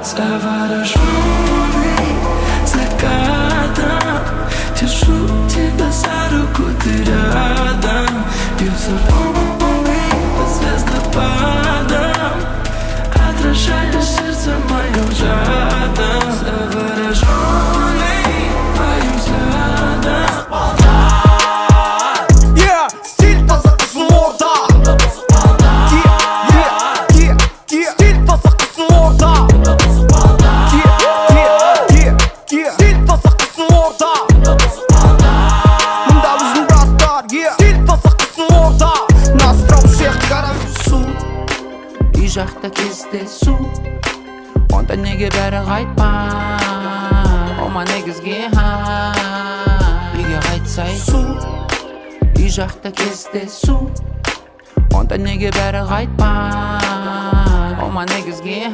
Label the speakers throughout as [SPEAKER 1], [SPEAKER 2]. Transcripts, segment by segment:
[SPEAKER 1] Завороженный закатом, держу тебя за руку, ты рядом. Бьются волны под звездопадом, отражаешь сердце моим жадом. Завороженный твоим взглядом.
[SPEAKER 2] Стиль таза орда. Стиль таза орда. Стиль таза орда. Мында біздің браттар. Стиль таза орда. Настрау всех каравису.
[SPEAKER 1] Үй жақта кездесу, онда неге бәрі қайтпа? Ома негізге үйге қайтсай су. Үй жақта кездесу, онда неге бәрі қайтпа? Ома негізге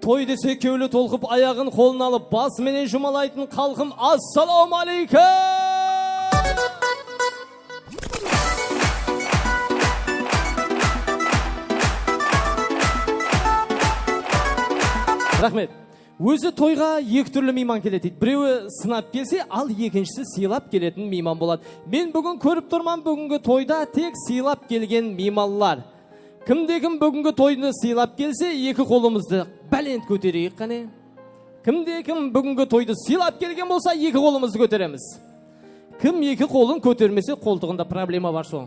[SPEAKER 3] Той десе кеулі толқып, аяғын қолын алып, басыменен жұмалайтын қалқым, ассаламу алейкум! Рахмет. Өзі тойға екі түрлі мейман келеді. Біреуі сынап келсе, ал екіншісі сыйлап келетін мейман болады. Мен бүгін көріп тұрман, бүгінгі тойда тек сыйлап келген мейманлар. Кімде-кім бүгінгі тойды сыйлап келсе, екі қолымызды бәлент көтерейік қане. Кімде-кім бүгінгі тойды сыйлап келген болса, екі қолымызды көтереміз. Кім екі қолын көтермесе, қолтығында проблема бар соң.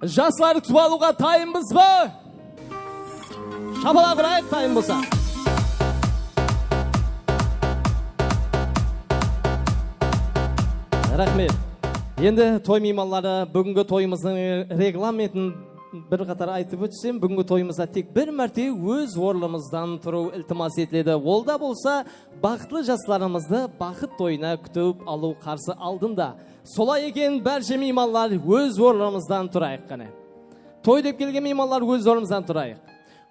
[SPEAKER 3] Жастар күтіп алуға тайынбыз ба? Шапалақ ұрайық тайын болса. Рахмет. Енді той мейманлары бүгінгі тойымыздың регламентін бір қатар айтып өтсем, бүгінгі тойымызда тек бір мәрте өз орнымыздан тұру ілтимас етіледі. Ол да болса, бақытлы жастарымызды бақыт тойына күтіп алу қарсы алдында. Солай екен, бәрше мейманлар өз орнымыздан тұрайық қане. Той деп келген мейманлар өз орнымыздан тұрайық.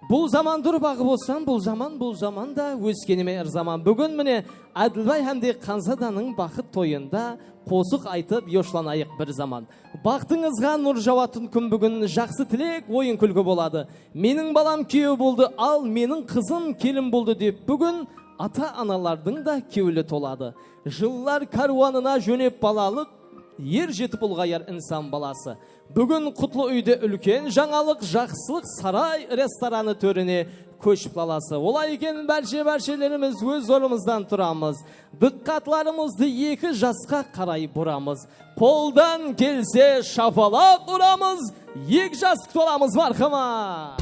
[SPEAKER 3] Бұл заман дұрбағы болсан, бұл заман да өскеніме ырзаман. Бүгін міне Әділбай әмде Қанзаданың бақыт тойында қосық айтып ешланайық бір заман. Бақтыңызға нұр жауатын күн бүгін, жақсы тілек ойын күлгі болады. Менің балам күйеу болды, ал менің қызым келін болды деп бүгін ата-аналардың да кеулі толады. Жылдар каруанына жөнеп балалық, ер жетіп ұлғайар инсан баласы. Бүгін құтлы үйде үлкен жаңалық, жақсылық сарай рестораны төріне көшіп аласы. Олай екен, бәршелеріміз өз орнымыздан тұрамыз. Диққатларымызды екі жасқа қарай бұрамыз. Қолдан келсе шапалақ ұрамыз, екі жас толамыз мархама.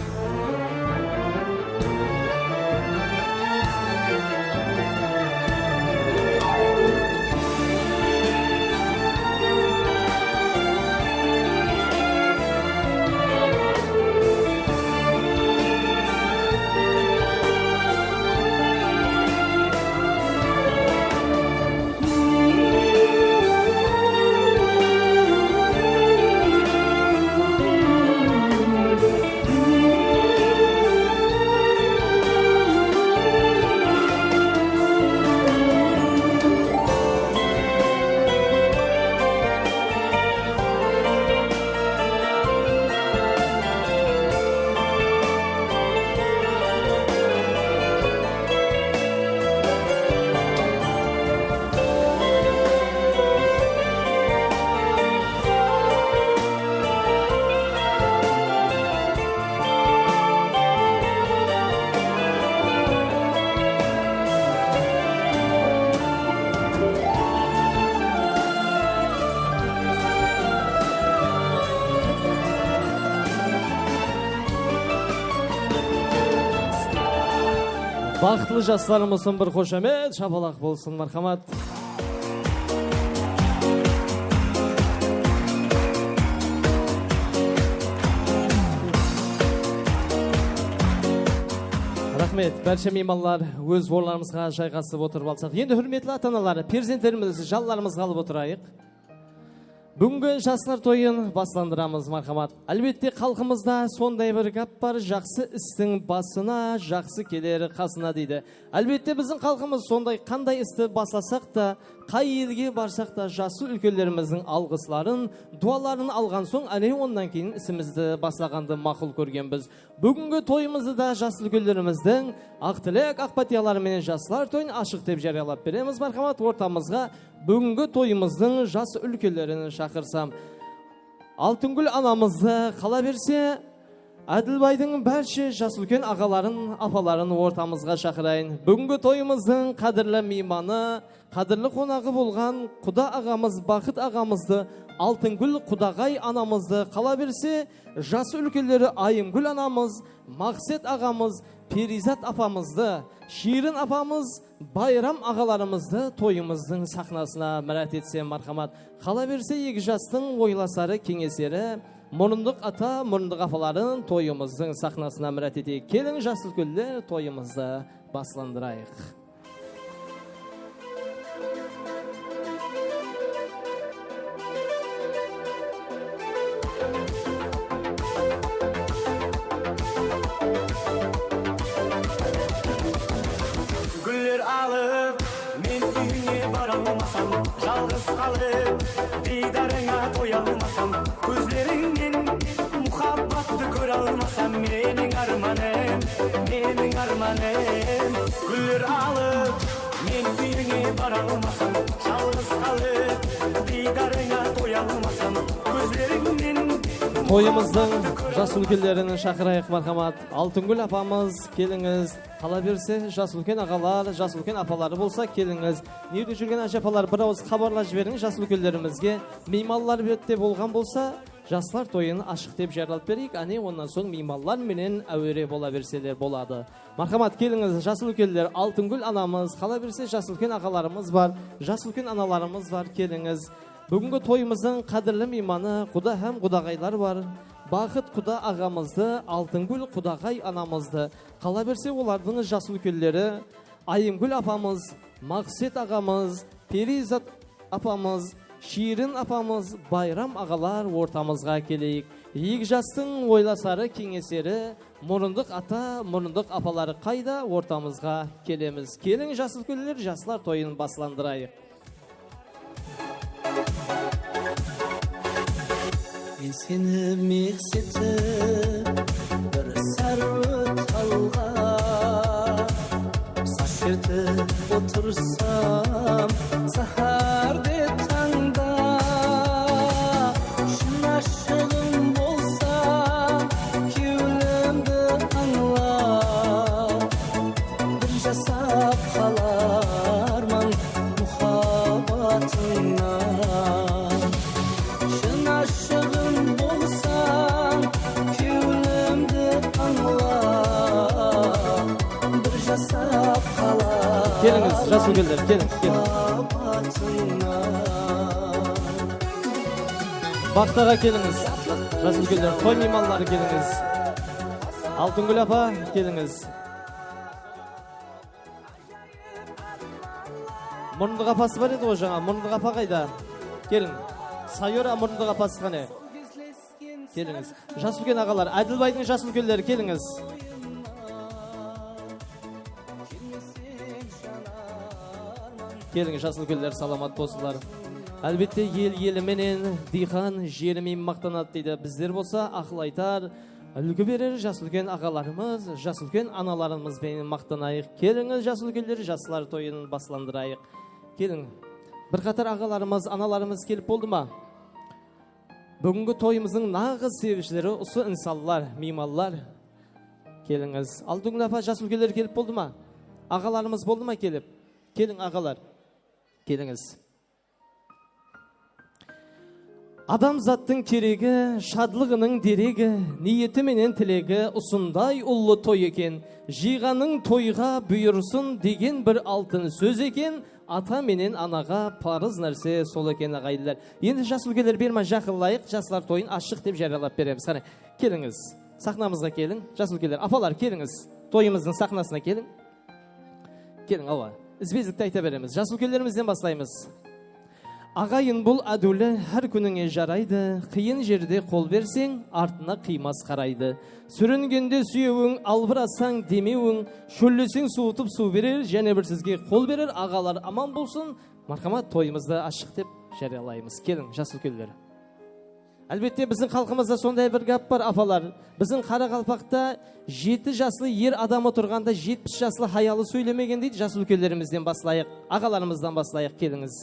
[SPEAKER 3] Бақытлы жастарымыздың бір қошамет, шапалақ болсын, мархамат. Рахмет, барша меймандар өз орындарымызға жайғасып отырып алсақ. Енді хүрметлі ата-аналар, перзенттерімізді жалларымызға алып отырайық. Бүгінгі жастар тойын басландырамыз, мархамат. Әлбетте халқымызда сондай бір гап бар, жақсы істің басына, жақсы келер қасына дейді. Әлбетте біздің халқымыз сондай қандай істі басласақ та, қай елге барсақ та жасы үлкендеріміздің алғысларын, дуаларын алған соң, әне ондан кейін ісімізді баслағанды мақұл көргенбіз. Бүгінгі тойымызды да жасы үлкендеріміздің ақ тілек, ақ патиялары менен жастар тойын ашық деп жариялап береміз, мархамат. Ортамызға бүгінгі тойымыздың жасы үлкендерін шақырсам. Алтынгүл анамызды қала берсе, Әділбайдың бәрше жас үлкен ағаларын, апаларын ортамызға шақырайын. Бүгінгі тойымыздың қадірлі мейманы, қадірлі қонағы болған Құда ағамыз, Бақыт ағамызды, Алтынгүл Құдағай анамызды қала берсе, жас үлкендері Айымгүл анамыз, Мақсет ағамыз, Перизат апамызды, Ширин апамыз, Байрам ағаларымызды тойымыздың сахнасына мәрәт етсе, мархамат. Қала берсе, екі жастың ойласары, кеңесері, Мұрындық ата, мұрындық апаларын тойымыздың сахнасына мәрәт етейік. Келің жас үлкендер, тойымызды басландырайық.
[SPEAKER 2] Гүлдер алып, мен үйіңе бара алмасам, жалғыз қалып, дидарыңа тоя алмасам, көздеріңнен мұхаббатты көре алмасам, менің арманым. Гүлдер алып, мен үйіңе бара алмасам, жалғыз қалып, дидарыңа тоя алмасам, көздеріңнен.
[SPEAKER 3] Тойымыздың жас үлкендерін шақырайық, мархамат. Алтынгүл апамыз, келіңіз. Қала берсе, жас үлкен ағалар, жас үлкен апалары болса, келіңіз. Неуде жүрген ажапалар бір ауыз хабарлап жіберіңіз жас үлкендерімізге. Мейманлар бетте болған болса, жастар тойын ашық деп жариялап берейік. Әне онан соң мейманлар менен әуере бола берселер болады. Мархамат, келіңіз, жас үлкендер. Алтынгүл анамыз, қала берсе, жас үлкен ағаларымыз бар, жас үлкен аналарымыз бар, келіңіз. Бүгінгі тойымыздың қадірлі мейманы Құда һәм Құдағайлар бар. Бақыт Құда ағамызды, Алтынгүл Құдағай анамызды. Қала берсе, олардың жас үлкендері Айымгүл апамыз, Мақсет ағамыз, Перизат апамыз, Ширин апамыз, Байрам ағалар ортамызға келейік. Екі жастың ойласары, кеңесері, мұрындық ата, мұрындық апалары қайда, ортамызға келеміз. Келің жас үлкендер, жастар тойын басландырайық.
[SPEAKER 4] Мен сені мексетіп, бір сәрі талға саш ертіп отырсам, сахарде таңда шын ашығым болса, кеуілімді аңла, бір жасап қаларман мұхаббатыңа.
[SPEAKER 3] Келіңіз, жас үлкендер, келің. Бақтаға келіңіз, жас үлкендер, той мейманлары келіңіз. Алтынгүл апа, келіңіз. Мұрындық апасы бар еді ғой жаңа, мұрындық апа қайда? Келің. Сайора мұрындық апасы қане? Келіңіз. Жас үлкен ағалар, Әділбайдың жас үлкендері, келіңіз. Келің, жас үлкендер, саламат болсылар. Әлбетте ел менен, дихан жерімен мақтанады дейді. Біздер болса ақыл айтар, үлгі берер жас үлкен ағаларымыз, жас үлкен аналарымызбен мақтанайық. Келіңіз, жас үлкендер, жастар тойын басландырайық. Келің, бір қатар ағаларымыз, аналарымыз келіп болды ма? Бүгінгі тойымыздың нағыз sevişleri осы инсаллар, мейманлар. Келіңіз. Алтынгүл апа, жас үлкендер келіп болды ма? Ағаларымыз болды ма келіп? Келің ағалар. Келіңіз. Адамзаттың керегі, шадлығының дерегі, ниеті менен тілегі ұсындай ұлы той екен. Жиғаның тойға бұйырсын деген бір алтын сөз екен. Ата менен анаға парыз нәрсе сол екен ағайдылар. Енді жас үлкендер берма жақылайық, жастар тойын ашық деп жариялап береміз. Келіңіз, сахнамызға келің, жас үлкендер. Апалар, келіңіз. тойымыздың сахнасына келin. Келin, ава. Ізбезікті айта береміз. Жас үлкендерімізден бастаймыз. Ағайын бұл әдулі әр күніңе жарайды, қиын жерде қол берсең, артына қимас қарайды. Сүрінгенде сүйеуің, албырасаң демеуің, шөллесең суытып су берер, және бір сізге қол берер, ағалар аман болсын. Мархамат, тойымызды ашық деп жариялаймыз. Келін, жас үлкендер. Әлбетте біздің халқымызда сондай бір гап бар, апалар. Біздің Қарақалпақта 7 жаслы ер адамы тұрғанда 70 жаслы хаялы сөйлемеген дейді. Жас үлкендерімізден баслайық, ағаларымыздан баслайық, келіңіз.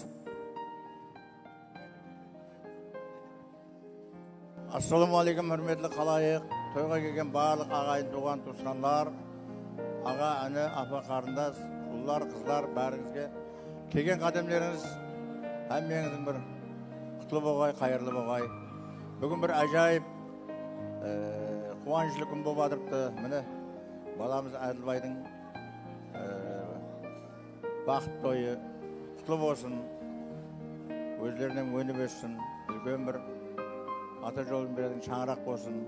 [SPEAKER 5] Ассалаумағалейкум, hürmetli қалайық. Тойға келген барлық ағайын туған туысқандар, аға, әні, апа, қарындас, ұлдар, қыздар, бәріңізге келген қадамдарыңыз әммеңіздің бір құтлы болғай, қайырлы болғай. Бүгін бір әжайып қуанышты күн болып жатырыпты. Міне баламыз Әділбайдың бақыт тойы құтлы болсын, өздерінен өніп өссін, үлкен бір ата жолын беретін шаңырақ болсын.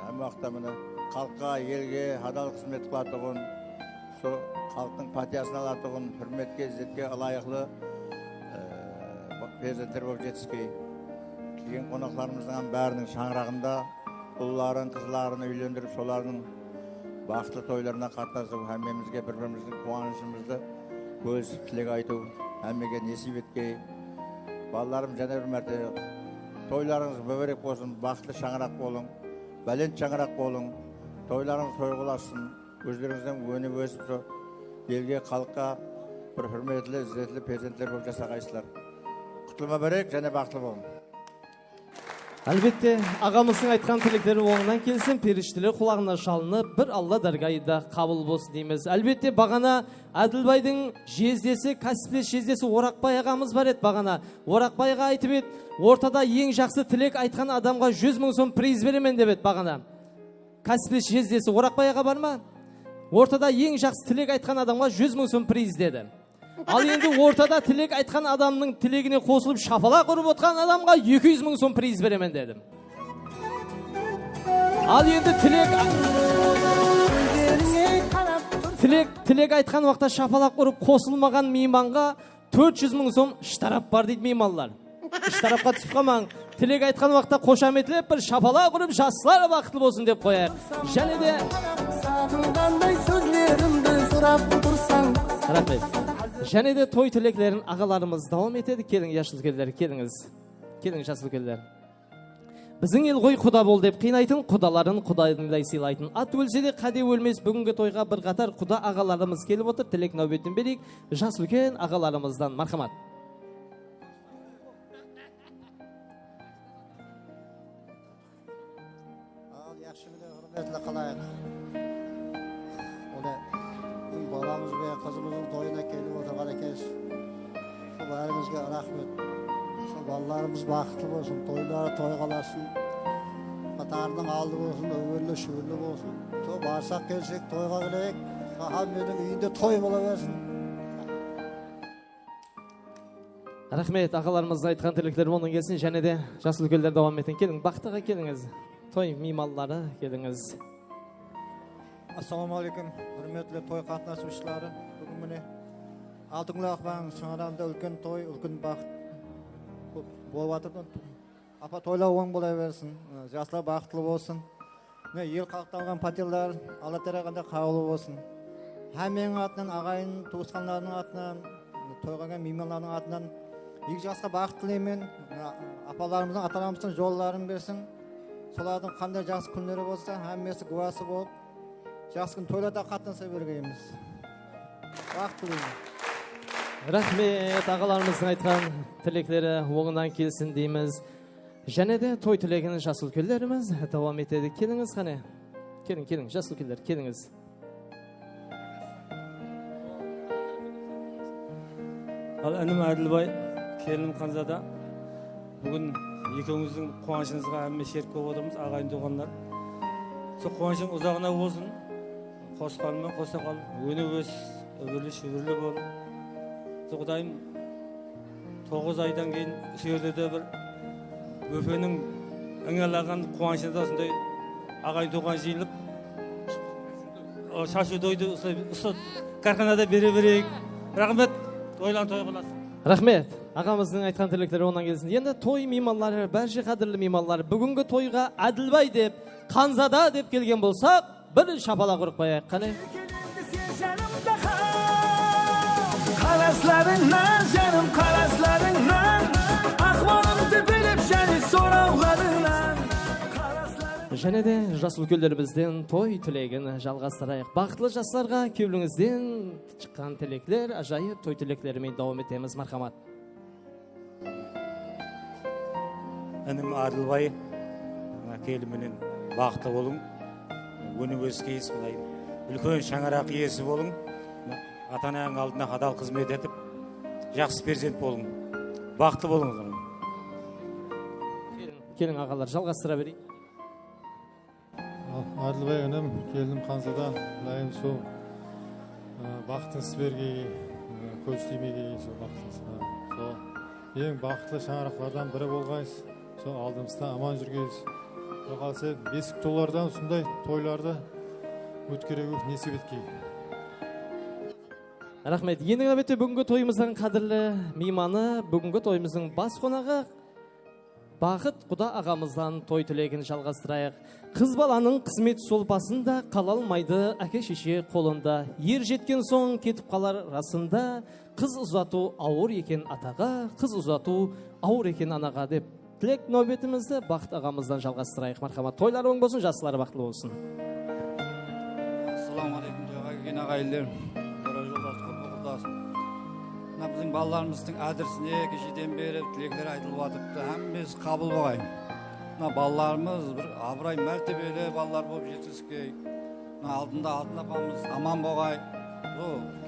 [SPEAKER 5] Әм уақытта міне халыққа, елге адал қызмет қылатұғын, сол халықтың партиясын алатұғын, хүрметке, ізетке лайықлы перзенттер болып жетіскей. Келген қонақтарымыздың бәрінің шаңырағында ұлларын, қызларын үйлендіріп, солардың бақытты тойларына қатынасып, әммемізге бір-біріміздің қуанышымызды бөлісіп тілек айту, әммеге несіп еткей. Балаларым және бір мәрте тойларыңыз бөбірек болсын, бақытты шаңырақ болың, бәлент шаңырақ болың, тойларыңыз тойғыласын, өздеріңізден өніп өсіп, елге, халыққа бір хүрметлі, ізетлі перзенттер болып жасағайсыздар. Құтылма берек және бақытлы болың.
[SPEAKER 3] Әлбетте, ағамыздың айтқан тілектері оңынан келсін, періштелер құлағына шалынып, бір Алла даргайда қабыл болсын дейміз. Әлбетте, бағана Әділбайдың жездесі, кәсіптес жездесі Орақбай ағамыз бар еді бағана. Орақбайға айтып еді, ортада ең жақсы тілек айтқан адамға 100 мың сом приз беремен деп еді бағана. Кәсіптес жездесі Орақбай аға бар ма? Ортада ең жақсы тілек айтқан адамға 100 мың сом приз деді. Ал енді ортада тілек айтқан адамның тілегіне қосылып шапалақ ұрып отқан адамға 200 мың сом приз беремен дедім. Ал енді тілек айтқан уақытта шапалақ ұрып қосылмаған мейманға 400 мың сом штарап бар дейді мейманлар. Штарапқа түсіп қалмаң. Тілек айтқан уақытта қошаметлеп бір шапалақ ұрып жастар бақытты болсын деп қояйық. Және де және де той тілеклерін ағаларымыз давам етеді. Келің, жас үлкендер, келіңіз. Келің, жас үлкендер. Біздің ел ғой құда бол деп қинайтын, құдаларын құдайдыңдай сыйлайтын. Ат өлсе де қаде өлмес, бүгінгі тойға бір қатар құда ағаларымыз келіп отыр. Тілек нәубетін берейік. Жас үлкен ағаларымыздан мархамат.
[SPEAKER 6] Ал yaxshimida hurmatli qalay. Balamız ve kızımızın toyuna kelib o'tirgan ekan. Shu barimizga rahmat. Shu balalarimiz baxtli bo'lsin, to'ylari to'y qolarsin. Qatarning oldi bo'lsin, o'g'illi shuvilli bo'lsin. Shu barsak kelsak to'yga kelek. Hammaning uyida to'y bo'laversin.
[SPEAKER 3] Rahmet, ағаларымыздың айтқан тілектері оның келсін, және де жас үлкендер давам етін. Келің, бақтыға келіңіз. Той мейманлары келіңіз.
[SPEAKER 6] Assalamualaikum, hürmetli toy qatnaşmışları. Bugün mene Altınlaqban şаңырағында үлкен той, үлкен бақыт болып жатыр. Апа тойлар оң бола берсін, жастар бақытлы болсын. Ел қалықталған пәтерлер Алла тарағанда қабыл болсын. Әмменің атынан, ағайын туысқандарының атынан, тойған меймандардың атынан екі жасқа бақыт тілеймін. Апаларымыздың, аталарымыздың жолларын берсін. Солардың қандай жақсы күндері болса, әммесі куәсі болып жақсы күн тойларда қатынаса бергейміз. Бақыт тілеймін.
[SPEAKER 3] Рахмет, ағаларымыздың айтқан тілектері оңынан келсін дейміз. Және де той тілегінің жас үлкендеріміз давам етеді. Келіңіз қане. Келің, жас үлкендер, келіңіз.
[SPEAKER 7] Ал әнім Әділбай, келінім Қанзада. Бүгін екеуіңіздің қуанышыңызға әмме шерік болып отырмыз, ағайын туғандар. Сол қуанышың ұзағына болсын. Қосқанымен қоса қал, өні өс, өбірлі бол. Құдайым 9 айдан кейін сүйерде бір өпенің ыңғалаған қуанышында сондай ағайын туған жиылып шашу тойды осы карханада бере берейік. Рахмет, тойлан той қыласың.
[SPEAKER 3] Рахмет. Ағамыздың айтқан тілектері онан келсін. Енді той мейманлары, бәрше қадірлі мейманлар, бүгінгі тойға Әділбай деп, Қанзада деп келген болсақ, бір шапалақ ұрып қояйық. Қане?
[SPEAKER 2] Karazlarından canım karazlarından Ahvalım tepelip seni soravlarından
[SPEAKER 3] Және де жас үлкендерімізден той тілегін жалғастырайық. Бақытлы жастарға кеуліңізден шыққан тілектер, ажайып той тілектерімен дауам етеміз. Мархамат.
[SPEAKER 7] Інім Адылбай, келіменен бақытты болың, өнігөз кейіс болайын. Үлкен шаңарақ иесі болың, ата-ананың алдына адал қызмет етіп, жақсы перзент болың. Бақытты болыңыз.
[SPEAKER 3] Келін ағалар, жалғастыра берейік.
[SPEAKER 8] Адылбай інім, келдім Қанзадан, лайым сол бақытыңыз берге, көз тимеге сол бақытыңыз. Сол ең бақытты шаңырақлардан бірі болғайсыз, сол алдымызда аман жүргейсіз. Сол қалса бесік тойлардан ұсындай тойларды өткерегі несіп еткей.
[SPEAKER 3] Рахмет. Енді нәбетте бүгінгі тойымыздың қадірлі мейманы, бүгінгі тойымыздың бас қонағы Бақыт Құда ағамыздан той тілегін жалғастырайық. Қыз баланың қызмет солпасында қалалмайды әке шеше қолында. Ер жеткен соң кетіп қалар расында, қыз ұзату ауыр екен атаға, қыз ұзату ауыр екен анаға деп тілек нөбетімізді Бақыт ағамыздан жалғастырайық. Мархамат. Тойлар оң болсын, жастылары бақытлы болсын.
[SPEAKER 9] Ассаламалейкум, жаға келген ағайындар. Біздің балаларымыздың әдірсіне кешеден бері тілектер айтылып жатыпты. Әммесі қабыл болғай. Балаларымыз бір абырай мәртебелі балалар болып жеткізген. Алдында алтын апамыз аман болғай.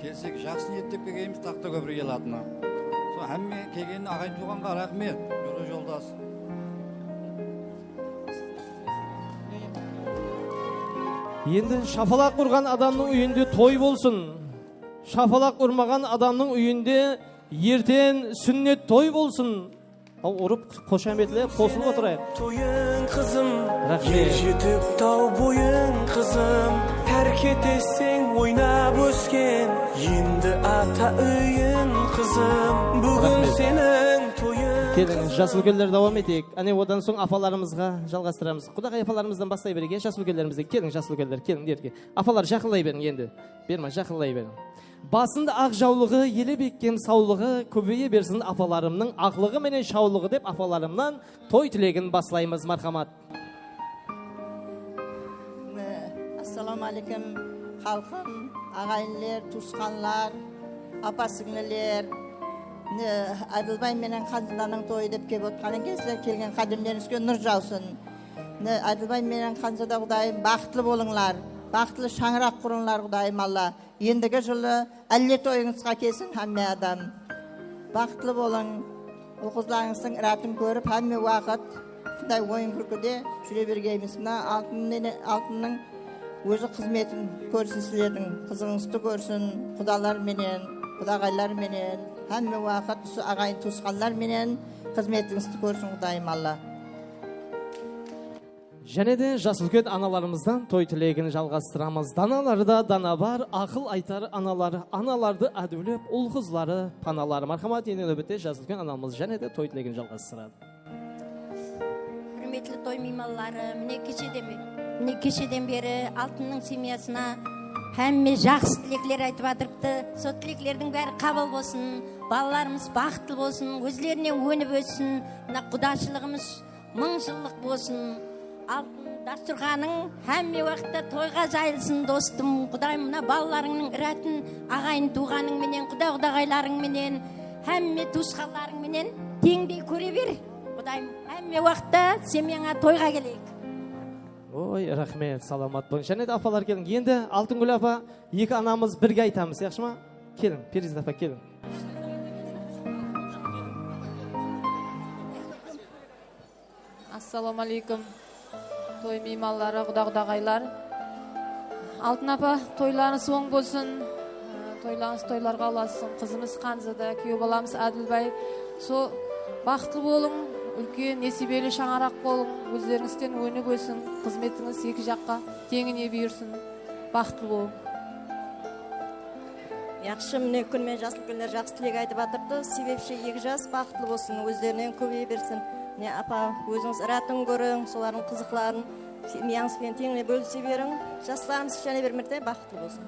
[SPEAKER 9] Келсек жақсы ниеттеп келгеніміз тақта көпір келатыны. Әмме келген ағайын туғанға рахмет. Жора жолдас.
[SPEAKER 3] Енді шапалақ ұрған адамның үйінде той болсын. Шапалақ ұрмаған адамның үйінде ертең сүннет той болсын. Ұрып қошаметле қосылып отырайық.
[SPEAKER 4] Тойың қызым,
[SPEAKER 3] Рахмет.
[SPEAKER 4] ер жетіп тау бойың қызым, тәрк етесің ойнап өскен, енді ата үйің қызым, бүгін
[SPEAKER 3] Рахмет.
[SPEAKER 4] сенің тойың.
[SPEAKER 3] Келіңіз, жас үлкендер давам етейік. Әне одан соң апаларымызға жалғастырамыз. Құдағай апаларымыздан бастай берейік. Жас үлкендерімізден келің, жас үлкендер, келіңдерге. Апалар жақылай берін енді. Берма, жақылай берін. Басында ақ жаулығы, елі беккен саулығы, көбейе берсін апаларымның ақлығы менен шаулығы деп апаларымнан той тілегін баслаймыз. Мархамат.
[SPEAKER 10] Ассаламалейкум халқым, ағайынлер, туысқанлар, апа-сіңлілер. Әділбай менен Қанзаданың тойы деп келіп отқанын кездер келген қадірлеріңізге нұр жаусын. Әділбай менен Қанзада Құдайым бақытлы болыңлар, бақытлы шаңырақ құрыңлар Құдайым Алла. Ендігі жылы әлле тойыңызға келсін әмме адам. Бақытлы болың, оқызларыңыздың ратын көріп, әмме уақыт құдай ойын күркіде жүре бергейміз. Алтынның өзі қызметін көрсін сілердің, қызыңызды көрсін, құдалар менен, құдағайлар менен, әмме уақыт ағайын туысқанлар менен қызметіңізді көрсін Құдайым Алла.
[SPEAKER 3] Және де жас үлкен аналарымыздан той тілегін жалғастырамыз. Даналарда дана бар, ақыл айтар аналары, аналарды әділеп, ұл қызлары, паналары. Мархамат, енді нөбетте жас үлкен анамыз және де той тілегін жалғастырады.
[SPEAKER 11] Құрметті той мейманлары, міне кешеден бері алтынның семьясына әмме жақсы тілеклер айтып жатырыпты. Сол тілеклердің бәрі қабыл болсын, балаларымыз бақытты болсын, өзлеріне өніп өссін, мына құдашылығымыз мың жылдық болсын. Алтын дастұрғаның әмме уақытта тойға жайылсын достым. Құдайым, мына балаларыңның рәтін ағайын туғаның менен, құдағайларың менен, әмме туысқанларың менен теңдей көре бер. Құдайым, әмме уақытта семьяңа тойға келейік.
[SPEAKER 3] Ой, рахмет, саламат болың. Және де апалар келің. Енді Алтынгүл апа, екі анамыз бірге айтамыз, яқшы ма? Келің, Перизат апа, келің.
[SPEAKER 12] Ассаламалейкум. Той мейманлары, құдағайлар. Алтын апа, тойларыңыз оң болсын. Тойларыңыз тойларға оласын. Қызымыз Қанзада, күйеу баламыз Әділбай. Со бақытты болың, үлкен несібелі шаңарақ болың. Өздеріңізден өніп өсін. Қызметіңіз екі жаққа теңіне бұйырсын. бақытлы бол.
[SPEAKER 10] Яқшы, міне күнмен жасыл күндер жақсы тілек айтып атырды. Себепші 2 жас бақытлы болсын, өздерінен көбейе берсін. Не апа, өзіңіз ыратын көрің, солардың қызықларын семьяңызбен теңіне бөлісе берің. Жастарымыз және бір мәрте бақытлы болсын.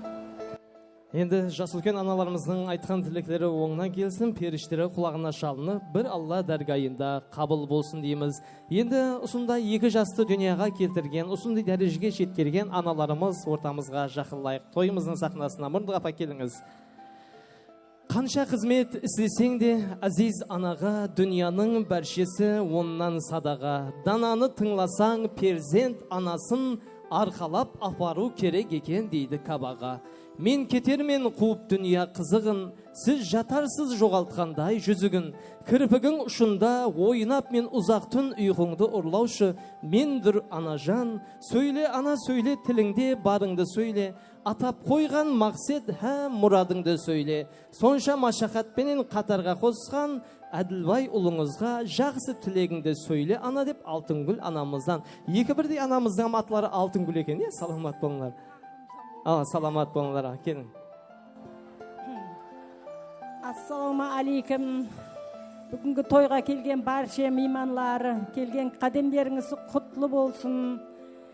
[SPEAKER 3] Енді жас үлкен аналарымыздың айтқан тілектері оңынан келсін, періштері құлағына шалынып, бір Алла дәргайында қабыл болсын дейміз. Енді ұсындай 2 жасты дүнияға келтірген, ұсындай дәрежеге жеткерген аналарымыз ортамызға жақынлайық. Тойымыздың сахнасына мұрындық апа келіңіз. Қанша қызмет істесең де, әзиз анаға дүнияның бәршесі оннан садаға. Дананы тыңласаң, перзент анасын арқалап апару керек екен дейді кабаға. Мен кетермен қуып дүния қызығын, сіз жатарсыз жоғалтқандай жүзігін. Кірпігің ұшында ойнап мен ұзақ түн ұйқыңды ұрлаушы. Мендір анажан, сөйле ана сөйле, тіліңде барыңды сөйле. Атап қойған мақсет мұрадыңды сөйле. Сонша машақатпенен қатарға қосқан Әділбай ұлыңызға жақсы тілегіңді сөйле ана деп Алтынгүл анамыздан. Екі бірдей анамыздың атлары Алтынгүл екен, саламат болыңдар. Саламат болыңдар, келің.
[SPEAKER 13] Ассаламу алейкум. Бүгінгі тойға келген барша мейманлары, келген қадемдеріңіз құтлы болсын.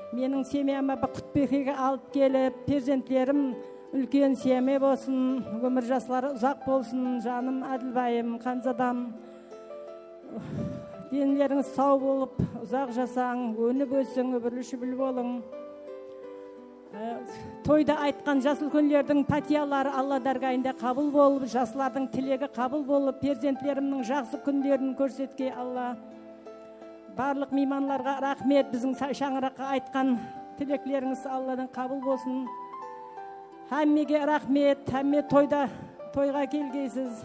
[SPEAKER 13] Менің семьяма құтбекеге алып келіп, перзентлерім үлкен семья болсын, өмір жаслары ұзақ болсын. Жаным Әділбайым, Қанзадам, денлеріңіз сау болып, ұзақ жасаң, өніп өссің, өбірліші біл болың. Тойда айтқан жас үлкендердің патиялары Алла дәргайында қабыл болып, жаслардың тілегі қабыл болып, перзентлерімнің жақсы күндерін көрсетке Алла. Барлық мейманларға рахмет, біздің шаңыраққа айтқан тілеклеріңіз Алладан қабыл болсын. Әммеге рахмет, әмме тойға келгейсіз.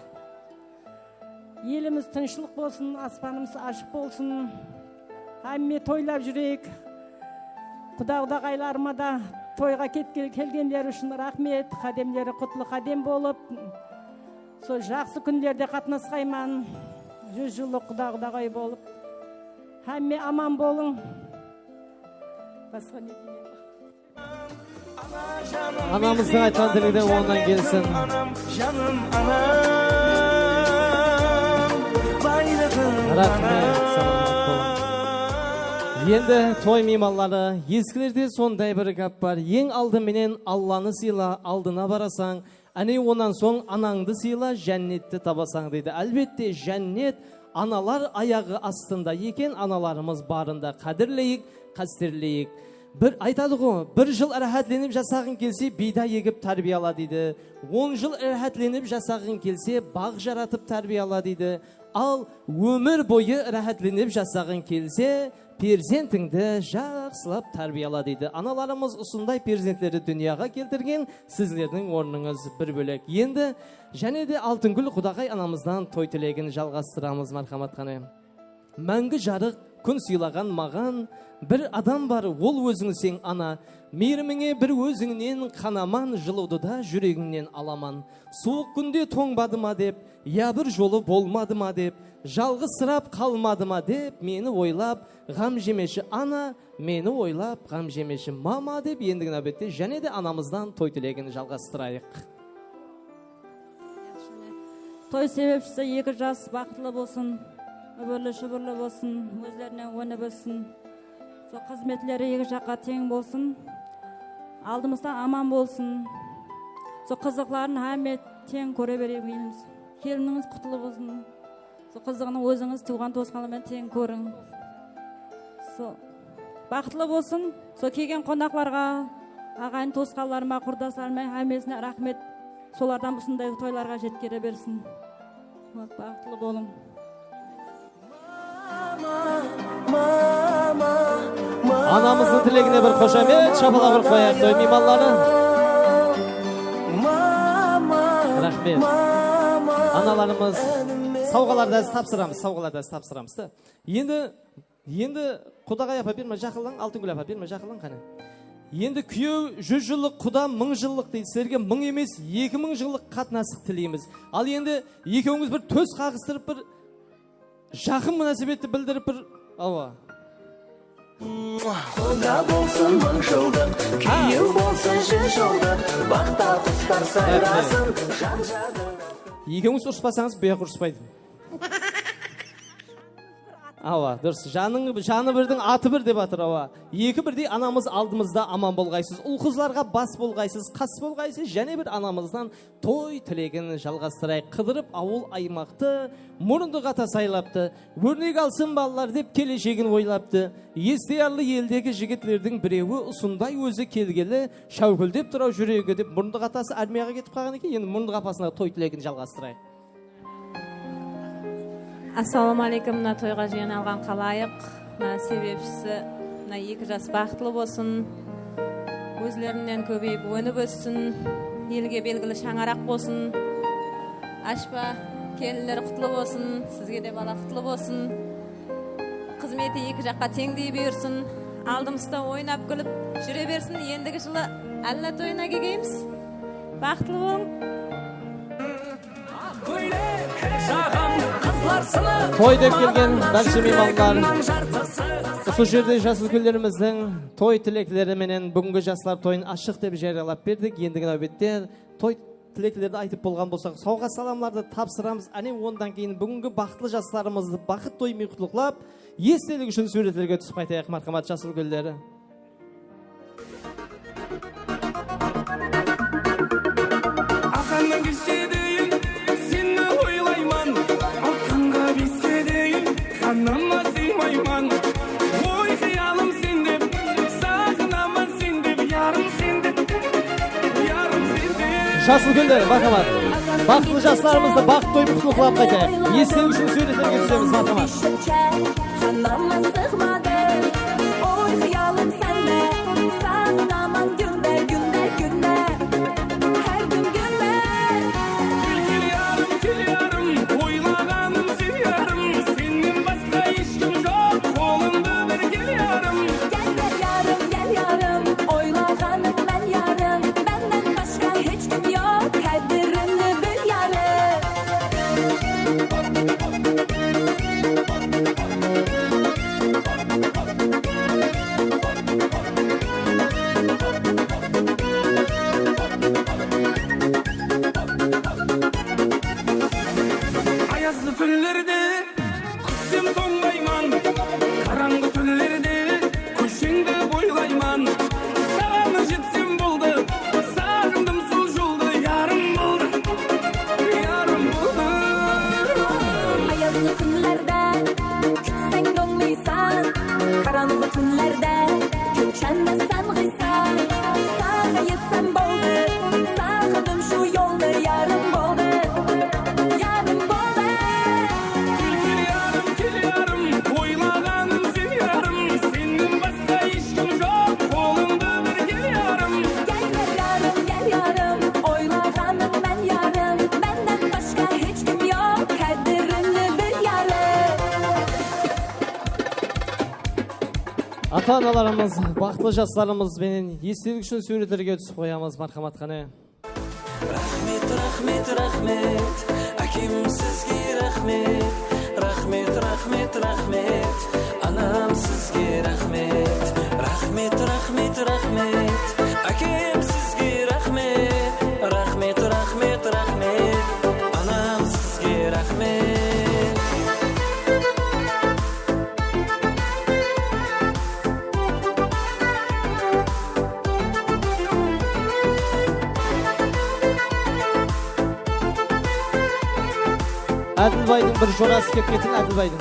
[SPEAKER 13] Еліміз тыншылық болсын, аспанымыз ашық болсын. Әмме тойлап жүрек. Құдағайларыма да тойға келгендер үшін рахмет, қадемдері құтлы қадем болып, сол жақсы күндерде қатынасқайман, 100 жылы құдағай болып. Әмме аман болың. Басқа не деймін?
[SPEAKER 3] Анамыздың айтқан тілегі оңынан келсін.
[SPEAKER 4] Жаным анам,
[SPEAKER 3] Рахмет, саламат болың. Енді той мейманлары, ескілерде сондай бір гәп бар. Ең алдыменен Алланы сыйла, алдына барасаң, әне онан соң анаңды сыйла, жәннетті табасаң дейді. Әлбетте жәннет аналар аяғы астында екен, аналарымыз барында қадірлейік, қастерлейік. Бір айтады ғой, 1 жыл әрәхәтленіп жасағын келсе, бида егіп тәрбияла дейді. 10 жыл әрәхәтленіп жасағын келсе, бақ жаратып тәрбияла дейді. Ал өмір бойы әрәхәтленіп жасағын келсе, перзентіңді жақсылап тәрбияла дейді. Аналарымыз ұсындай перзентлері дүнияға келтірген, сізлердің орныңыз бір бөлек. Енді және де Алтынгүл құдағай анамыздан той тілегін жалғастырамыз, мархамат қане. Мәңгі жарық күн сыйлаған маған бір адам бар, ол өзіңсің ана. Мейіріміңе бір өзіңнен қанаман, жылуды да жүрегіңнен аламан. Суық күнде тоңбады ма деп, я бір жолы болмады ма деп, жалғыз сырап қалмады ма деп, мені ойлап ғам жемеші ана, мені ойлап ғам жемеші мама деп, ендігі нәбетте және де анамыздан той тілегін жалғастырайық.
[SPEAKER 13] Той себепшісі 2 жас бақытлы болсын, өбірлі шүбірлі болсын, өздерінен өніп өссін. Сол қызметлері 2 жаққа тең болсын, алдымыздан аман болсын. Сол қызықларын әмет тең көре береміз. Келініңіз құтлы болсын. Сол қызығының өзіңіз туған туысқанымен тең көрің. Сол бақытлы болсын. Сол келген қонақларға, ағайын туысқанларыма, құрдастарыма әмесіне рахмет. Солардан бұсындай тойларға жеткере берсін. Бақытлы болың.
[SPEAKER 3] Анамыздың тілегіне бір қошамет, шапалақ бір қояқ той мейманлары. Рахмет. Аналарымыз сауғаларды тапсырамыз. Енді құдағай апа берме жақылың, Алтынгүл апа берме жақылың қане. Енді күйеу 100 жылық, құда 1000 жылық дейді. Сіздерге 1000 емес, 2000 жылық қатынастық тілейміз. Ал енді екеуіңіз бір төс қағыстырып, бір жақын мұнасабетті білдіріп, бір
[SPEAKER 4] Құда болсын мың жылдық, күйеу болсын 100 жылдық, бақта құстар сайрасын, жан жадың.
[SPEAKER 3] Екеуіңіз ұрыспасаңыз, бұяқ ұрыспайды. Ава, дұрыс. Жаны бірдің, аты бір деп атыр, ава. Екі бірдей анамыз алдымызда аман болғайсыз. Ұл қызларға бас болғайсыз, қас болғайсыз, және бір анамыздан той тілегін жалғастырай. Қыдырып ауыл аймақты, мұрынды қата сайлапты. Өрнек алсын балалар деп келешегін ойлапты. Естиярлы елдегі жігітлердің біреуі ұсындай өзі келгелі, шаукілдеп тұрау жүрегі деп мұрынды қатасы армияға кетіп қалған екен. Енді мұрынды қапасына той тілегін жалғастырай.
[SPEAKER 14] Ассалаумағалейкум, мына тойға жиналған қалайық. Мына себепшісі, мына 2 жас бақытлы болсын, өзлерінен көбейіп өніп өссін, елге белгілі шаңарақ болсын, ашпа келілер құтлы болсын, сізге де бала құтлы болсын, қызметі 2 жаққа теңдей бұйырсын, алдымызда ойнап күліп жүре берсін. Ендігі жылы Алла тойына келгейміз. Бақытлы болың.
[SPEAKER 3] Той деп келген барша меймандар, осы жерде жас үлкендеріміздің той тілектері менен бүгінгі жастар тойын ашық деп жариялап бердік. Ендігі нәубетте той тілектерді айтып болған болсақ, сауға саламларды тапсырамыз. Әне ондан кейін бүгінгі бақытлы жастарымызды бақыт тоймен құттықтап, естелік үшін суреттерге түсіп қайтайық, мархамат жас үлкендері. Жас үлкендер, мархамат. Бақытты жастарымызды бақыт тойып құттықтап қайтайық. Естелік үшін суреттерге түсеміз, мархамат. Ата-аналарымыз, бақытты жастарымыз менен естелік үшін суреттерге түсіп қоямыз, мархамат қане.
[SPEAKER 4] Рахмет, рахмет, рахмет, әкем сізге рахмет. Рахмет, рахмет, рахмет, анам сізге рахмет. Рахмет, рахмет, рахмет, әкем сізге рахмет. Рахмет, рахмет, рахмет, анам сізге рахмет.
[SPEAKER 3] Әділбайдың бір жорасы кеп кетін, Әділбайдың.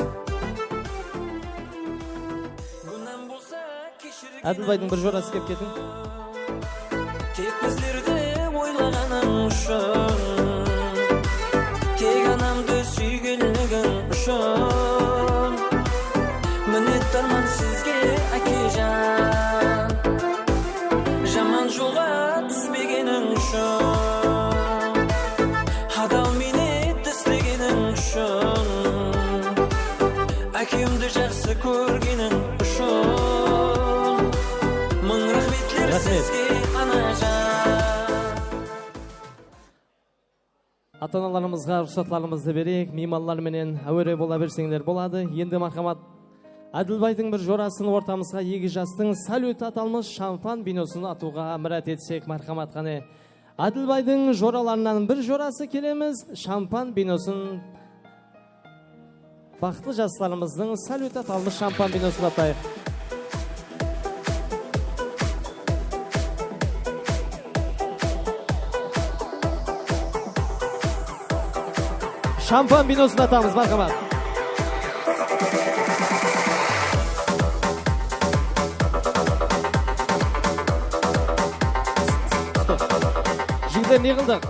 [SPEAKER 3] Әділбайдың бір жорасы кеп кетін.
[SPEAKER 4] Тек біздерді ойлағаның үшін, тек анамды сүйгенлігің үшін, мінеттарман сізге әкежан, жаман жолға түспегенің үшін, адал минет істегенің үшін, әкемді жақсы көргенің үшін, мың рахметлер сізге анажан.
[SPEAKER 3] Ата-аналарымызға рұқсатларымызды берейік, меймандар менен әуере бола берсеңдер болады. Енді мархамат Әділбайдың бір жорасын ортамызға егі жастың салют аталмыш шампан биносын атуға мұрат етсек мархамат қане. Әділбайдың жораларынан бір жорасы келеміз, шампан биносын бақытты жастарымыздың салют аталмыш шампан биносын атайық. Шампан биносын атамыз, мархамат. Жігіттер не қылдық?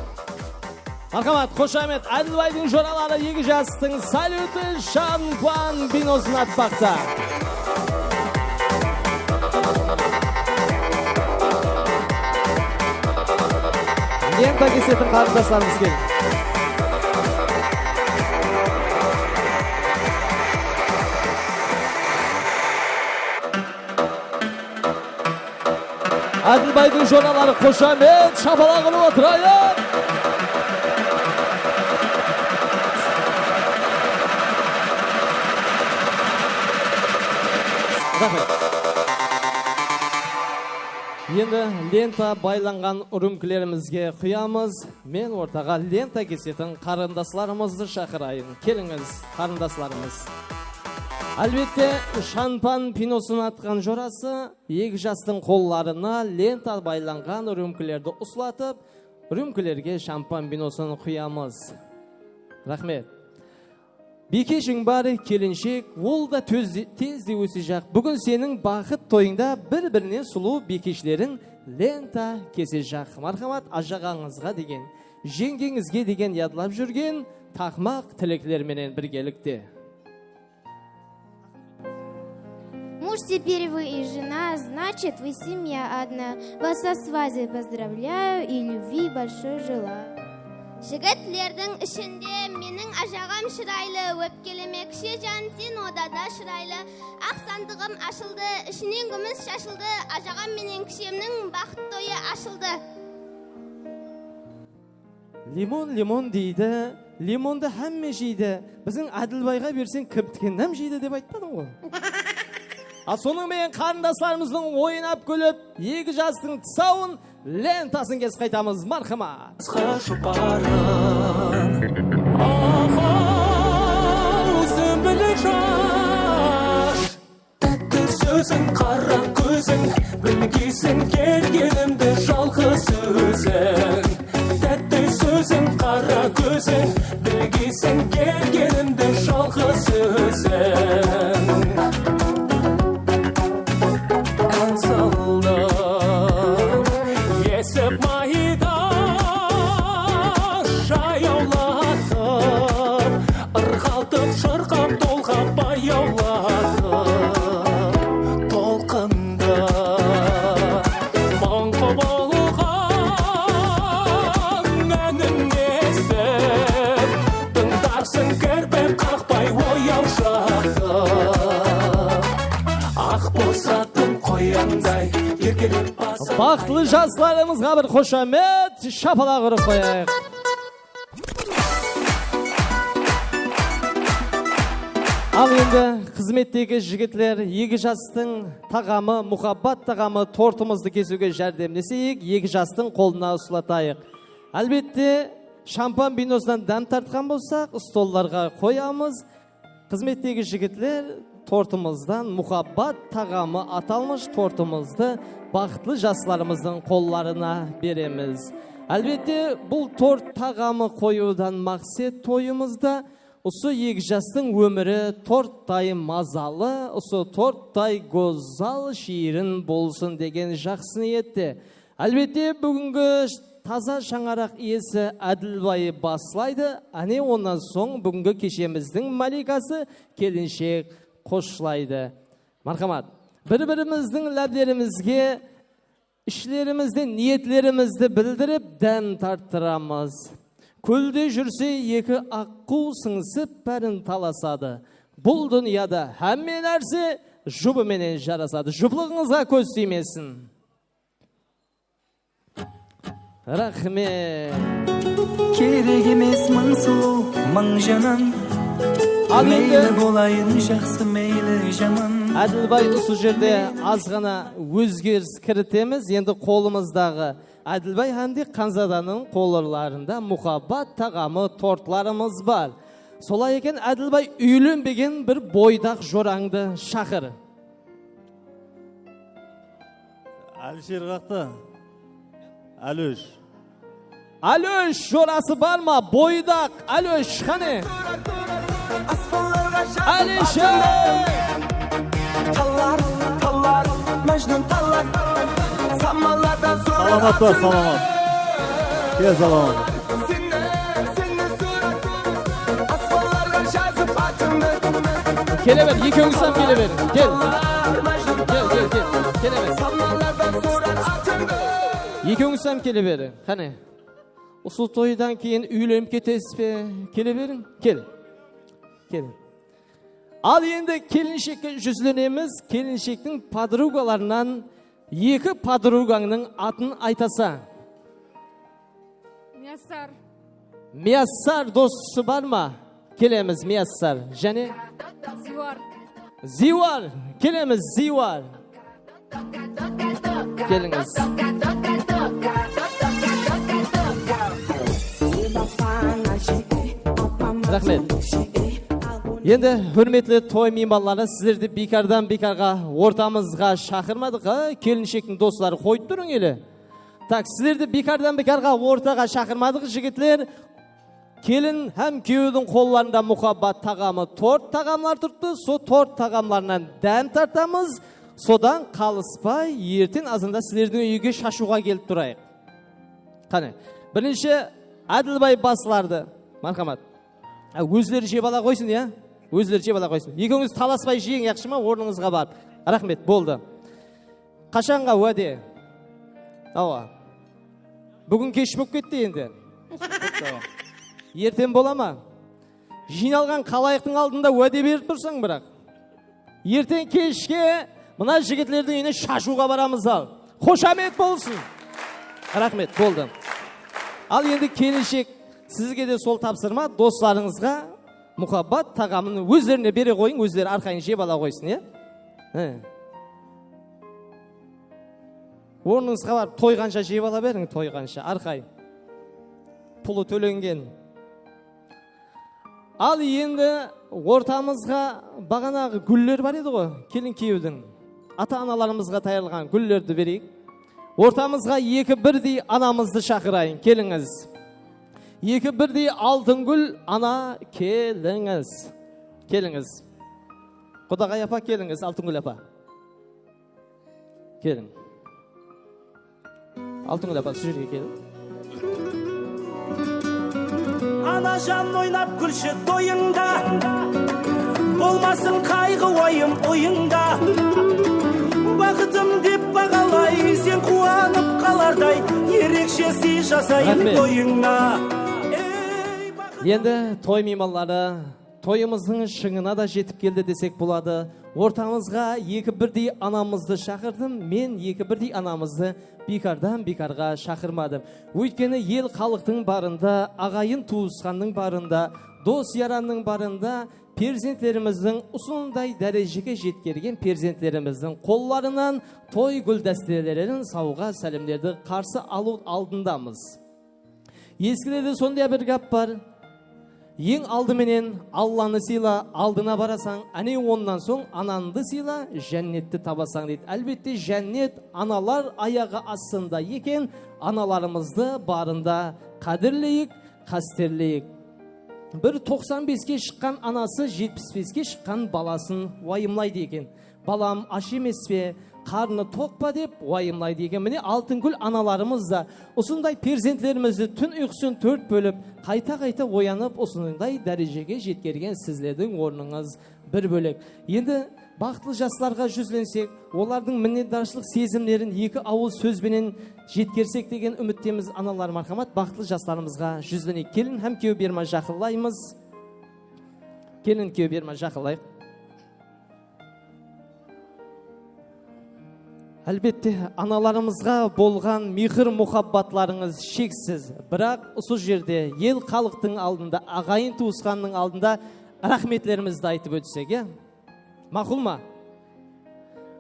[SPEAKER 3] Мархамат, қошамет, Әділбайдың жоралары егі жастың салюты шампан биносын атпақта. Лента кесетін қарындастарымыз келді. Әділбайдың жоралары қошамет, шапалағылы отырайын. Енді лента байланған үрімкілерімізге құямыз. Мен ортаға лента кесетін қарындасларымызды шақырайын. Келіңіз, қарындасларымыз. Әлбетте, шампан биносын атқан жорасы егі жастың қолларына лента байланған үрімкілерді ұсылатып, үрімкілерге шампан биносын құямыз. Рахмет. Бекешің бары келіншек, ол да тезде өсі жақ. Бүгін сенің бақыт тойыңда бір-бірінен сұлу бекешлерін лента кесе жақ. Мархамат, ажағаңызға деген, жеңгеңізге деген ядылап жүрген тақмақ тілеклерменен біргелікте.
[SPEAKER 15] Муж теперь вы и жена, значит, вы семья одна. Вас со свадьбой поздравляю и любви большой желаю.
[SPEAKER 16] Жігітлердің ішінде менің ажағам шырайлы, өпкелемекші жан сен одада шырайлы. Ақ сандығым ашылды, ішінен күміс шашылды, ажағам менен кішемнің бақыт тойы ашылды.
[SPEAKER 3] Лимон дейді, лимонды әмме жейді. Біздің Әділбайға берсен кіптікеннен жейді деп айтпадың ғой. Соның мен қарындасларымыздың ойынап көліп, егі жастың тұсауын лентасын кес қайтамыз, мархамат.
[SPEAKER 4] Сүмбілі жаш, тәтті сөзің, қара көзің, білгейсің келгенімді жалғыз өзің. Тәтті сөзің, қара көзің, білгейсің келгенімді жалғыз өзің. Есіп майда жаяулатып, ырғалтып шырқап толғап баяулатып, толқында маңқы болған әнін естіп, тыңдарсың кірпіп қақпай ояу жатып, ақ босатым қояндай еркелеп
[SPEAKER 3] Бақытлы жастарымызға бір қошамет, шапалақ ұрып қояйық. Ал енді қызметтегі жігітлер егі жастың тағамы, мұхаббат тағамы тортымызды кесуге жәрдемдесейік, егі жастың қолына ұсылатайық. Әлбетте, шампан биносынан дәм тартқан болсақ, столларға қоямыз. Қызметтегі жігітлер тортымыздан мұхаббат тағамы аталмыш тортымызды бақытлы жастарымыздың қолларына береміз. Әлбетте, бұл торт тағамы қоюдан мақсат тойымызда осы егі жастың өмірі торттай мазалы, осы торттай гозал шиірін болсын деген жақсы ниетте. Әлбетте, бүгінгі таза шаңарақ иесі Әділбай басылайды. Әне онан соң бүгінгі кешеміздің маликасы келіншек қосылайды. Мархамат, бір-біріміздің ләбдерімізге, ішлерімізді, ниетлерімізді білдіріп, дәм тарттырамыз. Көлде жүрсе екі аққу сыңсып бәрін таласады. Бұл дүнияда әмме нәрсе жұбыменен жарасады. Жұплығыңызға көз тимесін. Рахмет.
[SPEAKER 4] Керек емес мың сұлу, мың жаным,
[SPEAKER 3] Ал
[SPEAKER 4] мейлі
[SPEAKER 3] енді
[SPEAKER 4] болайын жақсы мейлі жаман.
[SPEAKER 3] Әділбай осы жерде аз ғана өзгеріс кірітеміз. Енді қолымыздағы Әділбай Хамди Қанзаданың қолырларында мұхаббат тағамы тортларымыз бар. Солай екен, Әділбай үйленбеген бір бойдақ жораңды шақыр.
[SPEAKER 17] Әлішер қақты? Әлөш.
[SPEAKER 3] Әлөш жорасы бар ма? Бойдақ. Әлөш, қане? Әлішер!
[SPEAKER 4] Талар, талар, мәжнүн талар. Самалардан
[SPEAKER 17] Саламат бар, саламат. Кел саламат.
[SPEAKER 3] Келе бер, екеуіңізден келе бер. Кел. Келе бер. Екеуіңізден келе бер. Қане? Осы тойдан кейін үйленіп кетесіз бе? Келе берің. Кел. Кел. Ал енді келіншекке жүзленеміз. Келіншектің подругаларынан екі подругаңның атын айтаса.
[SPEAKER 12] Мияссар.
[SPEAKER 3] Мияссар досы бар ма? Келеміз Мияссар. Және?
[SPEAKER 12] Зивар.
[SPEAKER 3] Зивар. Келеміз Зивар. Келіңіз. Рахмет. Енді hürmetli той меймандары, сіздерді бекардан бекарға ортамызға шақырмадық, келіншектің достары қойып тұрың елі. Так, сіздерді бекардан бекарға ортаға шақырмадық, жігітлер. Келін һәм күйеудің қолларында мұхаббат тағамы, торт тағамлар тұрды. Со торт тағамларынан дәм тартамыз. Содан қалыспай, ертең азында сіздердің үйге шашуға келіп тұрайық. Қане, бірінші Әділбай басыларды. Мархамат. Өздері жеп ала қойсын, я? Өздері жеп ала қойсын. Екеуіңіз таласпай жейін, яқшы ма? Орныңызға барып. Рахмет, болды. Қашанға уәде? Ауа. Бүгін кеш болып кетті енді. Ертең бола ма? Жиналған қалайықтың алдында уәде беріп тұрсаң бірақ. Ертең кешке мына жігітлердің үйіне шашуға барамыз ал. Қошамет болсын. Рахмет, болды. Ал енді келіншек сізге де сол тапсырма, достарыңызға мұхаббат тағамын өздеріне бере қойың, өздері арқайын жеп ала қойсын, е? Орныңызға барып тойғанша жеп ала берің, тойғанша, арқай. Пұлы төленген. Ал енді ортамызға бағанағы гүллер бар еді ғой, келін күйеудің. Ата-аналарымызға тайырылған гүллерді берейік. Ортамызға екі бірдей анамызды шақырайын, келіңіз. Екі бірдей алтын гүл ана, келіңіз. Келіңіз. Құдағай апа, келіңіз, алтын гүл апа. Келің. Алтын гүл апа, су жерге келің.
[SPEAKER 4] Ана жан ойнап күлші тойыңда, болмасын қайғы ойым ойыңда. Бақытым деп бағалай, сен қуанып қалардай, ерекше сый жасайын тойыңда.
[SPEAKER 3] Енді той меймандары, тойымыздың шыңына да жетіп келді десек болады. Ортамызға екі бірдей анамызды шақырдым, мен екі бірдей анамызды бекардан бекарға шақырмадым. Өйткені ел халықтың барында, ағайын туысқанның барында, дос яранның барында, перзенттеріміздің ұсындай дәрежеге жеткерген перзенттеріміздің қолларынан той гүлдәстелерін сауға сәлемдерді қарсы алу алдындамыз. Ескілерде сондай бір гап бар. Ең алдыменен Алланы сыйла, алдына барасаң, әне оннан соң ананды сыйла, жәннетті табасаң дейді. Әлбетте жәннет аналар аяғы астында екен, аналарымызды барында қадірлейік, қастерлейік. Бір 95-ке шыққан анасы 75-ке шыққан баласын уайымлайды екен. Балам аш емес пе, қарны тоқ па деп уайымлайды екен. Міне алтынгүл аналарымыз да осындай перзенттерімізді түн ұйқысын 4 бөліп, қайта-қайта оянып, осындай дәрежеге жеткерген сіздердің орныңыз бір бөлек. Енді бақытлы жастарға жүзленсек, олардың мінетдаршылық сезімдерін екі ауыз сөзбенен жеткерсек деген үміттеміз. Аналар мархамат, бақытлы жастарымызға жүзленейік. Келін һәм күйеу берма жақылайымыз. Келін күйеу берма жақылайық. Әлбетте, аналарымызға болған мейір мұхаббатларыңыз шексіз. Бірақ осы жерде ел халықтың алдында, ағайын туысқанның алдында рахметлерімізді айтып өтсек, е? Мақұл ма?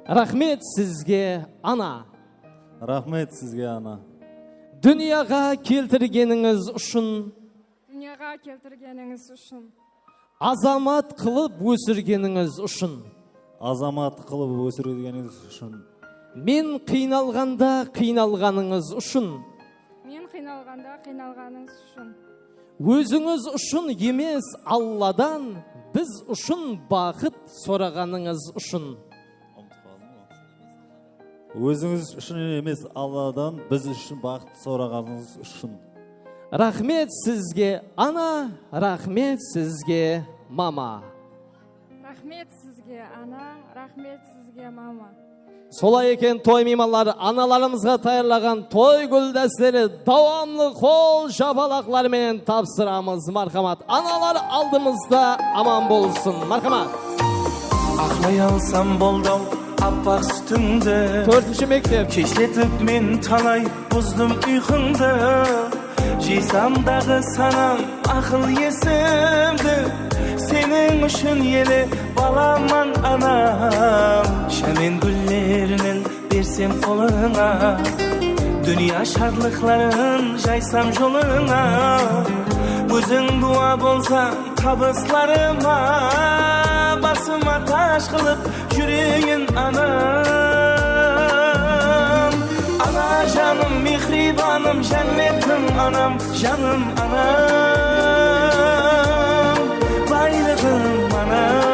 [SPEAKER 3] Рахмет сізге, ана.
[SPEAKER 17] Рахмет сізге, ана.
[SPEAKER 3] Дүнияға келтіргеніңіз үшін, азамат қылып өсіргеніңіз үшін,
[SPEAKER 17] Азамат қылып өсіргеніңіз үшін,
[SPEAKER 3] мен қиналғанда қиналғаныңыз үшін, өзіңіз үшін емес Алладан, біз үшін бақыт сұрағаныңыз үшін.
[SPEAKER 17] Өзіңіз үшін емес Алладан, біз үшін бақыт сұрағаныңыз үшін.
[SPEAKER 3] Рахмет сізге, ана, рахмет сізге, мама.
[SPEAKER 13] Рахмет сізге, ана, рахмет сізге, мама.
[SPEAKER 3] Солай екен, той меймандары аналарымызға тайырлаған той гүлдәстері давамлы қол жапалақлармен тапсырамыз. Мархамат. Аналар алдымызда аман болсын. Мархамат.
[SPEAKER 4] Ақлай алсам болдау аппақ сүтіңді,
[SPEAKER 3] 4-ші мектеп.
[SPEAKER 4] Кешлетіп мен талай бұздым ұйқыңды, жисамдағы санам ақыл есімді, сенің үшін елі баламан анам. Шамен гүллерінен берсем қолыңа, дүния шарлықларын жайсам жолыңа, өзің дуа болсаң табысларыма, басыма таш қылып жүрейін анам. Ана жаным, мехрибаным, жәннетім анам, жаным анам, байлығым анам.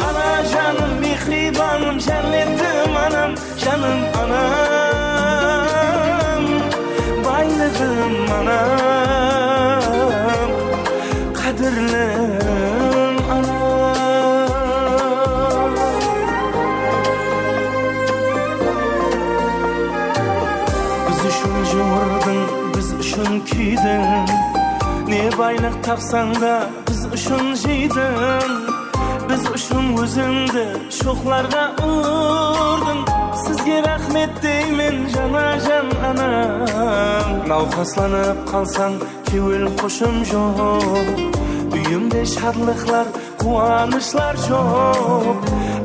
[SPEAKER 4] Ана жаным, мехрибаным, жәннетім анам, жаным анам, байлығым анам, қадірлім анам. Біз үшін жордың, біз үшін күйдің, не байлық тапсаң да біз үшін жейдің, біз үшін өзіңді шоқларға ұрдың. Сізге рахмет деймін жана жан анам. Науқасланып қалсаң кеуіл қошым жоқ, үйімде шарлықлар, қуанышлар жоқ,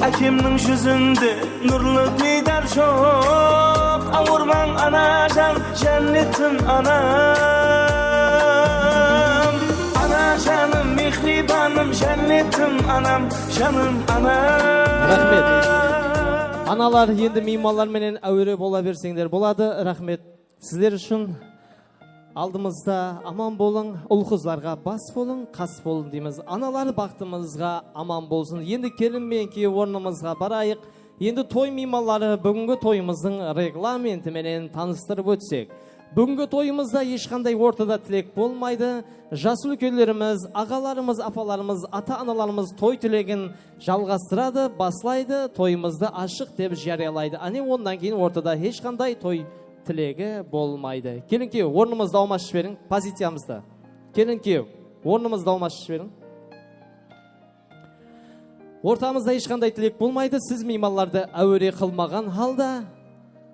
[SPEAKER 4] әкемнің жүзінде нұрлы бейдар жоқ. Ауырмаң ана жан, жәннетім анам. Ана жаным, мехрибаным, жәннетім анам, жаным анам.
[SPEAKER 3] Рахмет. Аналар енді меймандар менен әуре бола берсеңдер болады. Рахмет. Сіздер үшін алдымызда аман болың, ұл қыздарға бас болың, қас болың дейміз. Аналар бақытымызға аман болсын. Енді келін мен күйеу орнымызға барайық. Енді той меймандары бүгінгі тойымыздың регламенті менен таныстырып өтсек. Бүгінгі тойымызда ешқандай ортада тілек болмайды. Жас үлкендеріміз, ағаларымыз, апаларымыз, ата-аналарымыз той тілегін жалғастырады, баслайды, тойымызды ашық деп жариялайды. Ане ондан кейін ортада ешқандай той тілегі болмайды. Келін күйеу, орнымызда аумашып берің, позициямызда. Келін күйеу, орнымызда аумашып берің. Ортамызда ешқандай тілек болмайды. Сіз меймандарды әуре қылмаған халда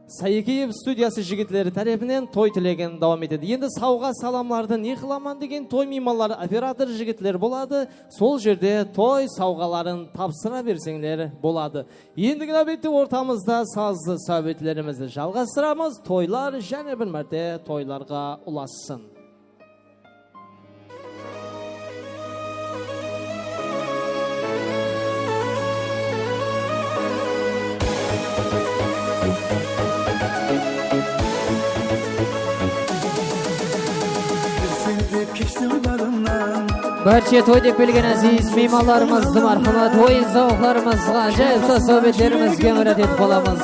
[SPEAKER 3] Сайекеев студиясы жігітлері тарапынан той тілеген давам етеді. Енді сауға саламларды не қыламан деген той меймандары оператор жігітлер болады. Сол жерде той сауғаларын тапсыра берсеңдер болады. Ендігі нәбетті ортамызда сазды сәбетлерімізді жалғастырамыз. Тойлар және бір мәрте тойларға ұлассын.
[SPEAKER 18] Barcha to'y deb bilgan aziz mehmonlarimizni marhamat, o'yin zavqlarimizga, ajoyib sohbetlarimizga murojaat etib qolamiz.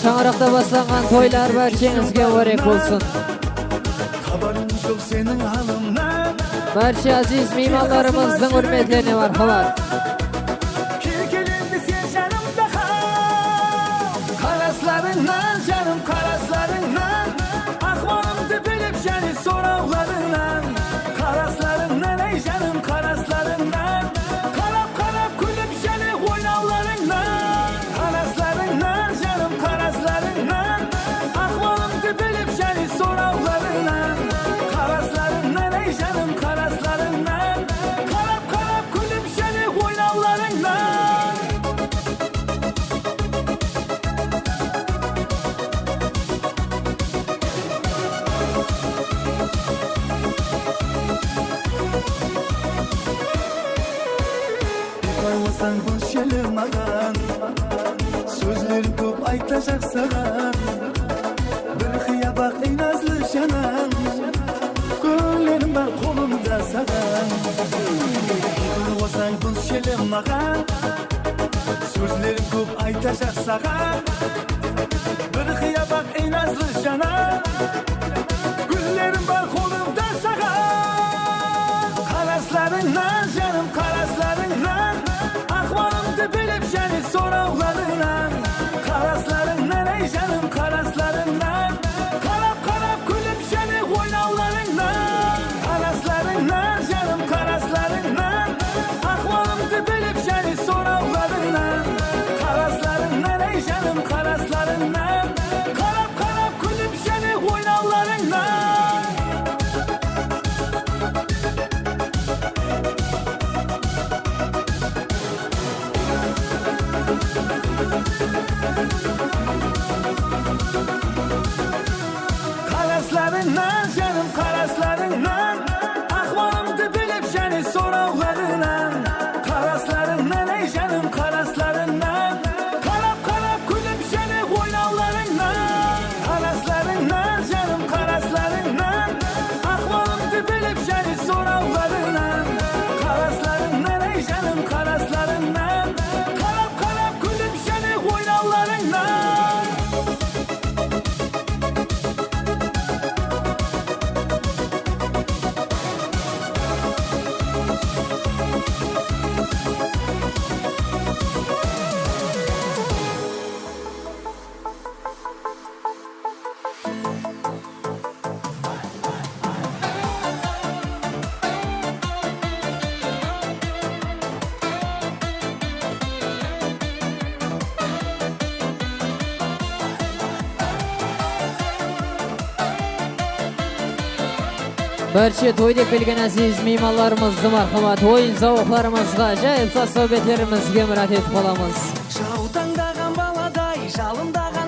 [SPEAKER 18] Shang'iroqda boshlangan to'ylar barchangizga muborak bo'lsin. Barcha aziz mehmonlarimizning hurmatlarini marhamat.
[SPEAKER 4] Qaraslarından canım, qaraslarından ahvalımdı bilip seni soravlarından. Qaraslarından ey canım, qaraslarından qarab qarab kulüp seni oynavlarından. Qaraslarından canım, qaraslarından ahvalımdı bilip seni soravlarından. болсаң бош елі маған сөзлерім көп айтажақ саған бір қиябақ ең назлы жаным гүлдерім бар қолымда саған болсаң бош елі маған сөзлерім көп айтажақ саған бір қиябақ ең назлы жаным güllerim var kolumda sağan Karaslarından canım karaslarından Ahvalımdı bilip seni soravlarından Karaslarından ey canım karaslarından Karap karap gülüp seni oynavlarından Karaslarından canım karaslarından Ahvalımdı bilip seni soravlarından Karaslarından ey canım karaslarından Karap karap gülüp seni oynavlarından Karaslarından canım karaslarından Ahvalımdı bilip seni soravlarından Karaslarından ey canım karaslarından Karap karap gülüp seni oynavlarından Karaslarından canım karaslarından Ahvalımdı bilip seni soravlarından Karaslarından ey canım karaslarından Karap karap gülüp seni oynavlarından
[SPEAKER 18] Barcha to'y deb kelgan aziz mehmonlarimizni marhamat o'yin zavqlarimizga ajoyib sohbetlarimizga murojaat etib qolamiz.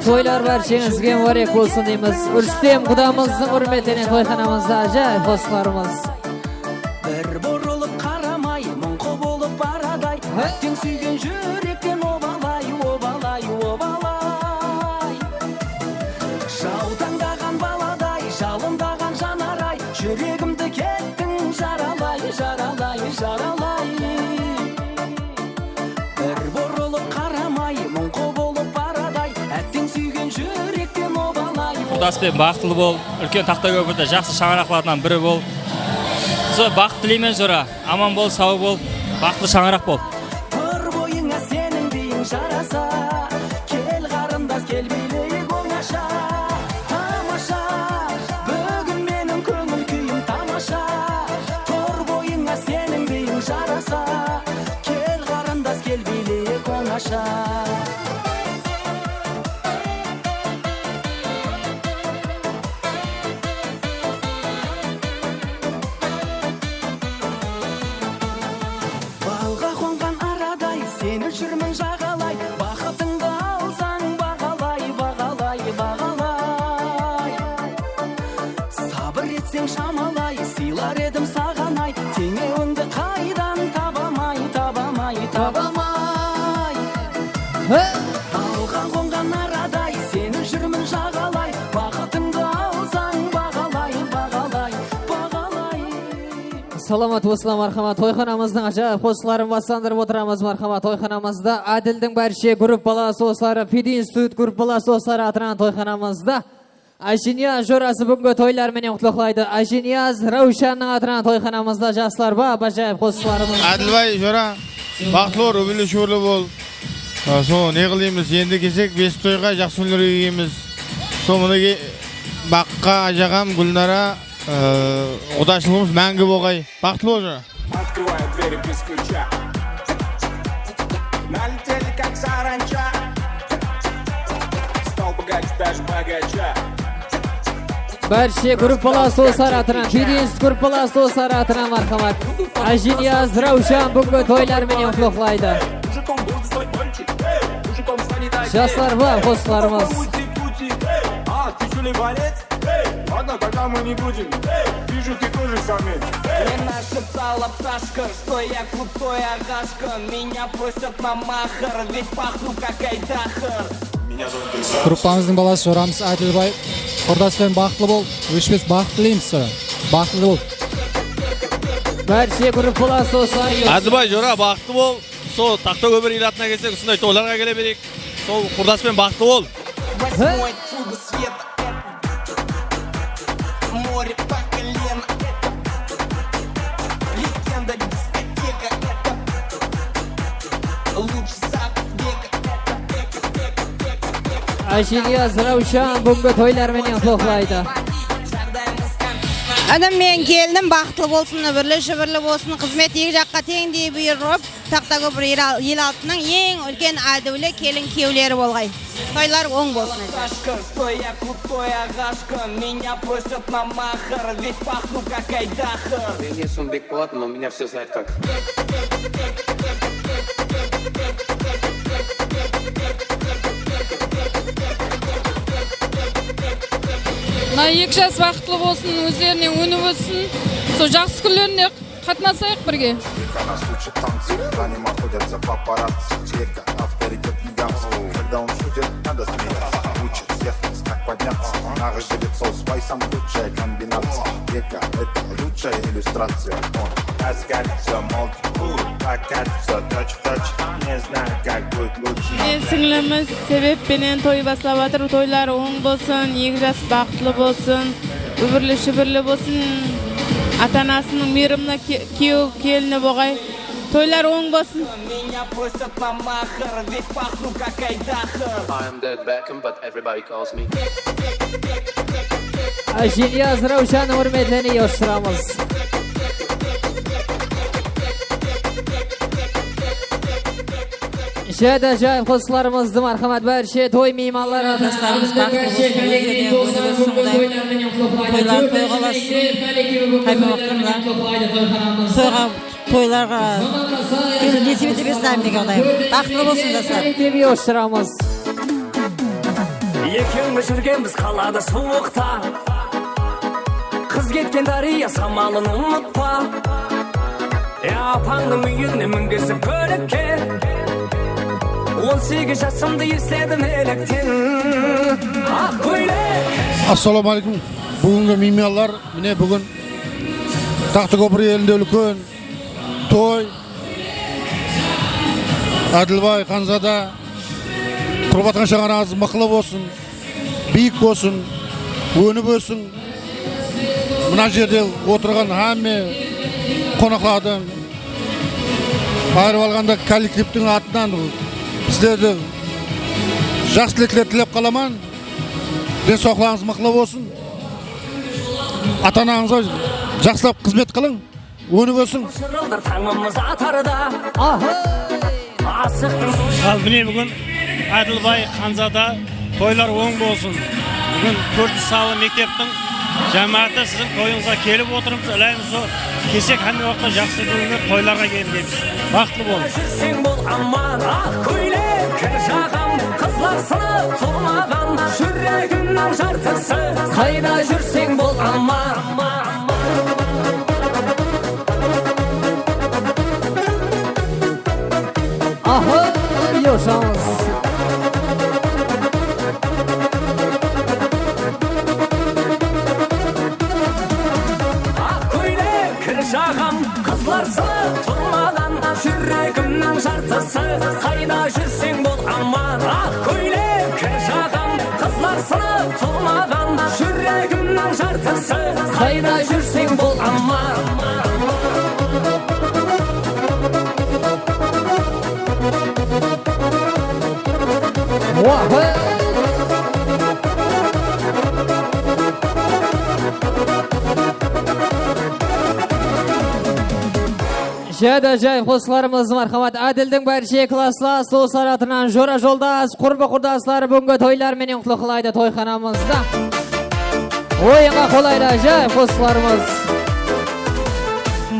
[SPEAKER 18] To'ylar barchangizga muborak bo'lsin deymiz. Urstem Xudamizning hurmatini to'yxonamizda ajoyib postlarimiz.
[SPEAKER 4] Bir burilib qaramay, munqo bo'lib baraday, Teng suygan yurakdan obalay, obalay, obalay. Şautаңдаған баладай, жалындаған жанарай, жүрегімді кеттің жаралай, жаралай, жаралай. Bir burilib qaramay, munqo bo'lib baraday, Teng suygan yurakdan obalay.
[SPEAKER 19] Құрдаспен бақытлы бол, үлкен Тақтакөпірде жақсы шаңырақлардан бірі бол. Сол бақыт тілеймен жора, аман бол, сау бол, бақытлы шаңырақ бол.
[SPEAKER 4] Бір бойыңа сенің дейін жараса, кел қарындас, кел билейік оңаша. Тамаша, бүгін менің көңіл күйім тамаша. Тор бойыңа сенің дейін жараса, кел қарындас, кел билейік оңаша. Балға қонған арадай, сені жүрмін жағалай, бақытыңды алсаң бағалай, бағалай, бағалай. Сабыр етсең шамалай, сыйлар едім сағанай, теңеуіңді қайдан табамай, табамай, табамай. Балға қонған арадай, сені жүрмін жағалай, бақытыңды алсаң бағалай, бағалай, бағалай.
[SPEAKER 18] Саламат болсыңlar мархамат. Тойханамыздың ажайып қосыларын бастандырып отырамыз мархамат. Тойханамызда Адилдің барша группалас достары, Пиди институт группалас достары атынан тойханамызда Ажинияз жорасы бүгінгі тойлар менен құтлықлайды. Ажинияз Раушанның атынан тойханамызда жастар ба ажайып қосыларымыз.
[SPEAKER 20] Адилбай жора бақытлы өбілі шөрлі бол. Сол не қылымыз енді кесек бес тойға жақсы өнер егеміз. Сол мұны баққа ажағам Гүлнара Удачылығымыз мәңгі болғай. Бақытлы бол жора.
[SPEAKER 21] Открываю двери без ключа. Налетели как саранча. Стал богаче даже богача.
[SPEAKER 18] Barcha gruppalar dostlar atran, Pidins gruppalar dostlar atran marhamat. Ajiniyaz Ravshan bugungi to'ylar meni qutlaqlaydi. Жастар va do'stlarimiz.
[SPEAKER 21] Тогда мы не будем. Вижу, ты тоже самец.
[SPEAKER 4] Мне нашептала пташка, что я крутой агашка. Меня просят на махар, ведь пахну как айдахар.
[SPEAKER 1] Группамыздың баласы Жорамыз Әділбай. Құрдаспен бақытлы бол, өшпес бақыт тілейміз саған. Бақытлы бол.
[SPEAKER 18] Бәрше групп баласы достар.
[SPEAKER 22] Әділбай Жора бақытты бол. Сол тақта көбір илатына келсек, осындай тойларға келе берейік. Сол құрдаспен бақытты бол.
[SPEAKER 4] Восьмой чудо света. Море по колено. Легенда дискотека. Лучший сад века.
[SPEAKER 18] Ашильяз Раушан бүгінгі тойларменен тоқлайды.
[SPEAKER 10] Адам мен келдім, бақытлы болсын, бірлі-шүбірлі болсын, қызмет екі жаққа теңдей бұйырып, тақта көпір ел алтының ең үлкен әділі келін кеулері болғай. Тойлар оң болсын.
[SPEAKER 4] Что я крутой агашка, меня просят на махар, ведь пахну как айдахар.
[SPEAKER 23] Я не сумбик плат, но меня все знают как.
[SPEAKER 12] Мына екі жас бақытлы болсын, өздеріне өніп өсін. Сол жақсы күндеріне қатынасайық бірге.
[SPEAKER 21] Нағыз жігіт сол спайсам лучшая комбинация. Века это лучшая иллюстрация. Таскаться, молчу, покатиться, точь-в-точь. Не знаю, как будет лучше.
[SPEAKER 24] Мен сіңліміз себеппенен той бастап жатыр. Тойлар оң болсын, екі жас бақытлы болсын, үбірлі-шүбірлі болсын. Ата-анасының мейіріміне күйеу келіні болғай. Тойлар оң болсын.
[SPEAKER 4] Меня просят на махар, ведь пахну как айдахар.
[SPEAKER 23] I am David Beckham, but everybody calls me.
[SPEAKER 18] Ашильяз Раушан үрметлені ештірамыз. Жайды жай қосыларымызды мархамат бәрше той мейманлары.
[SPEAKER 25] Достарымыз бақытты болсын, тойлар тойға аласын, қайбы вақтырда. Тойларға несіп етіп естайым деген одайым. Бақытты болсын достар.
[SPEAKER 18] Тебе ештірамыз.
[SPEAKER 4] Екеуміз жүргенбіз қалада суықта. Қыз кеткен дария самалын ұмытпа. Апаңның үйіне мінгізіп көлікке. 18 жасымды естедім еліктен. Ақ көйлек.
[SPEAKER 20] Ассаламу алейкум. Бүгінгі меймандар, міне бүгін Тақты көпір елінде үлкен той. Әділбай Ханзада құрып атқан шаңырағыңыз мықлы болсын, биік болсын, өніп өсін. Мына жерде отырған әмме қонақладың айырып алғанда коллективтің атынан сіздерді жақсы тілектер тілеп қаламан. Денсаулығыңыз мықты болсын. Ата-анаңызға жақсылап қызмет қылың, өніп өсің.
[SPEAKER 4] Таңымыз атарда.
[SPEAKER 7] Ал міне бүгін Әділбай Ханзада тойлар оң болсын. Бүгін 4 салы мектептің жамағаты сіздің тойыңызға келіп отырмыз. Ілаймыз о кесек әмме уақытта жақсы күніне тойларға келгенбіз. Бақытты болыңыз.
[SPEAKER 4] Жүрсең бол аман, ақ көйлек кір жағам, қызлар сынып тұрмаған, жүрегімнің жартысы. Қайда жүрсең бол аман.
[SPEAKER 18] Aha, yoşamız.
[SPEAKER 4] Ақ көйлек кір жағам, қызлар сынып тұрмаған, жүрегімнің жартысы. Қайда жүрсең бол аман. Ақ көйлек кір жағам, қызлар сынып тұрмаған, жүрегімнің жартысы. Қайда жүрсең бол аман.
[SPEAKER 18] Жайды жай қосыларымыз мархамат. Әділдің бәрше класслас достар атынан Жора жолдас, құрбы құрдаслары бүгінгі тойлар менен құлықылайды тойханамызда. Ойынға қолайды жай қосыларымыз.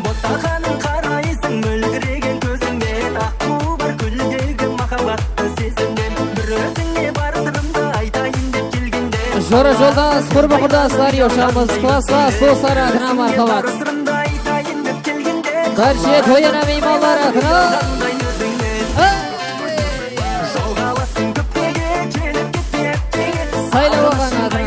[SPEAKER 4] Ботақаның қарайсың мөлдіреген көзіңден, аққу бар күлдегі махаббатты сезімден. Бір өзіңе бар сырымды айтайын деп келгенде.
[SPEAKER 18] Жора жолдас, құрбы құрдастар, yoşamız klassa dostlar adına marhamat. Barcha to'yana mehmonlar adına. Saylab olgan adına.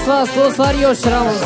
[SPEAKER 18] Класс достар, yoşramız.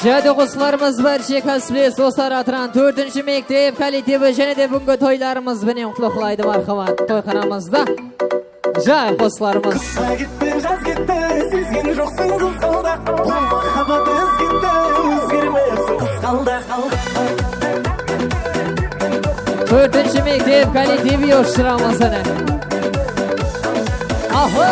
[SPEAKER 18] Jade dostlarımız barcha kasbli dostlar atran 4-chi mektep kollektivi және de bugungi to'ylarimiz bilan qutlaqlaydi marhamat to'yxonamizda. Jay dostlarimiz.
[SPEAKER 4] Jaz ketdi, sezgin jo'qsin qizg'alda. Bu muhabbat o'zgirdi, o'zgarmayapsan qizg'alda.
[SPEAKER 18] 4-chi mektep kollektivi yoshlarimiz ana. Aha.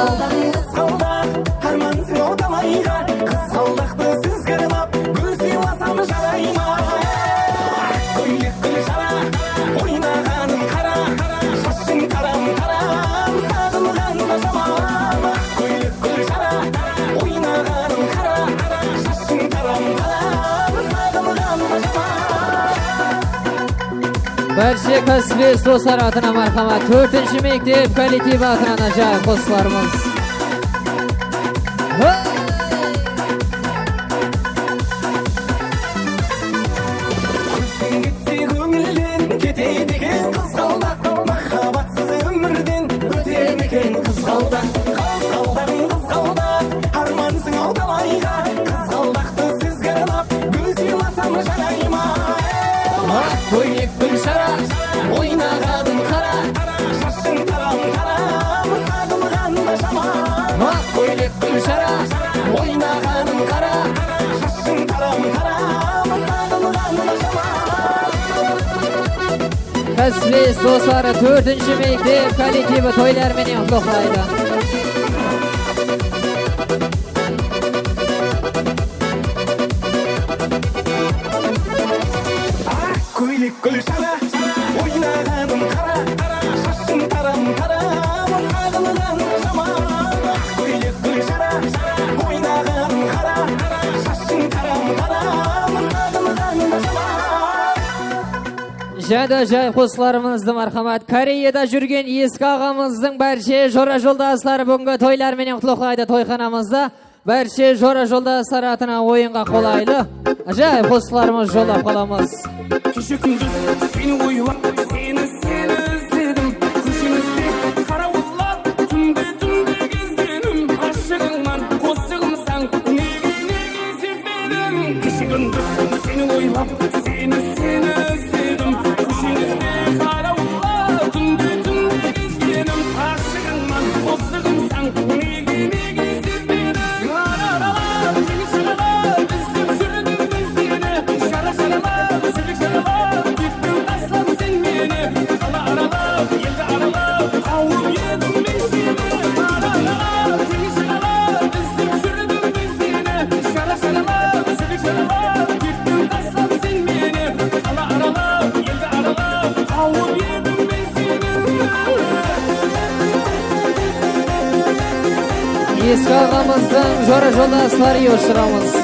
[SPEAKER 18] Barcha kasbli dostlar atına marhamat. 4-chi mektep kollektivi atına ajoyib dostlarimiz. Kasbli dostlar 4-chi mektep kollektivi to'ylar bilan qutlaqlaydi.
[SPEAKER 4] Ko'ylak gulshara, o'ynaganim qara, shashing taram taram, sag'ingan shamol. Ko'ylak gulshara, o'ynaganim qara, shashing taram taram, sag'ingan shamol.
[SPEAKER 18] Jada ajoyib qo'shiqlarimizni marhamat. Koreyada yurgan eski og'amizning barcha jo'ra yo'ldoshlari bugungi to'ylar bilan qutlaqlaydi to'yxonamizda. Barcha jo'ra yo'ldoshlari atına o'yinga qo'layli. Ajoyib qo'shiqlarimiz yo'llab qolamiz.
[SPEAKER 4] Kecha kunduz seni o'ylab, seni izledim. Ko'shimizda qaravullar, tunda gezdinim. Ashig'ingman, qo'shig'imsan, nega sevmedim. Kecha kunduz seni o'ylab, seni izledim. Ko'shimizda qaravullar, tunda gezdinim. Ashig'ingman, qo'shig'imsan, nega
[SPEAKER 18] Eski ağamızdan jora joldaşları yoşuramız.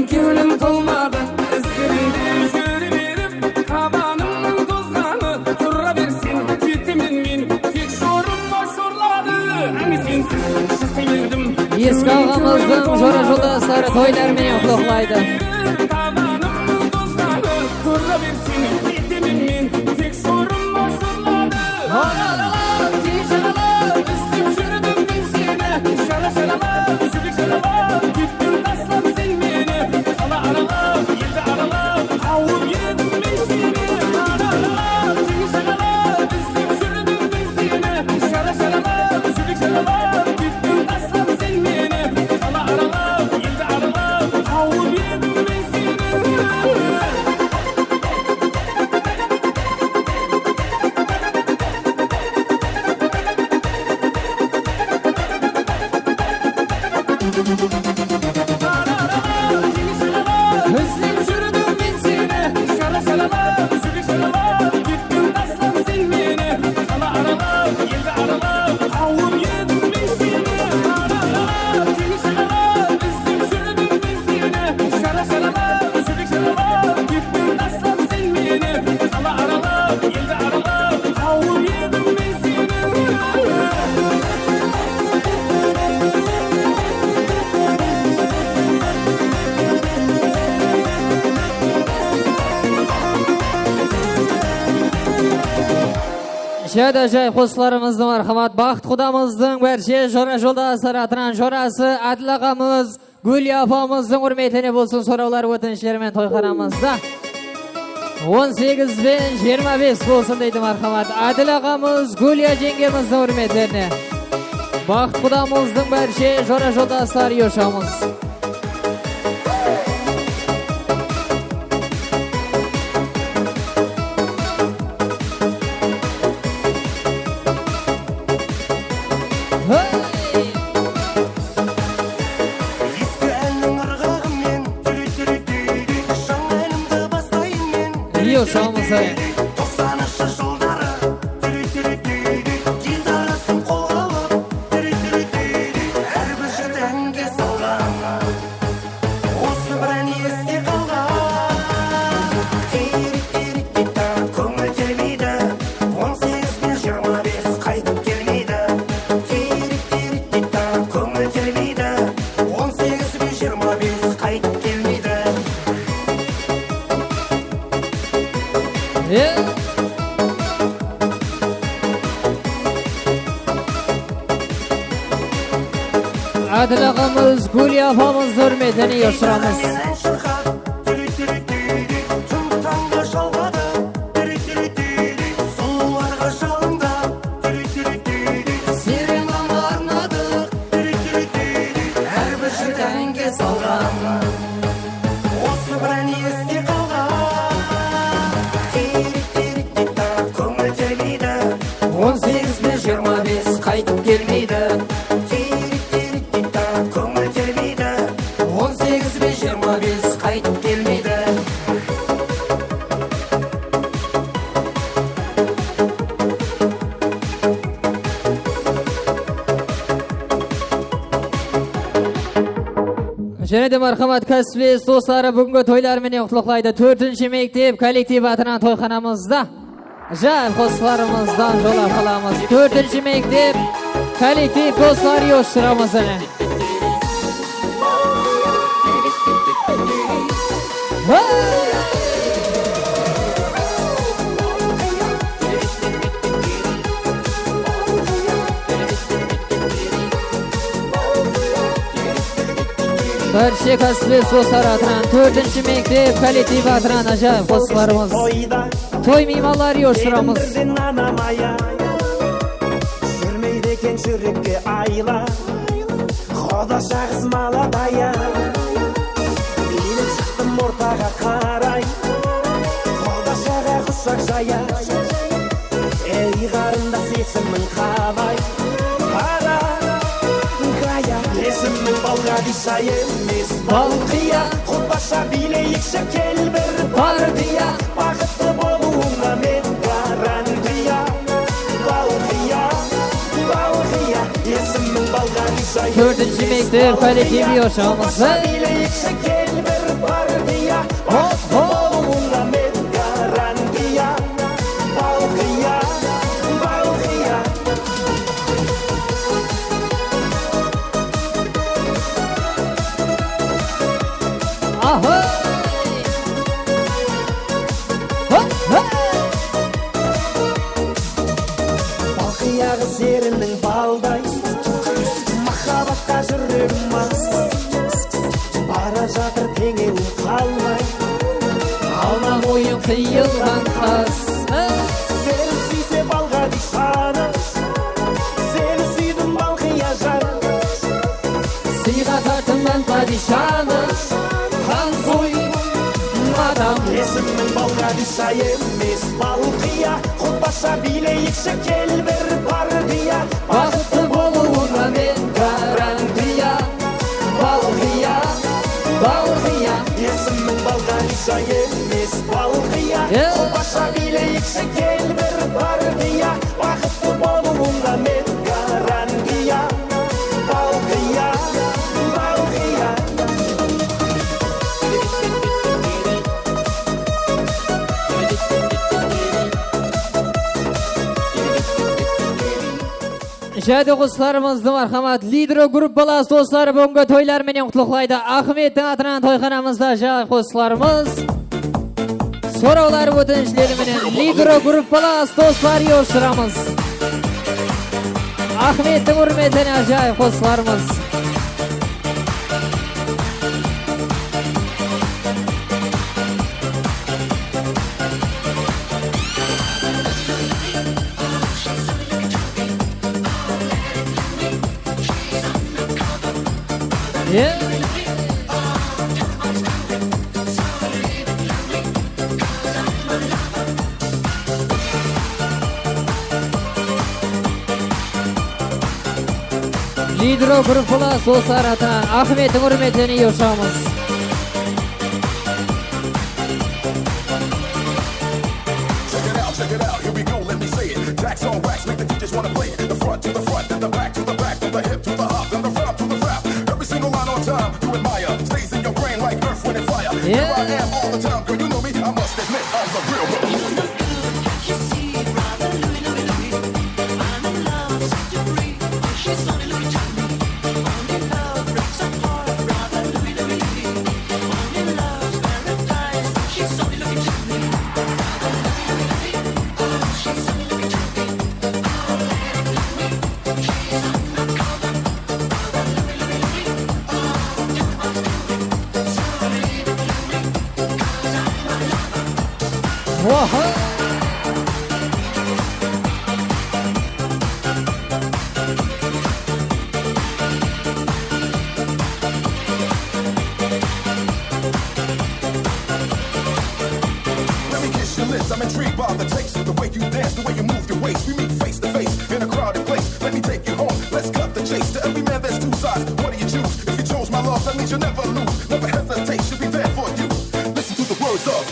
[SPEAKER 2] Kevlim kalmadı Ezberinde şöyle verip Kabanımın tozlarını Turra versin Kitimin min Tek şorum boşurladı Hani sensiz sevildim
[SPEAKER 18] Eski ağamızdan jora joldaşları toylar meni oqloqlaydı.
[SPEAKER 2] Kabanımın tozlarını Turra versin Kitimin min Tek şorum boşurladı Haralalar Tişalalar Üstüm şürdüm ben seni Şaraşalalar Şübük şalalar Gittim taslam sen beni Ala aralar Yedi aralar Avum yedim ben seni Haralalar Tişalalar Üstüm şürdüm ben seni Şaraşalalar Şübük şalalar Gittim taslam sen beni Ala aralar Yedi aralar Avum yedim ben seni Özlem sürdüm ben seni Şaraşalalar Şübük şalalar Gittim taslam sen beni Ala aralar Yedi aralar Avum yedim ben seni Haralalar Tişalalar Özlem sürdüm ben seni Şaraşalalar Şübük şalalar Gittim taslam sen beni Ala aralar Yedi aralar Avum yedim ben seni
[SPEAKER 18] Şöyle ajoyib qo'shiqlarimizni marhamat Baxt Xudamızın barcha jora joldaşlar atiran jorasi Adil ağamız, Gulya apamızın hurmatine bo'lsin so'rovlar o'tinishlarimen to'yxonamizda 18 ben 25 bo'lsin deydi marhamat. Adil ağamız, Gulya jengemizning hurmatlarini. Baxt Xudamızın barcha jora joldaşlar yoshamiz. Yoshamiz. Adil ağamız, Gulya apamız hürmetini yoshiramiz.
[SPEAKER 2] Qaytib kelmeydi 18 ve 25 qaytib kelmeydi
[SPEAKER 18] Şöyle de marhamat kasbi do'stlari bugungi to'ylar meni qutlaqlaydi. 4-mektep kollektiv atiran to'yxonamizda ajoyib qo'shiqlarimizdan jo'lab qolamiz. 4-mektep kollektiv do'stlar yoshiramiz ana. Barcha kasbi do'stlar atiran 4-mektep kollektiv atiran ajoyib qo'shiqlarimiz. To'y mehmonlari yoshiramiz.
[SPEAKER 2] Sürmeydi eken çürükке ayla Xoda şahız maladaya Bilip çıktım ortaga karay Xoda şağa kuşak jaya Ey qarında sesimin qalay Para Gaya Esimin balga dişay emes Balqiya Xutbaşa bileyik şekel bir partiya Baqıtlı boluğuna
[SPEAKER 18] işte kolektivi yaşamız. Aha!
[SPEAKER 4] Balkıyağı serinin balday Mahabatта жүрегім мас Бара жатыр теңеу қалмай
[SPEAKER 18] Алма ойын қиылған қас.
[SPEAKER 4] Сені сүйсе балға дишаны Сені сүйдім балқия жан
[SPEAKER 18] Сыйға тартым мен падишаны. Ханзой мадам.
[SPEAKER 4] Есімнің балға диша емес балқия Құтбаша билейікші кел бір партия
[SPEAKER 18] Бақытты болуына мен гарантия. Балқия, балқия.
[SPEAKER 4] Есімнің балға диша емес балқия Құтбаша билейікші кел бір партия Бақытты болуына мен гарантия Балқия, балқия
[SPEAKER 18] Жайды құстарымызды мархамат лидері группалас достары бүгінгі тойлар менен құтлықлайды. Ахметтің атынан тойханамызда жай құстарымыз. Сұраулар өтінішілері менен лидері группалас достар еушірамыз. Ахметтің үрметіне жай құстарымыз. Лидері группалас достар атынан Ахметтің үрметіне еушірамыз.
[SPEAKER 5] Check it out, here we go, let me say it. Jacks on wax, make the DJs wanna play it. The front to the front, then the back to the back, from the hip to the hop, then the rap to the rap. Every single line on time, you admire. Stays in your brain like earth, wind, and fire. Here I am all the time, girl, you know me. I must admit, I'm the real one. I'm intrigued by the taste, the way you dance, the way you move your waist. We meet face to face in a crowded place. Let me take you home. Let's cut the chase. To every man, there's two sides. What do you choose? If you chose my love, that means you'll never lose. Never hesitate. She'll be there for you. Listen to the words of.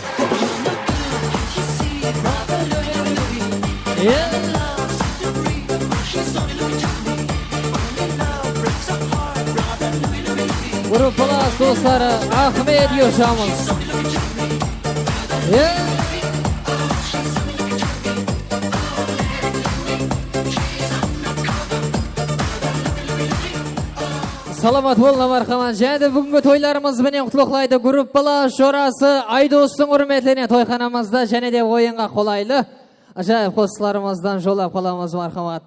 [SPEAKER 18] Gruppalas dostları Ahmet Yaşamız. Salamat болыңа мархамат. Және бүгінгі тойларымыз менен құтлықлайды. Группалас жорасы Айдостың үрметіне тойханамызда және де ойынға қолайлы. Ажайып қосыларымыздан жолап қаламыз мархамат.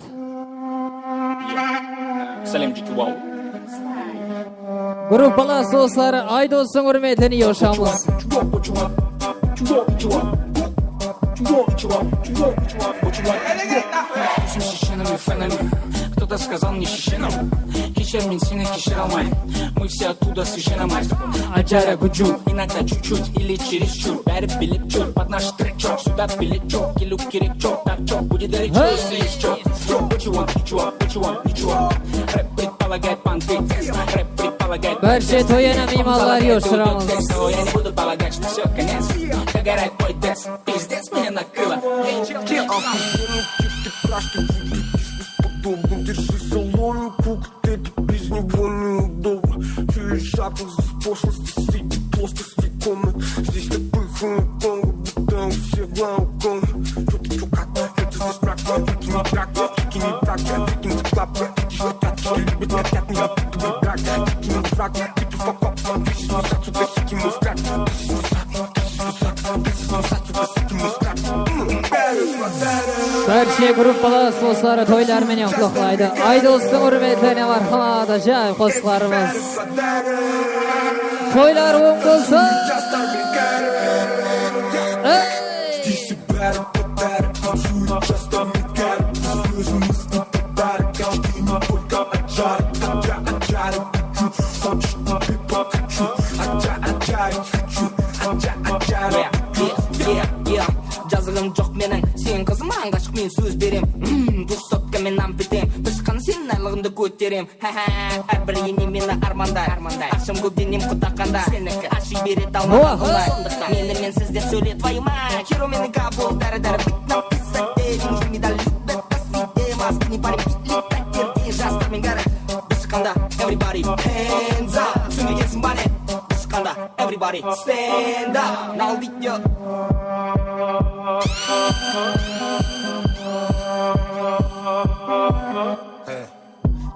[SPEAKER 18] Группалас достары Айдостың үрметіне yoşamız.
[SPEAKER 2] Кто-то сказал мне шишином, кичер мен сені кешір алмайм. Мы все оттуда священномайс. Аджара гуджу, иногда чуть-чуть или чересчур. Бәрі біліп жүр, под наш трек чок. Сюда билет чок, келу керек чок. Так чок, будет горячо, если есть чок. What you want, ничего, what you want, ничего. Рэп предполагает панкейт, рэп предполагает.
[SPEAKER 18] Бәрше тойена мималар yoşuramız.
[SPEAKER 2] Я не буду полагать, что все конец. Догорает мой дэнс, пиздец меня накрыло.
[SPEAKER 6] Держи логику, где-то без него неудобно.
[SPEAKER 18] Barcha gruppalar dostları toylar menen quloqlaydi. Aydosning hurmatli marhamat ajoyib qo'shiqlarimiz. Toylar o'ng bo'lsin.
[SPEAKER 4] Жазығым жоқ менің сен қызым аңғашық мен сөз берем дұрсотқа мен нам бітем тышқан сен айлығымды көтерем әрбір ене мені армандай ақшам көп денем құдаққанда сенікі аши берет алмаған құлай сондықтан мені мен сізде сөйле твою мать херо мені габол дәрі бит написать деньги медаль любят посвите маски не парим пәттерде жастармен кәрі дышқанда everybody hands up түсінбегенсің ба не дышқанда everybody stand up нал видео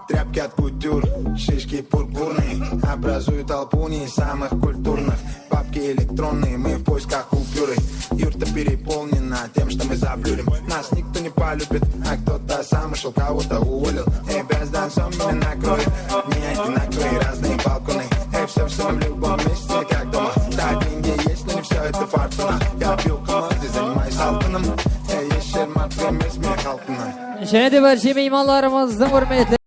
[SPEAKER 21] Тряпки от кутюр, шишки пурпурные образуют толпу не самых культурных. Папки электронные, мы в поисках купюры. Юрта переполнена тем, что мы заблюрим. Нас никто не полюбит, а кто-то сам ушел, кого-то уволил. Эй, бездан, сон меня накроет, меняйте накрой разные балконы. Эй, все в любом месте, как дома. Да, деньги есть, но не все это фортуна. Я пил команды, занимаюсь алтыном. Эй, есть шермат, время смех алтына.
[SPEAKER 18] Және де барша меймандарымыздың hurmatli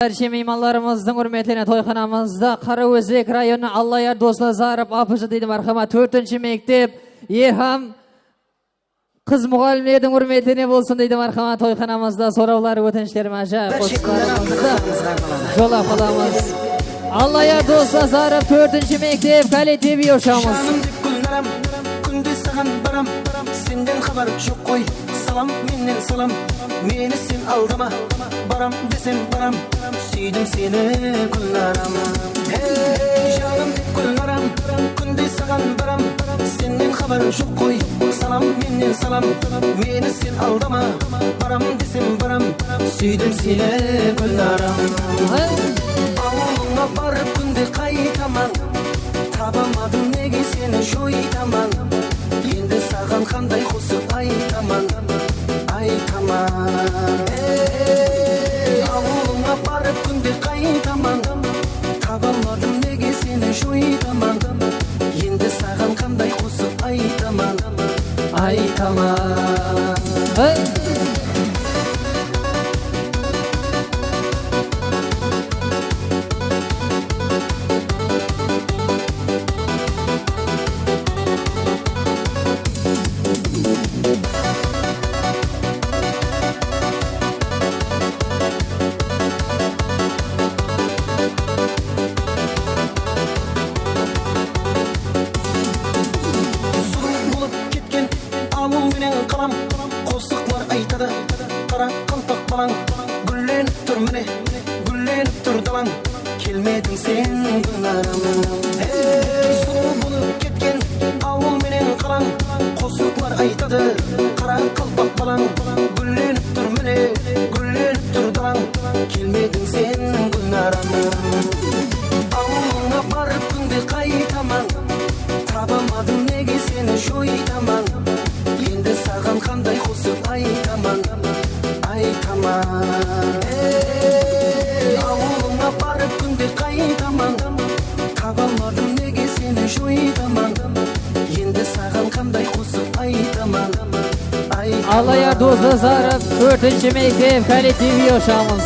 [SPEAKER 18] barcha mehmonlarimizning hurmatli to'yxonamizda Qarao'zak rayoni Allayar Do'stnazarov APJ deydi marhamat 4-mektep ham qiz muallimlarning hurmatli bo'lsin deydi marhamat to'yxonamizda so'rovlar o'tinishlarim ajoyib qo'shiqlarimizda jo'lab qolamiz. Allayar Do'stnazarov 4-mektep kollektiv yoshamiz.
[SPEAKER 4] Күнде саған барам, сенден хабар жоқ қой. Салам менен салам, мені сен алдама. Барам десем барам, сүйдім сені күнарам. Жаным деп күнарам, күнде саған барам, сенден хабар жоқ қой. Салам менен салам, мені сен алдама. Барам десем барам, сүйдім сені күнарам. Ауылыңа барып күнде қайтаман, табамадым неге сені жойтаман. Енді саған қандай қосып айтаман. Ауылыңа барып күнде қайтаман, табамадым неге сені жойтаман. Енді саған қандай қосып айтаман. менен калам косуклар айтады кара калпак балаң гүлленип тур міне гүлленип тур далаң келмедің сен күнарым суу болуп кеткен ауыл менен калаң косуклар айтады кара калпак балаң гүлленип тур міне гүлленип тур далаң келмедің сен күнарым ауылыңа барып күнде кайтаман табамадым неге сені жойтаман енді саған қандай қосып айтаман ауылыңа барып күнде қайтаман табамадым неге сені жойтаман енді саған қандай қосып айтаман
[SPEAKER 18] Алая Дозды Зарып 4-ші мектеп коллективі ошамыз.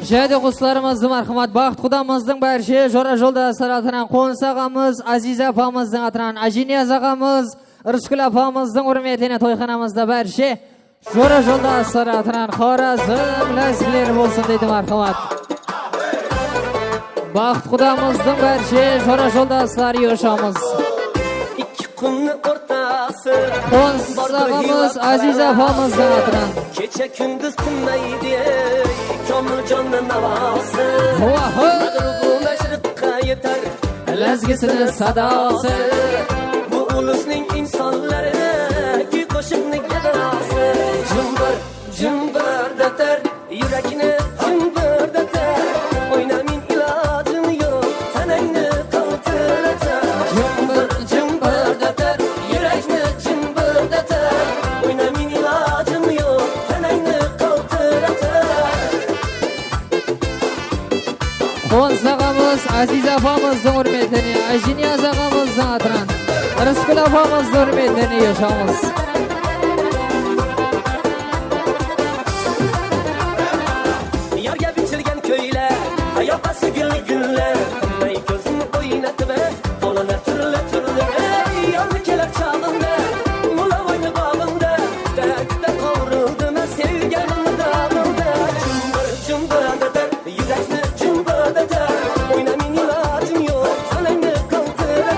[SPEAKER 18] Жайды құсыларымызды мархамат бақыт құдамыздың бәрше жора жолда саратынан Қоныс ағамыз, Азиз апамыздың атынан Ажинияз ағамыз, Рыскүл апамыздың үрметіне тойханамызда бәрше жора жолда саратынан Хоразм ләзгілер болсын дейді мархамат. Бақыт құдамыздың бәрше жора жолда сары ошамыз. Қоныс ағамыз, Азиз апамыздың атынан.
[SPEAKER 4] Keçe gündüz tınlaydı Kömür canın havası Madrubu meşrikka yeter
[SPEAKER 18] Lezgisinin sadası
[SPEAKER 4] Bu ulusning insanlarına Ki koşukni gedası Cımbır, cımbır deter Yürekini cımbır deter Oynamin ilacın yok Tenenni kaltıracak Cımbır, cımbır deter Yürekini cımbır deter Oynamin ilacın yok
[SPEAKER 18] Қоныс ағамыз, Азиз апамыздың үрметіне, Ажинияз ағамыздың атынан, Рыскүл апамыздың үрметіне ешамыз.
[SPEAKER 4] Yarga biçilgen köyler, hayapası güllü güller Kınday gözünü oynatıp, olana türlü türlü Yanlı kelek çalındı, mula oyunu bağında Tüte kavruldu, ben sevgelim dağıldı Cımbır cımbır deter, yürekli cımbır deter Oynamin ilacım yok, tanayını kaldırır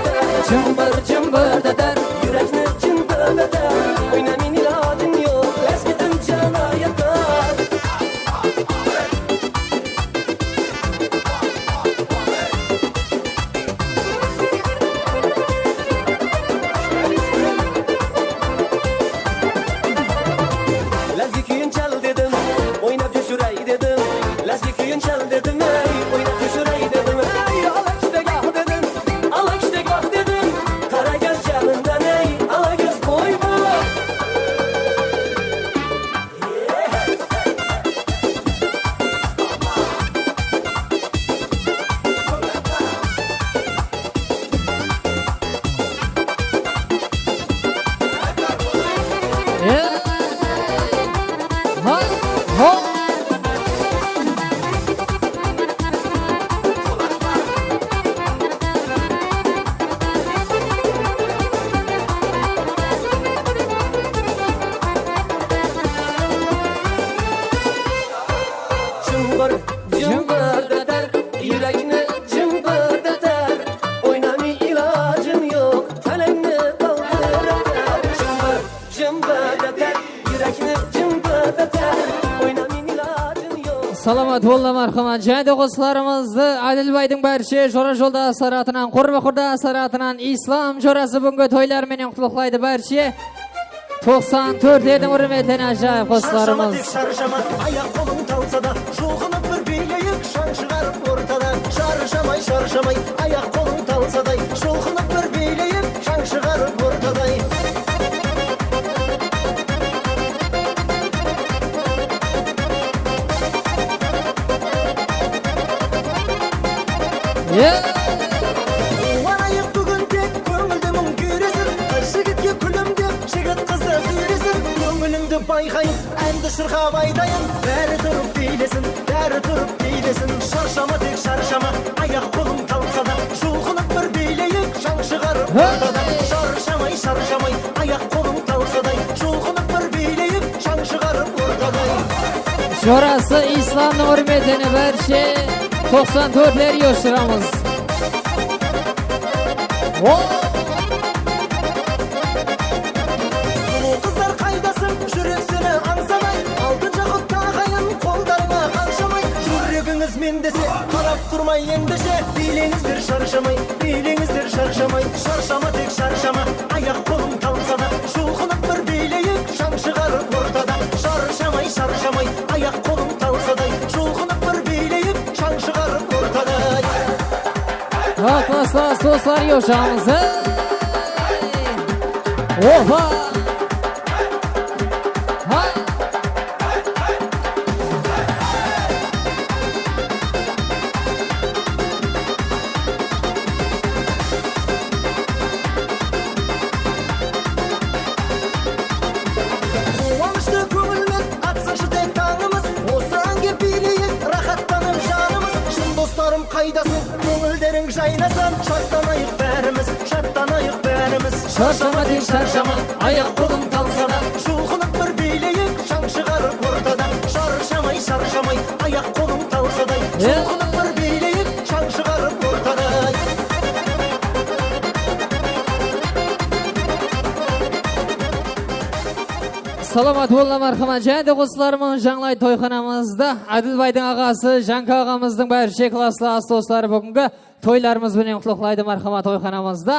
[SPEAKER 18] Cımbır cımbır deter,
[SPEAKER 4] yürekli cımbır deter Oynamin ilacım yok, eskiden cana yatar Lazgi kuyun çal dedim, oynap düşürey dedim Lazgi kuyun çal dedim, oynap düşürey dedim Ala işte gah dedim, ala işte gah dedim Kara göz çalından ala göz koy bu Cımbır cımbır deter, yüreğine cımbır deter Oynamin ilacın yok, tenenni kaldırır Cımbır cımbır deter, yüreğine cımbır deter Oynamin ilacın yok
[SPEAKER 18] Salamat болла мархамат. Жайды қосыларымызды Адилбайдың бәрше жора жолда саратынан, Қорба құрда саратынан Ислам жорасы бүгінгі тойлар менен құтлықлайды бәрше 94-лердің үрметіне ажайып қосыларымыз.
[SPEAKER 4] Şarjamay, ayak kolun talsa da Şoğunub bir bileyik, şan çıgarıp ortada Şarjamay, ayak kolun talsa da Şoğunub bir bileyik, şan çıgarıp ortada Varayık bugün tek köngülde mün güresin Jigitke külüm dep, jigit kızı süresin Köngülüngde bayğayıp, endi şırğa baydayın Bäri turup deylesin, bäri turup deylesin мендесін шаршама тек шаршама аяқ қолың талса да жұлқынып бір билейік шаң шығарып ортада шаршамай шаршамай аяқ қолың талса да жұлқынып бір билейік шаң шығарып ортада
[SPEAKER 18] Жорасы İslam'ın hürmetine berşe 94'ler yoşuramız.
[SPEAKER 4] Сұлу қыздар қайдасың жүрексіні аңсамай алтын жақұт тағайын қолдарыңа қаншамай жүрегіңіз мен десе қарап тұрмай ендеше билеңіздер шаршамай шаршама тек шаршама аяқ қолың талса да жұлқынып бір билейік шаң шығарып ортада шаршамай шаршамай аяқ қолың талса да жұлқынып бір билейік шаң шығарып ортада
[SPEAKER 18] Atlaslar soslar yoşamız. Oha!
[SPEAKER 4] Қуанышты көңілмен атсыншы тек таңымыз осы әнге билейік рахаттанып жанымыз шын достарым қайдасың көңілдерің жайнасын шаттанайық бәріміз
[SPEAKER 18] Шаршама тек шаршама аяқ қолың талса да
[SPEAKER 4] жұлқынып бір билейік шаң шығарып ортада шаршамай шаршамай аяқ қолың талса да жұлқынып бір билейік шаң шығарып ортада
[SPEAKER 18] Salamat bolla marhamat. Және қосыларымыз жаңлай тойханамызда Адылбайдың ағасы Жанка ағамыздың бәрше класслы ас достары бүгінгі тойларымыз бенен құтлықлайды мархамат тойханамызда.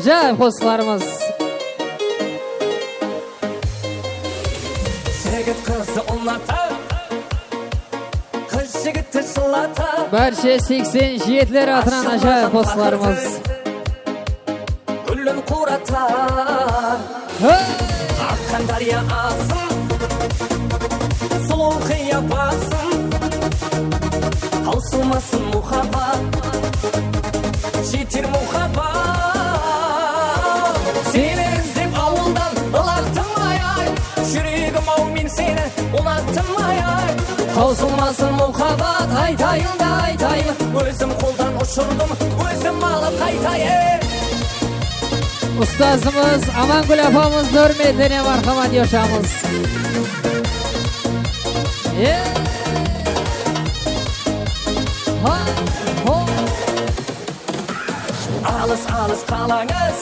[SPEAKER 18] Жай қосыларымыз.
[SPEAKER 4] Жігіт қызы ұнатып қыз жігітті жылатып
[SPEAKER 18] Бәрше 87-лер атынан ажай қосыларымыз.
[SPEAKER 4] Гүлін қуратар аққан дария ағсын сұлу қияпатсын таусылмасын мұхаббат жетер мұхаббат сені іздеп ауылдан ылақтым ай жүрегім ау мен сені ұнаттым ай
[SPEAKER 18] Таусылмасын мұхаббат айтайын да айтайын
[SPEAKER 4] өзім қолдан ұшырдым өзім алып қайтайын
[SPEAKER 18] Ustazımız Amangül apamız hürmetlerine marhamat yaşamız.
[SPEAKER 4] Алыс алыс қалаңыз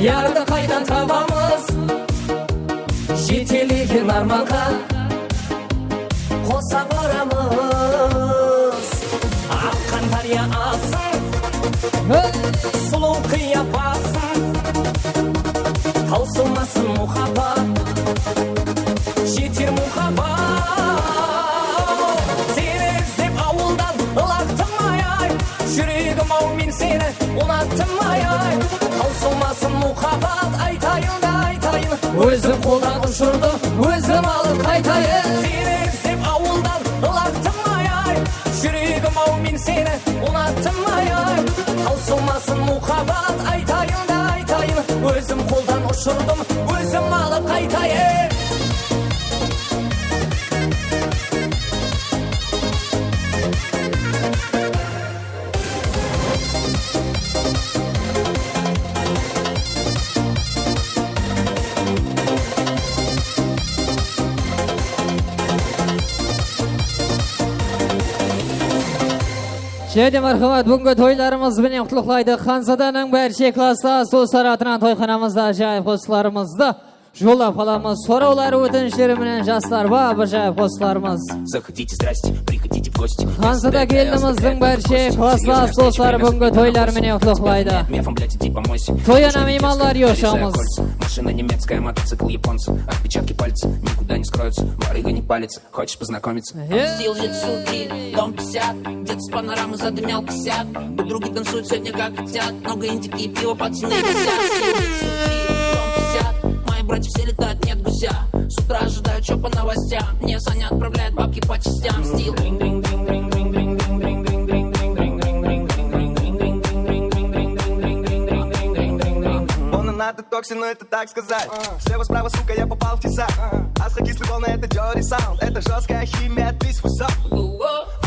[SPEAKER 4] ярды қайдан табамыз жетелеген арманға қоса барамыз аққан дария ағсын сұлу қияпатсын таусылмасын мұхаббат жетер мұхаббат сені іздеп ауылдан ылақтым ай жүрегім ау мен сені ұнаттым ай таусылмасын мұхаббат айтайын да айтайын өзім қолдан ұшырдым өзім алып қайтайын сені іздеп ауылдан ылақтым ай жүрегім ау мен сені ұнаттым ай таусылмасын мұхаббат айтайын да айтайын өзім қолдан ұшырдым өзім алып қайтайын
[SPEAKER 18] Және мархамат бүгінгі тойларымыз бенен құтлықлайды Ханзаданың бәрше класса достар атынан тойханамызда жайып қосыларымызды жолап қаламыз. Сұраулар өтінішері менен жастар ба жайып қосыларымыз.
[SPEAKER 6] Заходите, здрасте, приходите в гости.
[SPEAKER 18] Ханзада келдіміздің бәрше класса достар бүгінгі тойлар менен құтлықлайды. Тойына мейманлар йошамыз.
[SPEAKER 6] Машина немецкая, мотоцикл японца. Отпечатки пальцев никуда не скроются. Барыга не палится, хочешь познакомиться?
[SPEAKER 8] Стил жит сутки, дом 50. Где-то с панорамы задымел косяк. Подруги танцуют сегодня как хотят. Много интики и пива, пацаны висят. Стил жит сутки, дом 50. Мои братья все летают, нет гуся. С утра ожидают, что по новостям. Мне Саня отправляет бабки по частям. Стил.
[SPEAKER 4] Надо только Рокси, но это так сказать. Слева-справа, сука, я попал в тесак. Астро-кислый волна, это Джори Саунд. Это жесткая химия, отпись высок.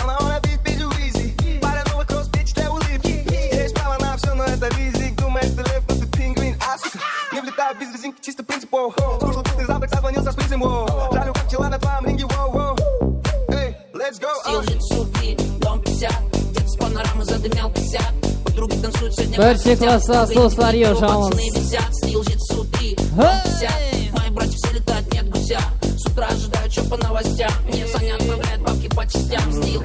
[SPEAKER 4] Она бит, бежу изи. Паря новых кросс, бич для улыбки. Есть право на все, но это ризик. Думаешь, ты лев, но ты пингвин. А, сука, не влетаю без резинки, чисто принципов. Слушал пустый завтрак, созвонился с принцем. Жалю, как пчела на твоем ринге. Эй, let's go.
[SPEAKER 8] Стил жит-сутки, дом 50. Дед с панорамы задымял 50. Подруги танцуют сегодня.
[SPEAKER 18] Barcha klassa so'zlar yoshamiz.
[SPEAKER 8] Стил жит-сутки, дом 50. Мои братья все летают, нет гуся. С утра ожидают, что по новостям. Мне Саня отправляет бабки по частям. Стил.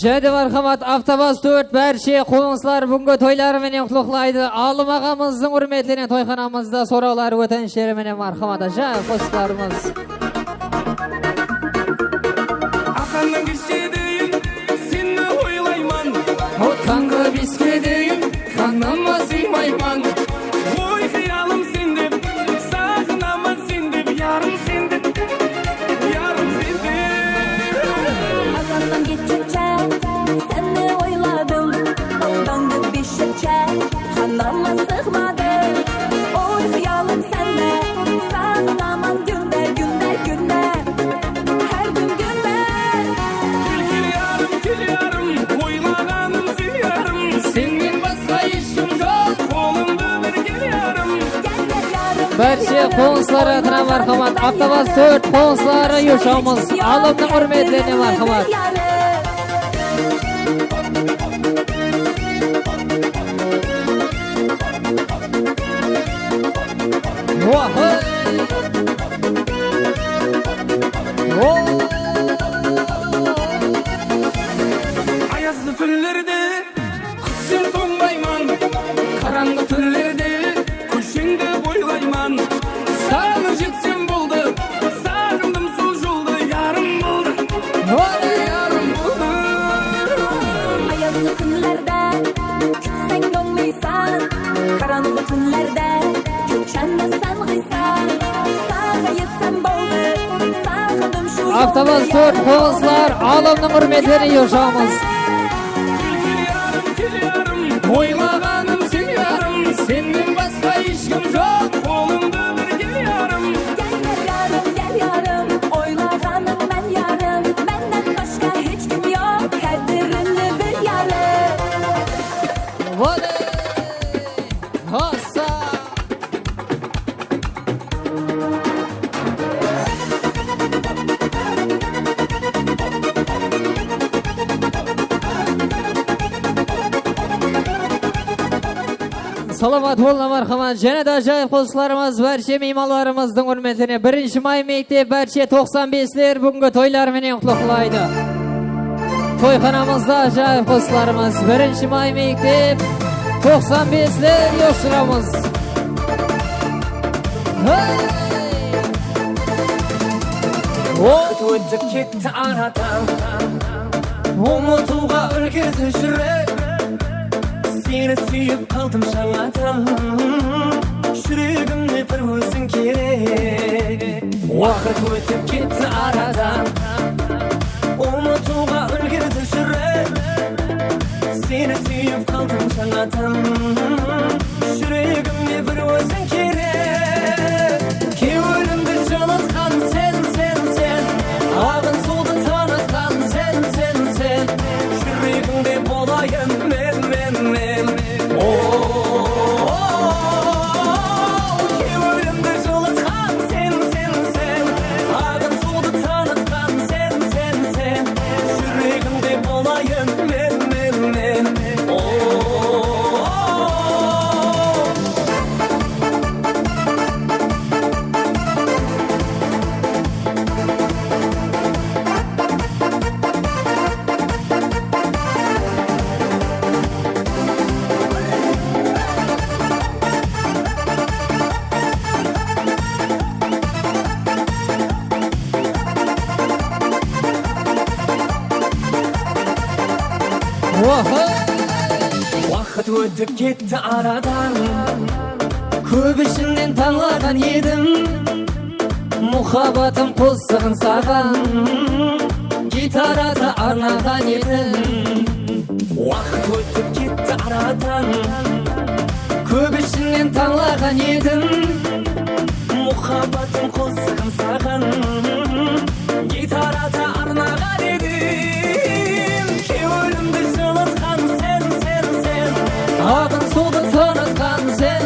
[SPEAKER 18] Жайды мархамат, Автобаз 4 barcha qo'ng'izlar bugungi to'ylari bilan qutlaqlaydi. Olim og'amizning hurmatli to'yxonamizda so'rovlar o'tinishlari bilan marhamat ajoyib qo'shiqlarimiz.
[SPEAKER 2] Ақанның кешедейін сені ойлайман,
[SPEAKER 3] Таңғы беске дейін қанама сыймайман.
[SPEAKER 2] ой қиялым сен деп, сағынамын сен деп, ярым сен деп, ярым сен деп.
[SPEAKER 9] Azandan geçince seni oyladım. Tangı pişince kanama sıkmadı. Oy hıyalım sende, sağlamam günde günde günde. Her gün günde.
[SPEAKER 2] Kül yarım, oylағаным сен ярым.
[SPEAKER 3] Сенен басқа ешкім жоқ,
[SPEAKER 2] қолымды бір кел ярым.
[SPEAKER 18] Barcha qo'ng'izlar atına marhamat. Avtobaz 4 qo'ng'izlari yoshamiz. Olimning hurmatli marhamat.
[SPEAKER 2] Аязды түрлерде күтсем тоңбайман, қараңғы түрлерде көшеңді бойлайман. Сағынып жетсем болды, сағындым сол жолды, ярым болды, ярым болды.
[SPEAKER 9] Ayazlı günlerde kütsen donluysan, karanlık günlerde köçende sen gıysan. Sağa yetsen boldu, sağındım şu yolda.
[SPEAKER 18] Avtobaz 4 qo'ng'izlar olimning hurmatli yoshamiz.
[SPEAKER 2] Ойлағаным сен ярым, сенен басқа ешкім жоқ, қолымды бір кел ярым.
[SPEAKER 9] Gel yarım, oylağanım ben yarım. Benden başka hiç kim yok, kaderimli bir yarım.
[SPEAKER 18] Hossa. Salamat bo'linglar marhamat. Yanada ajoyib qo'shiqlarimiz barcha mehmonlarimizning hurmatine 1-may mekteb barcha 95lar bugungi to'ylar bilan qutlaqlaydi. To'yxonamizda ajoyib qo'shiqlarimiz 1-may mekteb 95lar yoshlarimiz.
[SPEAKER 2] Vaqt o'tib ketdi aradan, unutuga ulgurdi yurek. Seni suyib qaldim shamadan, yuragimni bir o'zing kerak. Vaqt o'tib ketdi aradan, unutuga ulgurdi yurek. Seni suyib qaldim shamadan, yuragimni bir o'zing kerak. Kevarimda jo'natgan sen, ağın solda tanıtgan sen. Yuragimda bo'layim men. Kevarimda jo'natgan sen, ağın solda tanıtgan sen. Yuragimda bo'layim men. Vaqt o'tib ketdi aradan, ko'p ishimdan tanlagan edim.
[SPEAKER 18] Muhabbatım qolsın sağan Gitarada arnagan edim
[SPEAKER 4] Vaqt o'tib ketdi aradan
[SPEAKER 18] Ko'p ishingdan tanlagan edim
[SPEAKER 4] Muhabbatim qo'zg'in sag'in Gitarada arnagan edim Ko'nglimni жылытқан sen
[SPEAKER 18] Ағын суды танытқан sen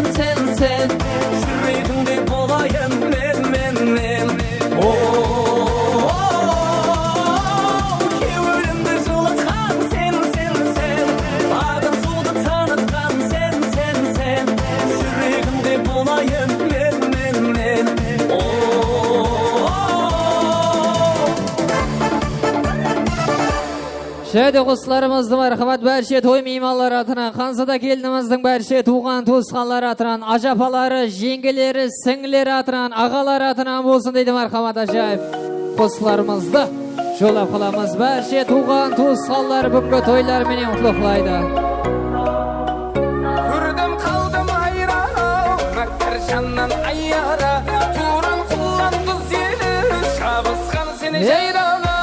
[SPEAKER 4] Жүрегімде болайын мен Ko'nglimni жылытқан sen Ағын суды танытқан sen Жүрегімде болайын мен
[SPEAKER 18] Şöyle dostlarımızdı marhamat berşe toy mimarlar atынан Қанзада келініміздің berşe туған туысқанлар атынан ажапалары, жеңгелері, сіңлері атынан ағалар атынан болсын дейді мархамат ажайып. Достарымызды жолап қаламыз berşe туған туысқанлар бүгінгі тойлар менен құтлықлайды.
[SPEAKER 2] Көрдім қалдым айрана, мәктір жаннан айяра, туран құлан қыз елі, шабысқан сені жайрана.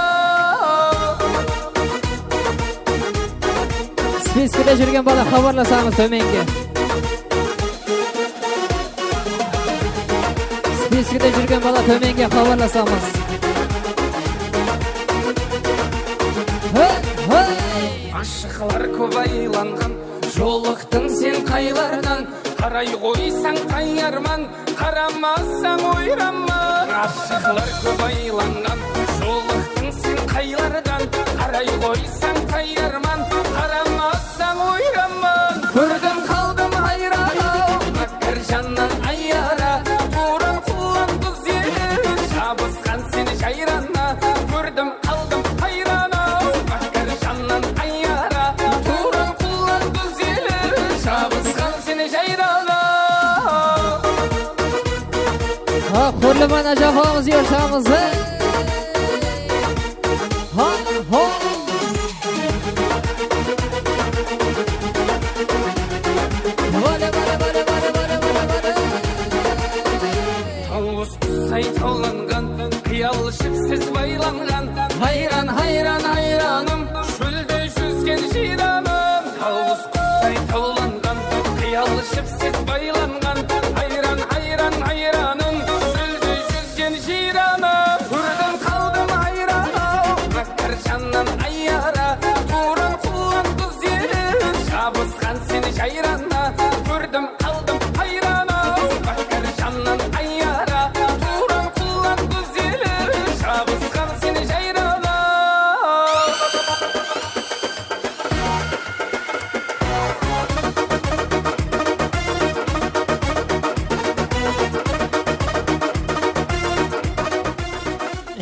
[SPEAKER 18] Спискіде жүрген бала хабарласамыз төменге. Спискіде жүрген бала төменге хабарласамыз.
[SPEAKER 2] Ашықлар көп айланған, жолықтың сен қайлардан, қарай қойсаң қайарман, қарамасаң ойраман. Ашықлар көп айланған, жолықтың сен қайлардан, қарай қойсаң қайарман, қарамасаң ойраман. Көрдім қалдым айрана, мәкір жаннан айяра, туран құлан қыз елі, шабысқан сені жайрана. Көрдім қалдым айрана, мәкір жаннан айяра, туран құлан қыз елі, шабысқан сені жайрана.
[SPEAKER 18] Құрлыман ажапамыз ешамыз.
[SPEAKER 2] Тауланған, қиял шіпсіз байланған, хайраным, шөлде жүзген жираным. Тауыз құстай тауланған, қиял шіпсіз байланған, хайраным, шөлде жүзген жираным. Көрдім қалдым айрана, мәкір жаннан айяра, туран құлан қыз елі, шабысқан сені жайрана. Көрдім қалдым айрана, мәкір жаннан айяра, шабысқан сені жайрана.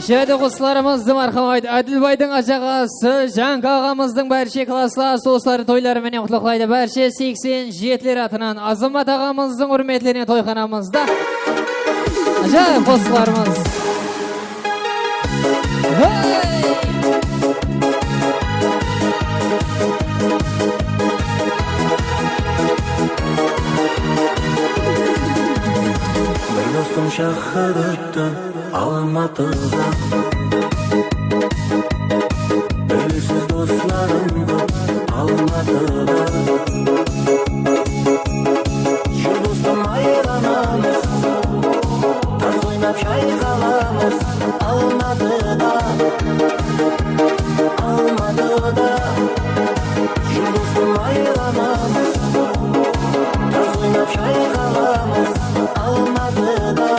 [SPEAKER 18] Şöyle dostlarımızdı marhamat Adilbay'dың ажағасы Жанка ағамыздың berşe класслар сослары тойлары менен құтлықлайды. Berşe 87-лер атынан Азамат ағамыздың үрметлеріне тойханамызда. Ажайып достарымыз.
[SPEAKER 4] Bir dostum şahır öttü Almatı'da Ölüsüz dostlarım var Almatı'da Şu dostum ayranamız Taz oynap şaykalamız Almatı'da Şu dostum ayranamız Taz oynap şaykalamız Almatı'da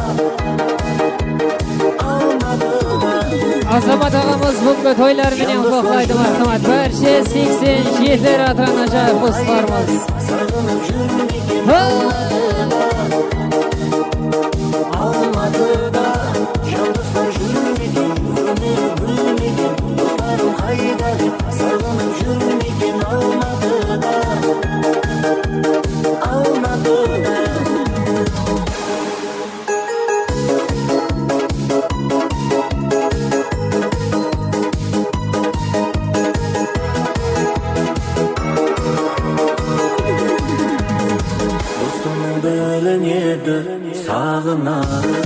[SPEAKER 18] Азамат ағамыз бүгінгі тойлар менен құлықлайды мархамат. Berşe 87-лер атынан ажайып достарымыз.
[SPEAKER 4] Almatı'da Şandıslar жүрмеген Білмеген Dostlarım қайда деп Сағынып жүрмеген Almatı'da Dostumның бөлінеді сағынады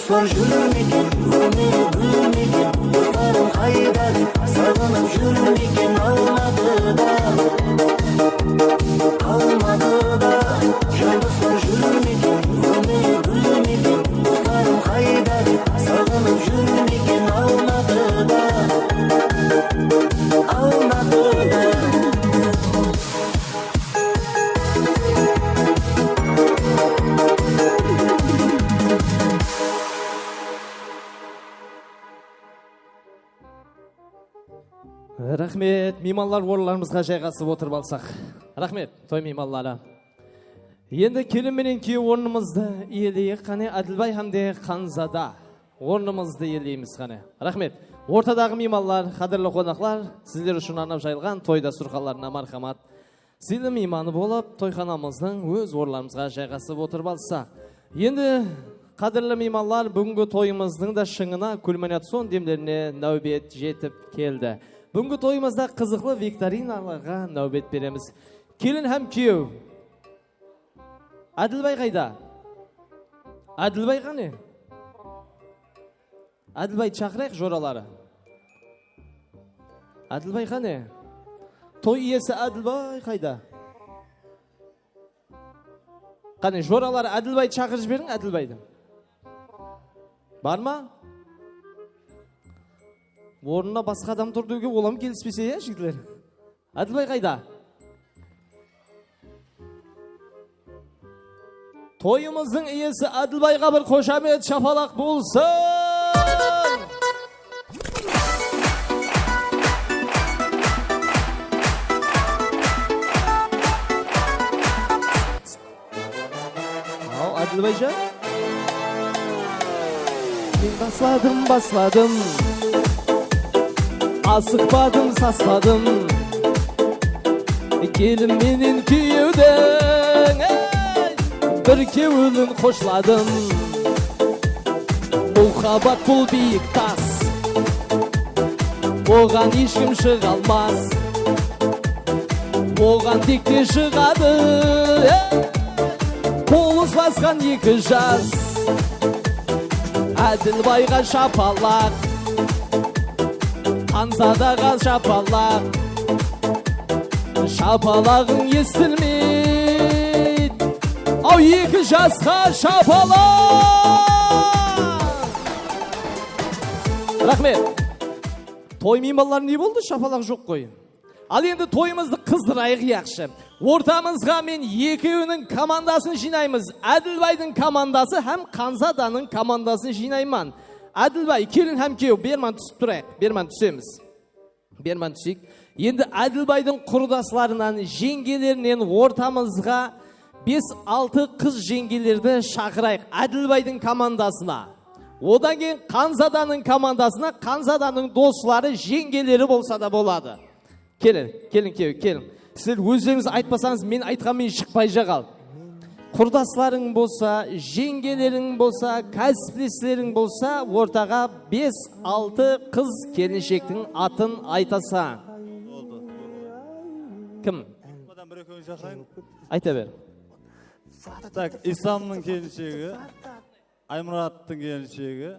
[SPEAKER 4] достар жүрмекен өмір білмеген достарым қайда деп сағынып жүрмекен Алматыда жай достар жүрмекен өмір білмеген достарым қайда деп сағынып жүрмекен Алматыда
[SPEAKER 3] Рахмет, меймандар орындарымызға жайғасып отырып алсақ. Рахмет, той мейманлары. Енді келін менен күйеу орнымызды иелейік қане Әділбай hamde Қанзада. Орнымызды иелейміз қане. Рахмет. Ортадағы мейманлар, қадірлі қонақлар, сіздер үшін арнап жайылған той дастұрхаларына мархамат. Сыйлы мейманы болып, тойханамыздың өз орындарымызға жайғасып отырып алсақ. Енді қадірлі мейманлар, бүгінгі тойымыздың да шыңына кульминацион демлеріне нәубет жетіп келді. Бүгінгі тойымызда қызықлы викториналарға нәубет береміз. Келін һәм күйеу. Әділбай қайда? Әділбай қане? Әділбай шақырайық жоралары. Әділбай қане? Той иесі Әділбай қайда? Қане жоралары Әділбай шақырып жіберің Әділбайды. Бар ма? Орнына басқа адам тұр деуге олам келіспесе е жігітлер. Әділбай қайда? Тойымыздың иесі Әділбайға бір қошамет шапалақ болсын. Ау, Әділбайжа? Мен басладым. Асықпадым, саспадым. Келін менен күйеудің бір кеуілін қошладым. Мұхаббат бұл биік тас, оған ешкім шыға алмас. Оған текте шығады болыс басқан екі жас. Әділбайға шапалақ, Қанзадаға шапалақ, шапалағың естілмейді, ау екі жасқа шапалақ. Рахмет. Той меймандар не болды? Шапалақ жоқ қой. Ал енді тойымызды қыздырайық яқшы. Ортамызға мен екеуінің командасын жинаймыз. Әділбайдың командасы һәм Қанзаданың командасын жинайман. Әділбай, келін һәм күйеу, берман түсіп тұрайық. Берман түсеміз. Берман түсейік. Енді Әділбайдың құрдасларынан, жеңгелерінен ортамызға 5-6 қыз жеңгелерді шақырайық. Әділбайдың командасына. Одан кейін Қанзаданың командасына, Қанзаданың достары, жеңгелері болса да болады. Келін күйеу, келін. Сіздер өздеріңіз айтпасаңыз, мен айтқанмен шықпай жағал. Құрдасларың болса, жеңгелерің болса, кәсіптестерің болса, ортаға 5-6 қыз келіншектің атын айтаса. Кім? Айта бер.
[SPEAKER 7] Так, Исламның келіншегі, Аймұраттың келіншегі.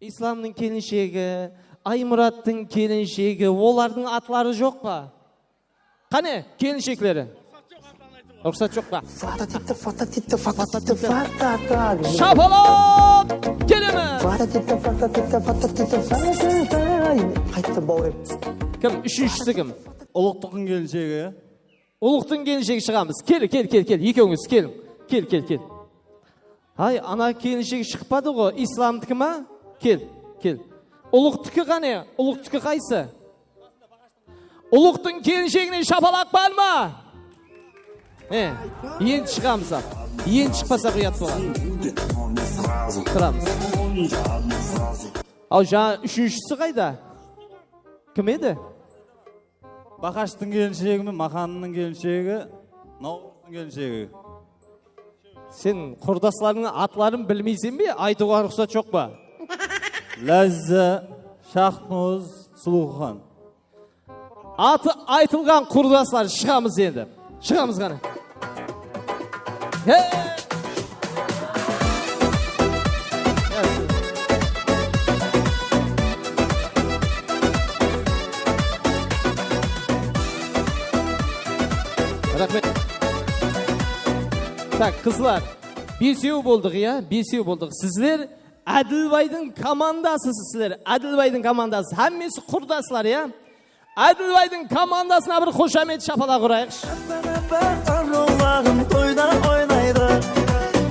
[SPEAKER 3] Исламның келіншегі, Аймұраттың келіншегі, олардың атлары жоқ па? Қане, келіншеклері? Рұқсат жоқ па? Шапалақ! Келемі? Кім? Үшіншісі кім?
[SPEAKER 7] Ұлықтың келіншегі.
[SPEAKER 3] Ұлықтың келіншегі шығамыз. Кел. Екеуіңіз, кел. Ай, ана келіншегі шықпады ғой. Исламдікі ма? Кел. Ұлықтікі қане? Ұлықтікі қайсы? Ұлықтың келіншегіне шапалақ бар ма? Енді шығамыз ақ. Енді шықпасақ ұят болған. Тұрамыз. Ау, жаңа үшіншісі қайда? Кім еді?
[SPEAKER 7] Бақаштың келіншегі мен Маханның келіншегі, Науырдың келіншегі.
[SPEAKER 3] Сен құрдасларының атларын білмейсен бе? Айтуға рұқсат жоқ па?
[SPEAKER 7] Ләзза, Шахноз, Сұлухан.
[SPEAKER 3] Аты айтылған құрдаслар шығамыз енді. Шығамыз ғана. Rahmet. Tak, kızlar. Besev bulduk ya, besev bulduk. Sizler Adilbay'dın komandasısınız sizler. Adilbay'dın komandası. Hemmesi kurdaslar ya. Adilbay'dın komandasına bir hoşamet şapala kurayıq.
[SPEAKER 4] Arullarım toyda oynaydı.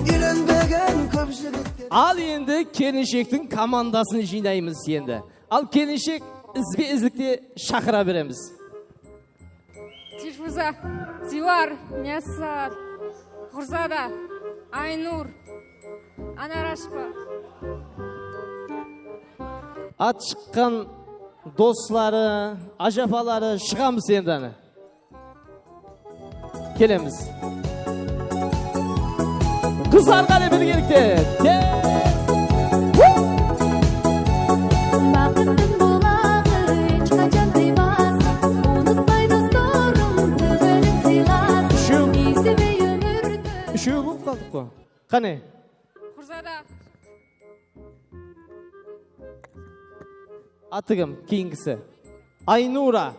[SPEAKER 4] Dilenbegen köpçülükte.
[SPEAKER 3] Al endi Kelinşek'tin komandasını jинайmiz endi. Al Kelinşek izlikte şakıra beremiz.
[SPEAKER 11] Тишбуза, Зивар, Мясар, Хурзада, Айнур, Анарашпа.
[SPEAKER 3] At çıkkan dostları, ajapaları çıkamız endi. Kelemiz. Kızlar gale birlikte.
[SPEAKER 9] Бақыттың бұлағы ешқашан тыймасын, ұмытпай достарым, түгілін сыйласын, естімей өмірді.
[SPEAKER 3] Үшеу болып қалдық қой. Қане?
[SPEAKER 11] Хурзада.
[SPEAKER 3] Аты кім? Кейінгісі. Айнура.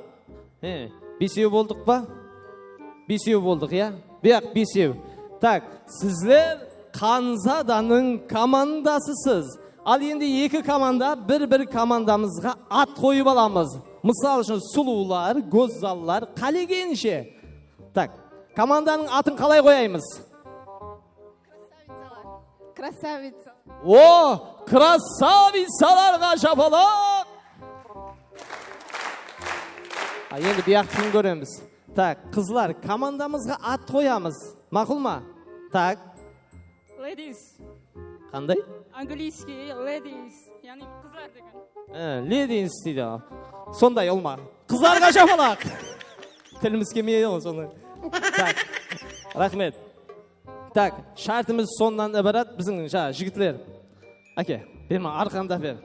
[SPEAKER 3] Бесеу болдық па? Бесеу болдық, я? Бияқ, бесеу. Так, сізлер Қанзаданың командасысыз. Ал енді екі команда бір командамызға ат қойып аламыз. Мысал үшін сұлулар, гозаллар, қалегенше. Так, команданың атын қалай қойаймыз?
[SPEAKER 11] Красавица.
[SPEAKER 3] О, красавицаларға жапалақ! Енді бияқтың көреміз. Так, қызлар, командамызға ат қоямыз. Мақұл ма? Так.
[SPEAKER 11] Ladies.
[SPEAKER 3] Қандай?
[SPEAKER 11] Английский ladies. Yani kızlar деген.
[SPEAKER 3] Ladies дейді. Сондай олма. Қызларға жапалақ! Тіліміз келмейді ғой сондай. Так, рахмет. Так, шартымыз сондан ібарат біздің жігітлер. Әке, берме, арқанда бер.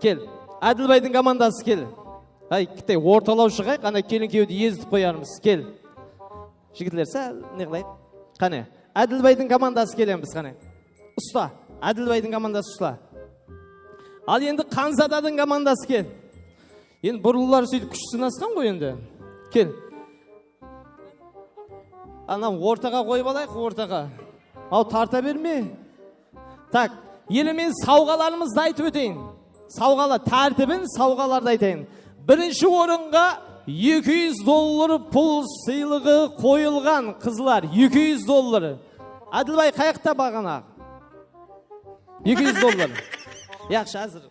[SPEAKER 3] Кел, Әділбайдың командасы кел. Ай, кітай, орталау шығайық, ана келін кеуді езіп қоярмыз. Кел. Жігітлер, сәл, не қылайық? Қане, Әділбайдың командасы келеміз, қане. Ұста, Әділбайдың командасы ұста. Ал енді Қанзаданың командасы кел. Енді бұрылылар сөйтіп күш сынасқан ғой енді. Кел. Анам ортаға қойып алайық, ортаға. Ау, тарта берме. Так, елімен сауғаларымызды айтып өтейін. Сауғалы, тәртібін сауғаларды айтайын. Бірінші орынға $200 пұл сыйлығы қойылған қызлар. $200. Әділбай қайықта бағана? $200. Яқшы, әзір.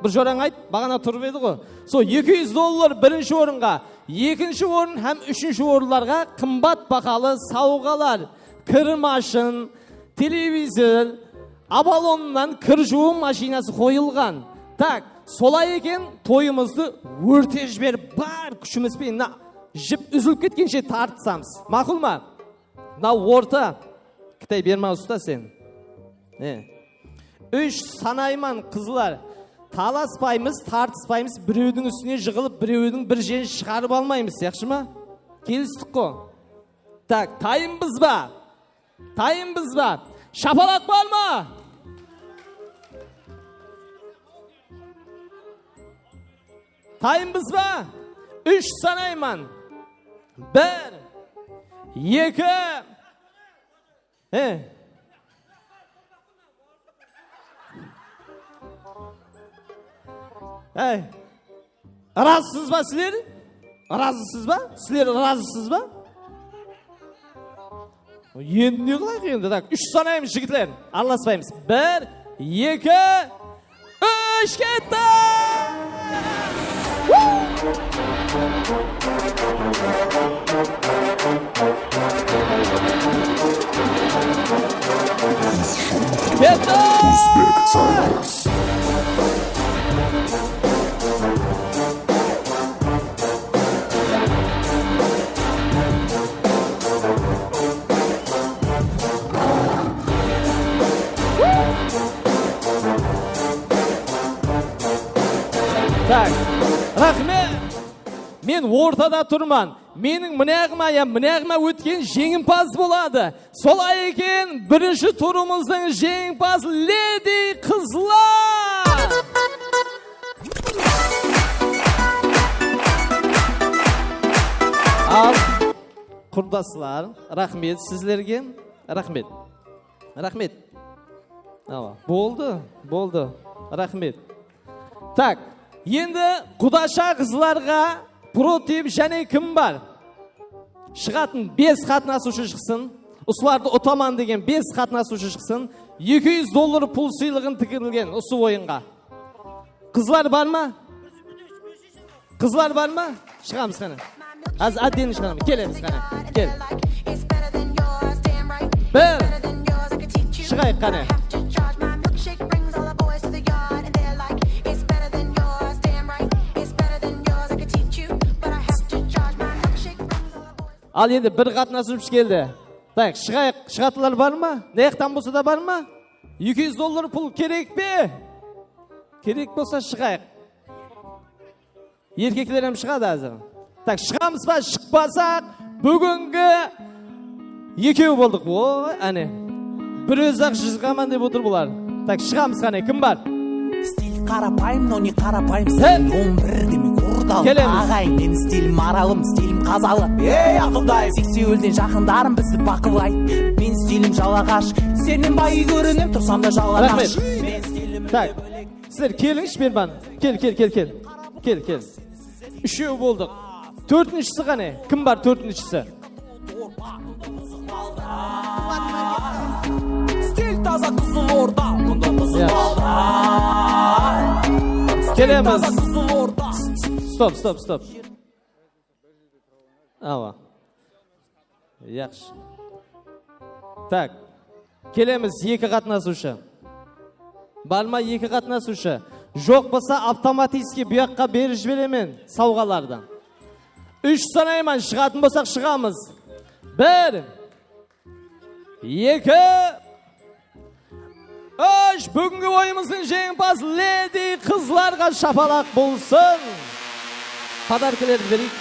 [SPEAKER 3] Бір жораң айт, бағана тұрып еді ғой. Со, $200 бірінші орынға. Екінші орын һәм үшінші орынларға қымбат бақалы сауғалар. Кір машин, телевизор, Абалоннан кір жуу машинасы қойылған. Так, солай екен тойымызды өрте жібер бар күшімізбен жіп үзіліп кеткенше тартсамыз. Мақұл ма? Орта. Кітай берма ұста сен. Үш санайман қызлар. Таласпаймыз, тартыспаймыз, біреудің үстіне жығылып, біреудің бір жерін шығарып алмаймыз, яқшы ма? Келістік қой. Так, тайымбыз ба? Тайымбыз ба? Шапалақ бар ма? Тайымбыз ба? Үш санайман. Бір, екі. Разысыз ба сілер? Разысыз ба? Сілер разысыз ба? Енді не қылайық енді? Так, үш санаймыз жігітлер. Араласпаймыз. Бір, екі, үш, кетті! Так, рахмет. Мен ортада тұрман. Менің мінәғіма өткен жеңімпаз болады. Солай екен, бірінші турымыздың жеңімпаз леди қызлар. Құрдасылар, рахмет сіздерге. Рахмет. Рахмет. Болды. Рахмет. Так, енді құдаша қызларға против және кім бар? Шығатын 5 қатынасушы шықсын. Ұсыларды ұтаман деген 5 қатынасушы шықсын. $200 пұл сыйлығын тікірілген ұсы ойынға. Қызлар бар ма? Қызлар бар ма? Шығамыз қана. Аз әдден шығамыз. Келеміз қана. Кел. Бір. Шығайық қана. Ал енді бір қатынасушы келді. Так, шығайық. Шығатылар бар ма? Неқтан болса да бар ма? $200 пұл керек бе? Керек болса шығайық. Еркеклерім шығады азыр. Так, шығамыз ба? Шықпасақ, бүгінгі екеу болдық. Ой, әне. Бір өзақ жызғаман деп отыр бұлар. Так, шығамыз қане, кім бар?
[SPEAKER 4] Стиль қарапайым, но не қарапайым. Стиль 11 демек ұрдал. Ағайын, мен стилім аралым, стилім қазалы. Ей, ақылдай, сексеуілден жақындарым бізді бақылай. Мен стилім жалағаш, сенен байы көрінем, тұрсам да жалағаш.
[SPEAKER 3] Так, сіздер келіңш берман. Кел. Үшеу болдық. Төртіншісі қане? Кім бар төртіншісі?
[SPEAKER 4] Стиль таза қызыл орда, мұнда қызыл алда.
[SPEAKER 3] Келеміз. Стоп. Ава. Яқшы. Так, келеміз екі қатынасушы. Бар ма екі қатынасушы? Жоқ болса автоматически бұяққа беріп жіберемен сауғалардан. 3 санайман, шығатын болсақ шығамыз. 1, 2, 3. Бүгінгі ойымыздың жеңімпаз леди қызларға шапалақ болсын. Подаркалерді берейік.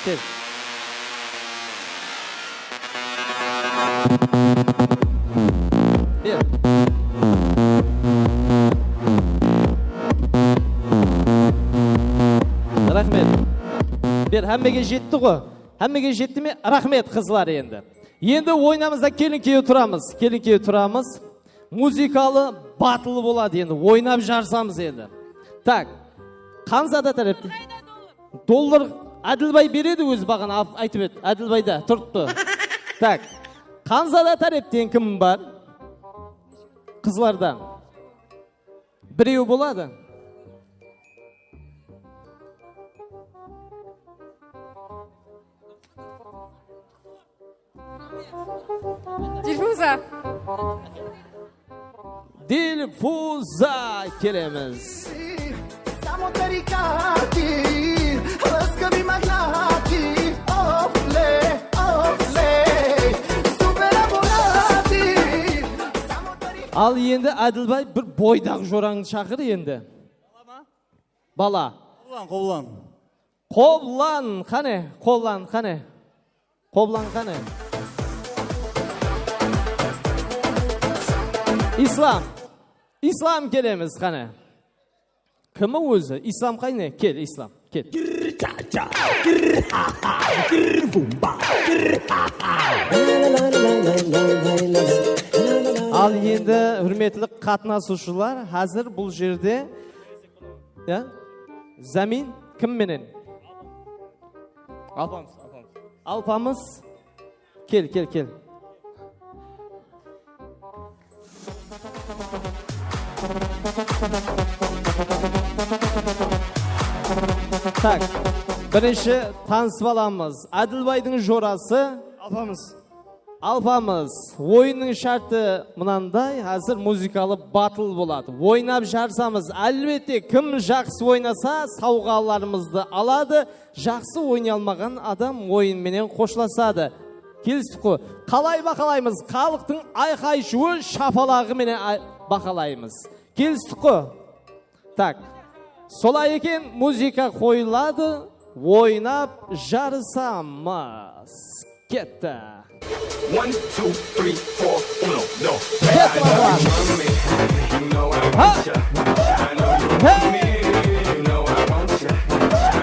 [SPEAKER 3] Кел. Бер. Рахмет. Бер, әммеге жетті ғой. Әммеге жетті ме? Рахмет қызлар енді. Енді ойнамызда келін-кеу тұрамыз. Музикалы батылы болады енді. Ойнап жарсамыз енді. Так, қанзада тәріпті? $1 Әділбай береді өз бағын айтып еді. Әділбайда тұртты. Так, қанзада тәріптен кім бар? Қызлардан. Біреу болады. Дильфуза келеміз. Ал енді Әділбай бір бойдағы жораңды шақыр енді. Бала. Қоблан, қане? Қоблан, қане? Ислам келеміз, қане? Кімі өзі? Ислам қайне? Кел, Ислам, кел. Ал енді үрметлік қатынасушылар, қазір бұл жерде Замин кім менен? Алпамыз. Кел. Так, бірінші танысып аламыз. Әділбайдың жорасы. Алпамыз. Ойынның шарты мынандай, қазір музыкалы батыл болады. Ойнап жарсамыз, әлбетте кім жақсы ойнаса, сауғаларымызды алады. Жақсы ойнай алмаған адам ойынменен қошласады. Келістік қой. Қалай бақалаймыз? Халықтың айқай-шуы шапалағы менен бақалаймыз. Келістік қой. Так, солай екен музыка қойылады, ойнап жарысамыз. Кетті.
[SPEAKER 5] 1, 2, 3, 4, 1, no.
[SPEAKER 3] Get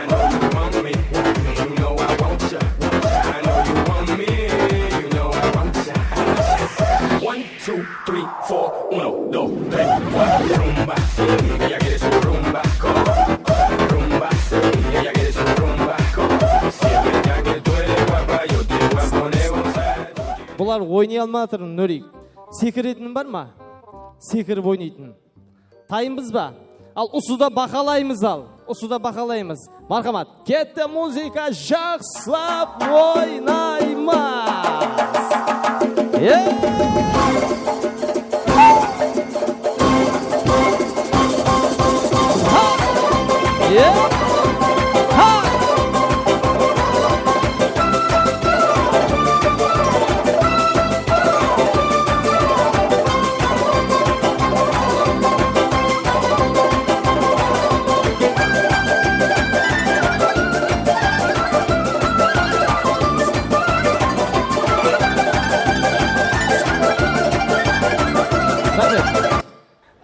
[SPEAKER 3] тойлар ойнай алматыр Нұрик. Секіретінің бар ма? Секіріп ойнайтын. Тайымбыз ба? Ал ұсуда бақалаймыз ал. Ұсуда бақалаймыз. Мархамат, кетті музыка жақсылап ойнаймыз.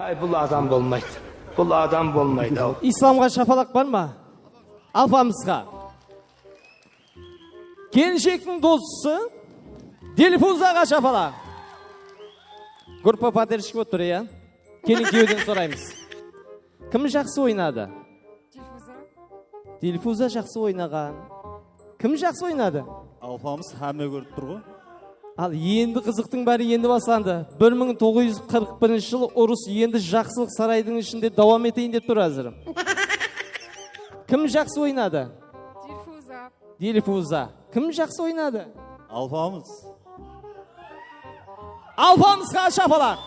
[SPEAKER 13] Ay бұл адам болмайды. Бұл адам болмайды.
[SPEAKER 3] İslamға шапалақ бар ма? Алпамызға. Келіншектің досы Дилфузаға шапалақ. Группа поддержки отыр, я? Келін күйеуден сұраймыз. Кім жақсы ойнады? Дилфуза жақсы ойнаған. Кім жақсы ойнады?
[SPEAKER 14] Алпамыз әме көріп тұр ғой.
[SPEAKER 3] Ал енді қызықтың бәрі енді басланды. 1941 жылы ұрыс енді жақсылық сарайдың ішінде давам етейін деп тұр әзір. Кім жақсы ойнады? Дилфуза. Кім жақсы ойнады?
[SPEAKER 14] Алпамыз.
[SPEAKER 3] Алпамызға шапалақ.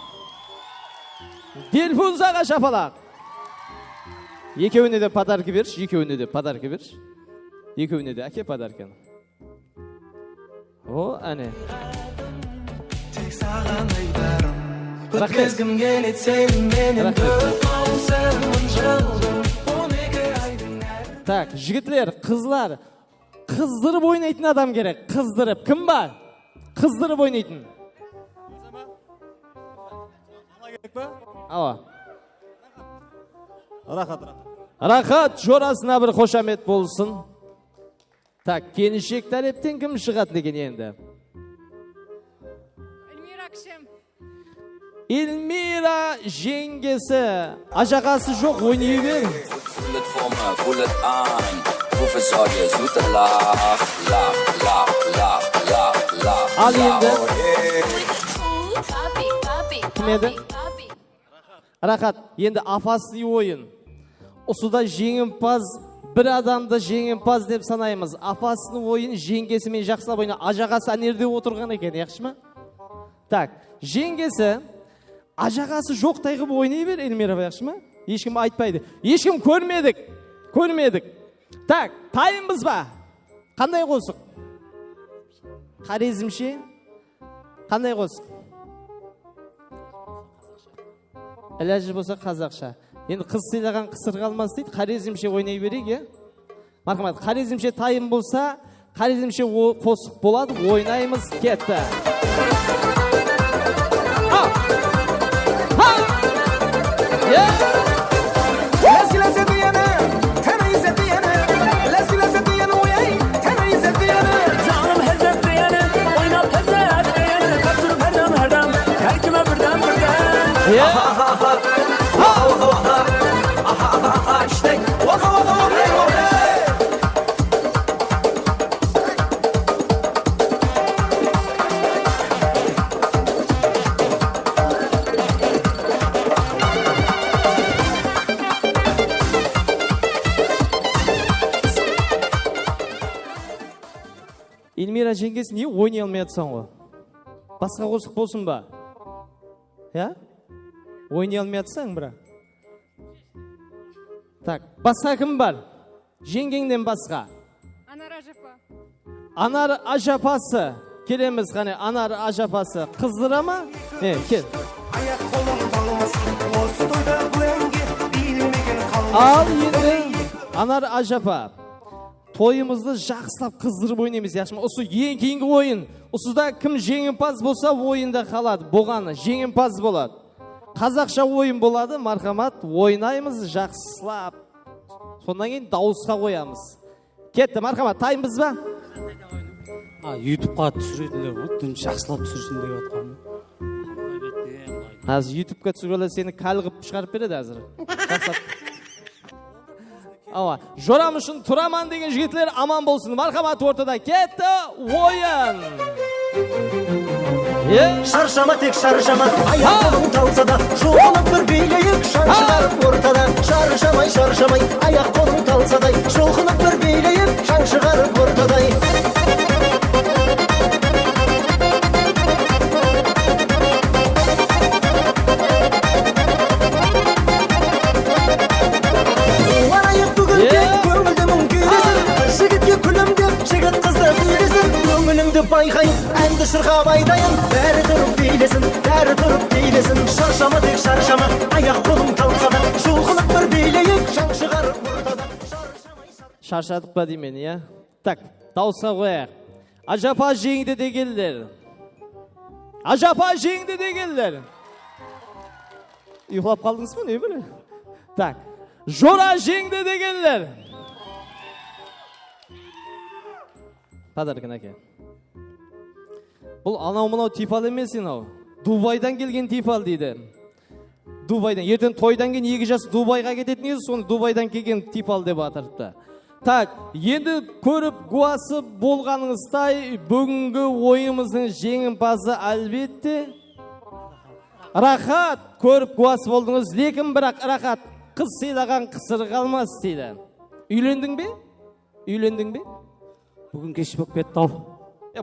[SPEAKER 3] Дилфузаға шапалақ. Екеуіне де подарки берші, екеуіне де подарки берші. Екеуіне де әке подарканы. О, әне. Рахмет. Так, жігітлер, қызлар, қыздырып ойнайтын адам керек. Қыздырып. Кім бар? Қыздырып ойнайтын. Ава. Рахат, жорасына бір қошамет болсын. Так, келіншек тәрептен кім шығады деген енді?
[SPEAKER 11] Эльмира кішем.
[SPEAKER 3] Эльмира жеңгесі. Ажағасы жоқ, ойнай бер. Ал енді. Кім еді? Рахат, енді апасый ойын. Ұсуда жеңімпаз, бір адамды жеңімпаз деп санаймыз. Апасының ойын жеңгесімен жақсылап ойна. Ажағасы әнерде отырған екен, яқшы ма? Так, жеңгесі, ажағасы жоқтай қып ойнай бер, Эльмира, яқшы ма? Ешкім айтпайды. Ешкім көрмедік. Так, тайымбыз ба? Қандай қосық? Қарезімше? Қандай қосық? Әләжі болса қазақша. Енді қыз сыйлаған қысыр қалмас дейді, қарезімше ойнай берейік, е? Мархамат, қарезімше тайым болса, қарезімше қосық болады, ойнаймыз, кетті. Эльмира жеңгесі не ойнай алмай жатсаң ғой? Басқа қосық болсын ба? Я? Ойнай алмай жатсаң, бра? Так, басқа кім бар? Жеңгеңден басқа.
[SPEAKER 11] Анар ажапа.
[SPEAKER 3] Анар ажапасы. Келеміз қане, Анар ажапасы. Қыздыра ма? Кел. Ал енді Анар ажапа. Тойымызды жақсылап қыздырып ойнаймыз, яқшы ма? Осы ең кейінгі ойын. Осыда кім жеңімпаз болса, ойында қалады. Болғаны жеңімпаз болады. Қазақша ойын болады, мархамат, ойнаймыз жақсылап. Сондан кейін дауысқа қоямыз. Кетті, мархамат, тайымбыз ба?
[SPEAKER 15] YouTube-ға түсіретіндер ғой, түн жақсылап түсірсін деп отқанмын.
[SPEAKER 3] Аз YouTube-ға түсіргелер сені кәлғып шығарып береді әзір. Жақсылап. Ава, жорам үшін тұраман деген жігітлер аман болсын. Мархамат ортада кетті, ойын!
[SPEAKER 4] Шаршама тек шаршама, аяқ қолың талса да, жұлқынып бір билейік, шаң шығарып ортада. Шаршамай, шаршамай, аяқ қолың талсадай, жұлқынып бір билейік, шаң шығарып ортадай. Барайық бүгінге, көңілді мұң күйлесін, жігітке күлімдеп, жігіт қызды сөйлесін. Көңіліңді байқайын, әнді шырқап айтайын, бәрі тұрып билесін, бәрі тұрып билесін. Шаршама тек шаршама, аяқ қолың талса да, жұлқынып бір билейік, шаң шығарып ортада.
[SPEAKER 3] Шаршадық па деймен, иә? Так, дауысқа қояйық. Ажапа жеңді дегелдер. Ажапа жеңді дегелдер. Ұйқылап қалдыңыз ба, не біле? Так, Жора жеңді дегелдер. Падаркин әке. Бұл анау-мынау типал емес енау. Дубайдан келген типал дейді. Дубайдан. Ертең тойдан кейін 2 жас Дубайға кететін еді, соны Дубайдан келген типал деп атырыпты. Так, енді көріп гуасы болғаныңыздай бүгінгі ойымыздың жеңімпазы әлбетте Рахат. Көріп гуасы болдыңыз, лекін бірақ Рахат қыз сыйлаған қысыр қалмас дейді. Үйлендің бе? Үйлендің бе?
[SPEAKER 15] Бүгін кеш болып кетті ау.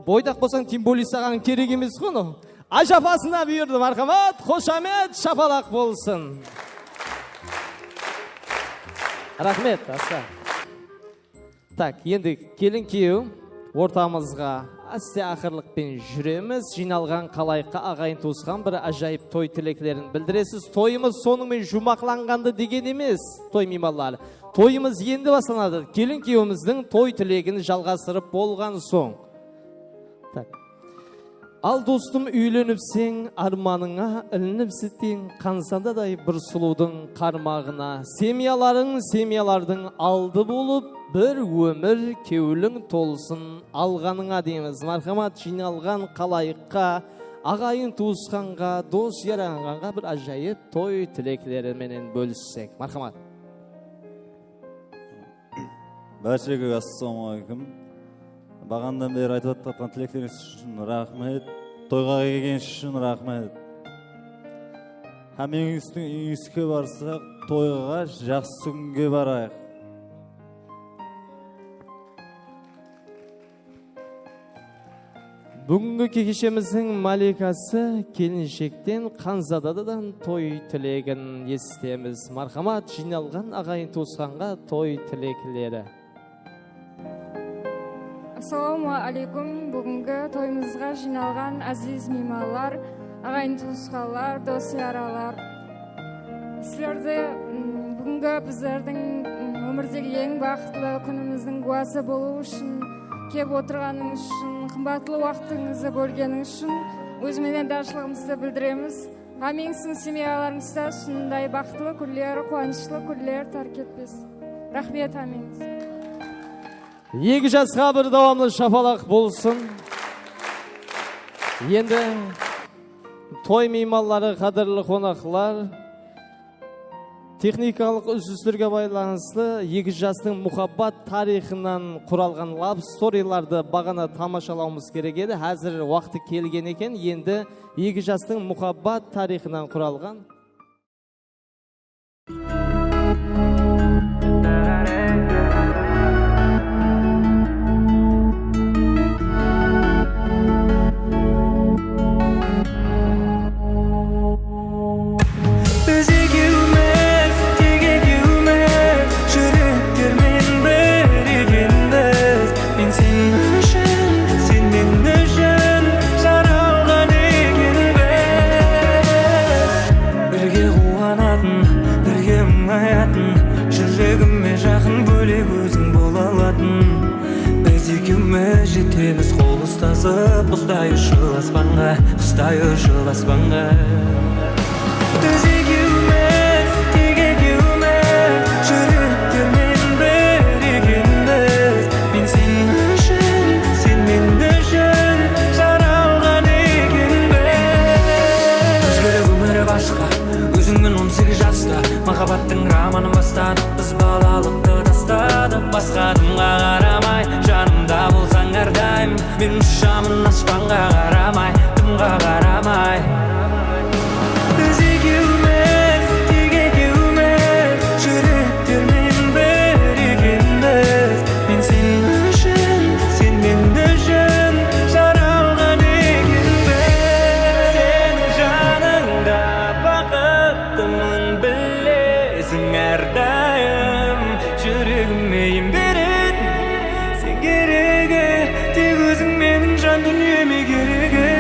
[SPEAKER 3] Бойдақ болсаң, тем более саған керек емес қой. Ажапасына бұйырды, мархамат, қошамет, шапалақ болсын. Рахмет, аса. Так, енді келін кеу ортамызға асте ақырлықпен жүреміз. Жиналған қалайыққа ағайын туысқан бір ажайып той тілеклерін білдіресіз. Тойымыз сонымен жұмақланғанды деген емес, той меймандары. Тойымыз енді басланады. Келін кеуіміздің той тілегін жалғастырып болған соң. Так. Ал достым үйленіпсең, арманыңа ілініпсітен, қансандадай бір сұлудың қармағына. Семьялардың алды болып, бір өмір кеулің толсын алғаныңа дейміз. Мархамат, жиналған қалайыққа, ағайын туысқанға, дос яранғанға бір ажайып той тілеклеріменен бөліссек. Мархамат.
[SPEAKER 14] Бәршеге ассалаумағалейкум. Бағандан бері айтып жатқан тілектеріңіз үшін рахмет. Тойға келген үшін рахмет. Әмеңіздің үйіске барсақ, тойға жақсы күнге барайық.
[SPEAKER 3] Бүгінгі кешеміздің маликасы келіншектен Қанзададан той тілегін естеміз. Мархамат, жиналған ағайын туысқанға той тілеклері.
[SPEAKER 11] Ассаламу алейкум. Бүгінгі тойымызға жиналған әзіз меймандар, ағайын туысқандар, дос яралар. Сіздерді бүгінгі біздердің өмірдегі ең бақытлы күніміздің куәсі болу үшін, кеп отырғаныңыз үшін, қымбатлы уақытыңызды бөлгеніңіз үшін өзіменен ризашылығымызды білдіреміз. Аминсің, семьяларыңызда шындай бақытлы күндер, қуанышлы күндер тәрк етпес. Рахмет, амин.
[SPEAKER 3] 2 жасқа бір давамлы шапалақ болсын. Енді той меймандары, қадірлі қонақлар, техникалық үзілістерге байланысты 2 жастың мұхаббат тарихынан құралған лав сториларды бағана тамашалауымыз керек еді. Әзір уақыты келген екен. Енді 2 жастың мұхаббат тарихынан құралған
[SPEAKER 4] жетеміз қол ұстасып, құстай ұшыл аспанға, құстай ұшыл аспанға. Біз екеуміз, тек екеуміз, жүректермен біргеміз. Мен сен үшін, сен мен үшін жаралған екенбіз. Өзгерек өмір басқа, өзіңмен 18 жаста, махаббаттың романын бастадық, біз балалықты тастадық. Басқа адамға қарамай, жанымда болсаң әрдайым, мен ұшамын аспанға қарамай, дым Жауға қарамай Біз екеуміз тек екеуміз жүректермен бірігеміз мен сен үшін сен мен үшін жаралған екенбіз сенің жаныңда бақыттымын білесің әрдайым жүрегіме ем беретін сен керегі тек өзің менің жан дүниеме керегі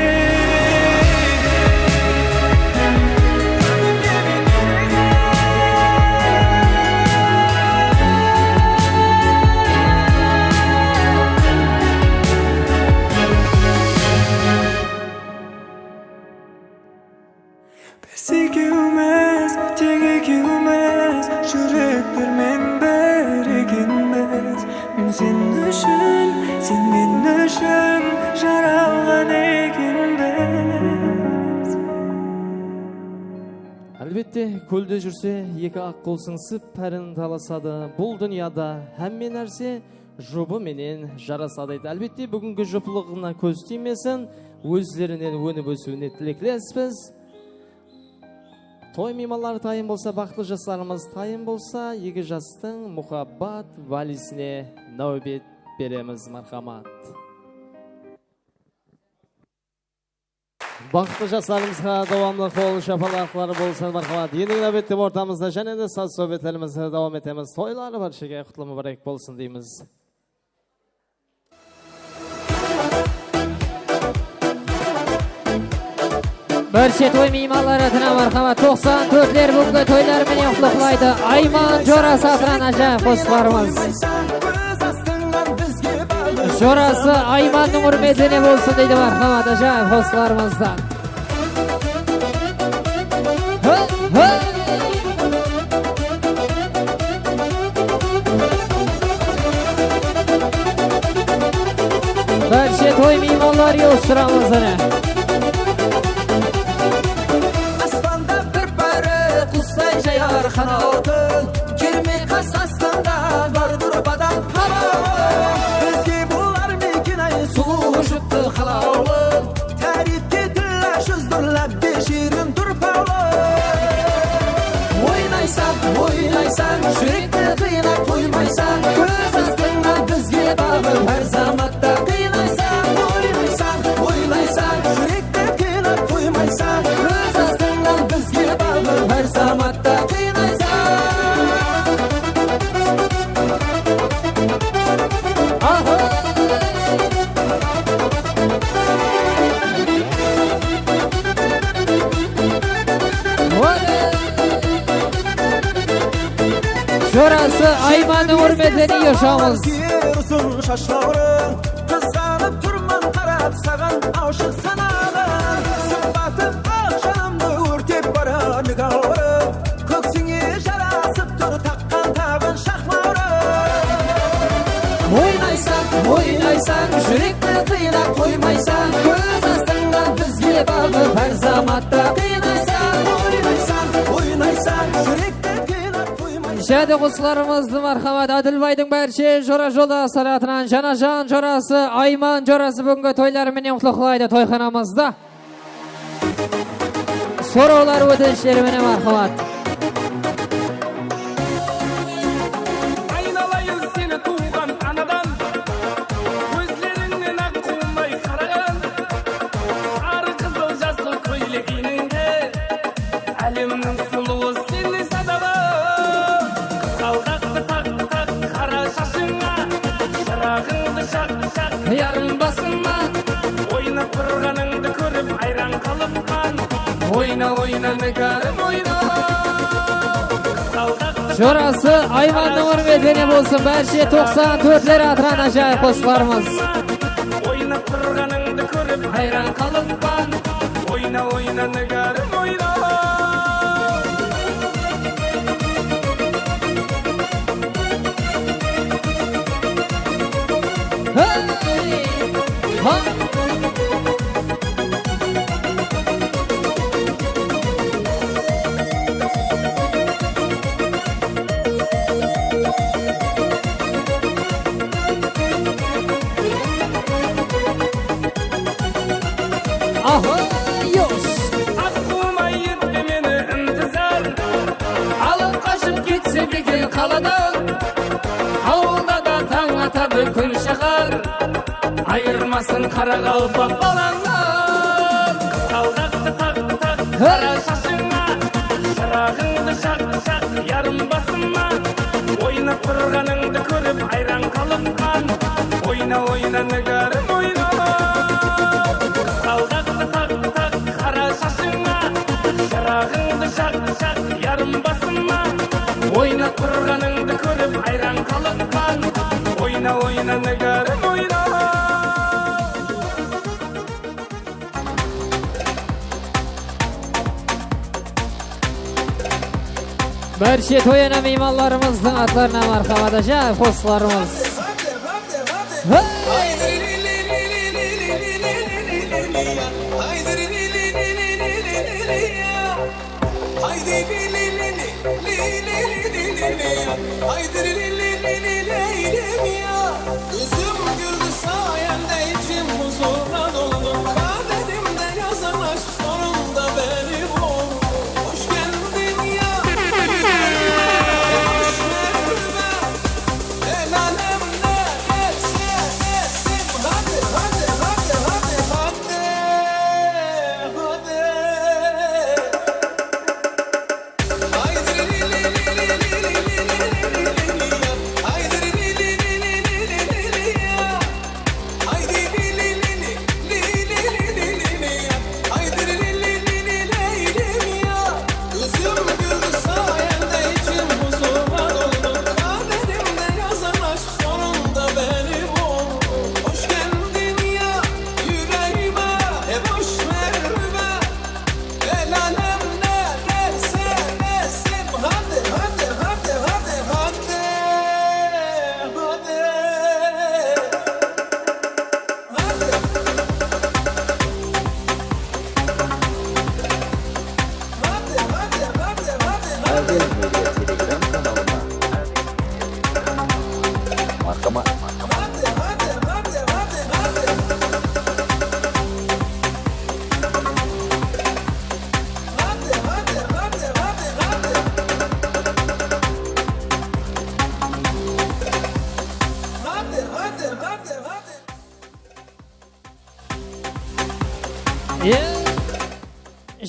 [SPEAKER 4] Біз екеуміз тек екеуміз жүректермен бірігеміз мен сен үшін сен мен үшін жаралған екенбіз
[SPEAKER 3] Әлбетте, көлде жүрсе, екі ақ қол сыңсып пәрін таласады. Бұл дүнияда әмме нәрсе жұбы менен жарасады. Әлбетте, бүгінгі жұпылығына көз тимесін, өздерінен өніп өсуіне тілектеспіз. Той меймандар тайын болса, бақытлы жастарымыз тайын болса, екі жастың мұхаббат валисіне нәубет береміз, мархамат. Бақытлы жастарымызға давамлы қол шапалақлары болсын, мархамат. Ендігі нәубетте ортамызда және де саз сөйбеттерімізді давам етеміз. Тойлары баршаға құтлы мүбәрәк болсын дейміз.
[SPEAKER 18] Бірше той мейманлары атына мархамат. 94-лер бүгінгі тойлар менен құттықтайды. Айман Жорасы атынан ажайып қосыларымыз. Жорасы Айманның үрметіне болсын дейді мархамат, ажайып қосыларымыздан. Бірше той мейманлар ұшырамыз әне.
[SPEAKER 4] Қанатын кермей қас астында бардыр бадан қалауын бізге болар мекен ай сұлу жұпты қалауын тәріпке тілі жүздірләп бешерін тұрпауын ойнайсаң жүректі қиынап қоймайсаң көз астыңда бізге бағып әр заматта қинайсаң ойлайсаң жүректі қиынап қоймайсаң көз астыңда бізге бағып әр заматта
[SPEAKER 18] Жорасы Айманның үрметіне ешамыз.
[SPEAKER 4] Қызғанып тұрман қарап саған аушық санағын сымбатым ақ жанымды өртеп баран ғауырым көксіңе жарасып тұр таққан тағын шақмауырым ойнайсаң жүректі қиынап қоймайсаң көз астыңда бізге бағып әр заматта қинайсаң ойнайсаң жүректі
[SPEAKER 18] Жәді құсыларымызды мархамат Адылбайдың бәрше жора жолда саратынан Жанажан жорасы, Айман жорасы бүгінгі тойларыменен құтлықлайды тойханамызда. Сораулар өтініштеріменен мархамат.
[SPEAKER 2] Айналайын сені туған анадан, көзлеріңнен ақ қуымай қараған, сары қызыл жасыл көйлегіңде, әлемнің сұлуы сені садава. Қалдақты тақ қара шашыңа, шырағыңды шақ ярым басыма, ойнап тұрғаныңды көріп айран қалыпқан, ойна нігәрім ойна.
[SPEAKER 18] Жорасы Айманның үрметіне болсын, бәрше 94-лер атыран ажайып қосыларымыз.
[SPEAKER 2] Ойнап тұрғаныңды көріп айран қалыпқан, ойна нігәрім ойна.
[SPEAKER 18] Aha!
[SPEAKER 2] той күн шығар, айырмасын қара қалпақ балаңнан. Қалғақты тақ, қара шашыңа, шырағыңды шақ, ярым басыма. Ойнап тұрғаныңды көріп айран қалыққан, ойна нігәрім ойна. Қалғақты тақ, қара шашыңа, шырағыңды шақ, ярым басыма. Ойнап тұрғаныңды көріп айран қалыққан, ойна нігәрім ойна.
[SPEAKER 18] Barcha to'yana mehmonlarimizning atlarına marhamat aja postlarimiz.
[SPEAKER 2] Gözüm güldü sayende içim huzurla doldu. Kadehimde yazılmış sonunda benim oldu. Hoş geldin ya. Hoş merhaba. El alem ne derse desin. Hadi.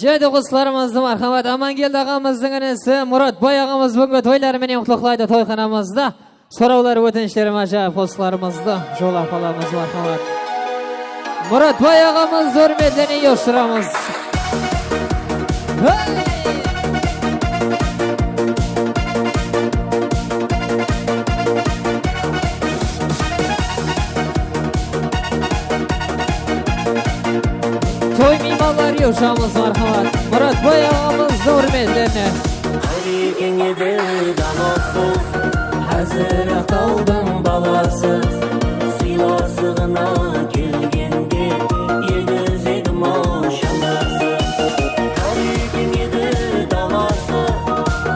[SPEAKER 18] Жайды құсыларымызды мархамат Амангелді ағамыздың інісі Мұратбай ағамыз бүгінгі тойлары менен құтлықлайды тойханамызда. Сұраулар өтініштерім ажайып құсыларымызды жол апаламыз мархамат. Мұратбай ағамыз өрмедені ұшырамыз. Toy mimarlar yaşamız marhamat. Muratbay ağamız hürmetlerine.
[SPEAKER 4] Harikenge de danosuz, hazır aqtaldın balası. Silasığına kelgende, yegіз edim o şanası. Harikenge de daması,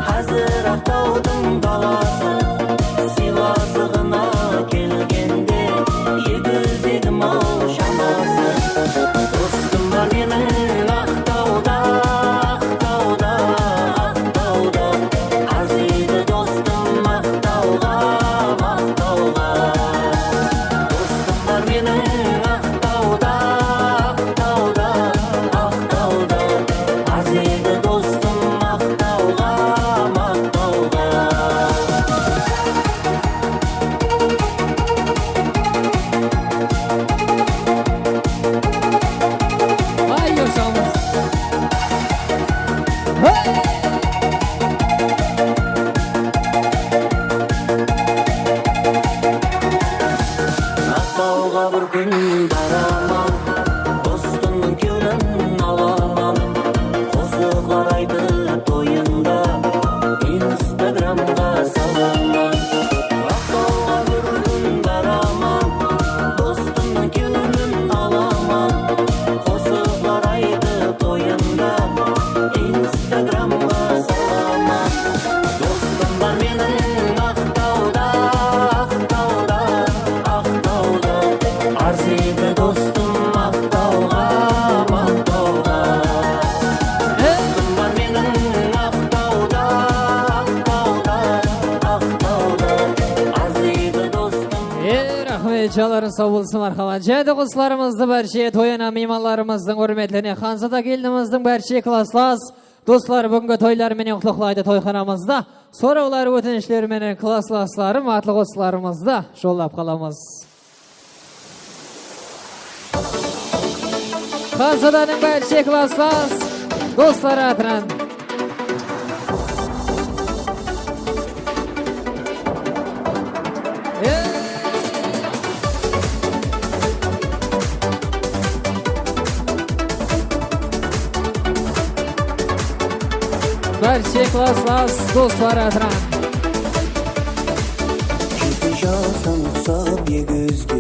[SPEAKER 4] hazır aqtaldın balası. Silasığına kelgende, yegіз edim o şanası. Dostum var benim Aqtauda, aziz dostum Aqtauga. Dostum var benim Aqtauda, aziz dostum Aqtauga.
[SPEAKER 18] Ay yaşamız.
[SPEAKER 4] Aqtauga bir kun baraman, dostumның köyін alaman. Qo'shiqlar aytib to'yinda, Instagramga salaman. Aqtauga bir kun baraman, dostumның köyін alaman. Qo'shiqlar aytib to'yinda, Instagramga salaman. Dostum var mening Aqtauda, aziz dostum Aqtauga. Dostum var mening Aqtauda,
[SPEAKER 18] Rahmet canların sağ olsun marhamat. Jadi dostlarımızdı barcha to'yana mehmonlarimizning hurmatlarini Xanzada kelinimizning barcha klasslas dostlar bugungi to'ylar meni qutlaqlaydi to'yxonamizda. So'rovlar o'tinishlar meni klasslaslarim, matli dostlarimizda sho'llab qolamiz. Xanzadaning barcha klasslas dostlar atran barcha klasslas dostlar atran
[SPEAKER 4] Yaşasın sab yegizgi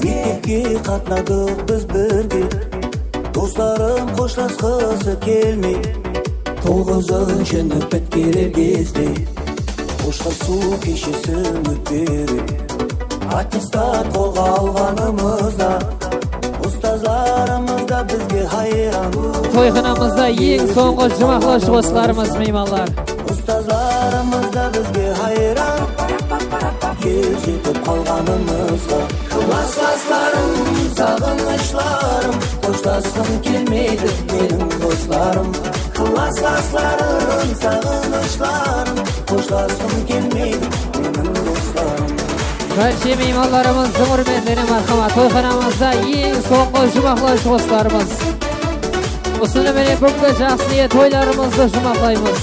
[SPEAKER 4] Mekepke qatnadık biz birge Dostlarım qo'shlasqisi kelmey To'g'izin navbat kerak kezde Qo'shqasuv keshisin o'tberib Attestat qo'lga olganimizda Ustozlarimizda bizga hayron
[SPEAKER 18] To'yxonamizda eng so'nggi jumaqlash dostlarimiz mehmonlar
[SPEAKER 4] Ustozlarimizda bizga hayron Yetib qolganimizga Klasslashlarim, sog'inishlarim Qo'shlasqim kelmaydi mening do'stlarim Klasslashlarim, sog'inishlarim Qo'shlasqim kelmaydi mening do'stlarim
[SPEAKER 18] barcha mehmonlarimizning hurmatlarini marhamat. To'yxonamizda eng so'nggi jumaqlash dostlarimiz Usuli bilan bugungi shaxsiy to'ylarimizni jumaqlaymiz.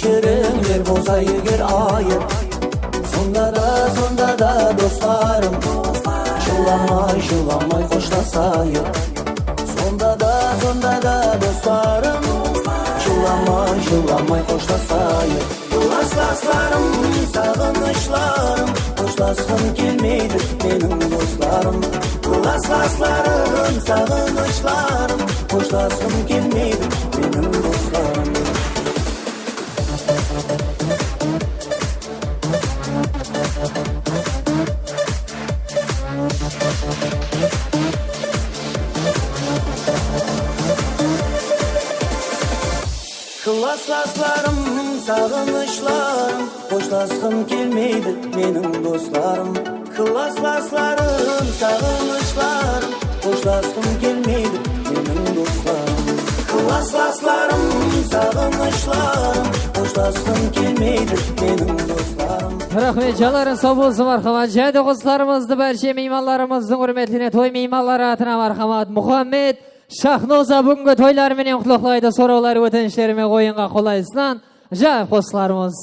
[SPEAKER 4] Şirinler boza yeger ayır Sonda da dostlarım Şılamay hoşlasayır Sonda da dostlarım Şılamay hoşlasayır Klasslaslarım, sağınışlarım Hoşlasqım kelmeydi benim dostlarım Klasslaslarım, sağınışlarım Hoşlasqım kelmeydi benim dostlarım Klasslaslarım, sağınışlarım Qo'shlasqim kelmeydi mening do'stlarim Klasslaslarım, sağınışlarım Qo'shlasqim kelmeydi mening do'stlarim Klasslaslarım, sağınışlarım Qo'shlasqim kelmeydi mening do'stlarim
[SPEAKER 18] Rahmet canların sağ olsun marhamat. Jadi dostlarimizni barcha mehmonlarimizning hurmatlarini to'y mehmonlari atına marhamat. Muhammed Shahnoza bugungi to'ylar bilan qutlaqlaydi. So'rovlar o'tinishlarini o'yinga qo'laysiz. Javob dostlarimiz.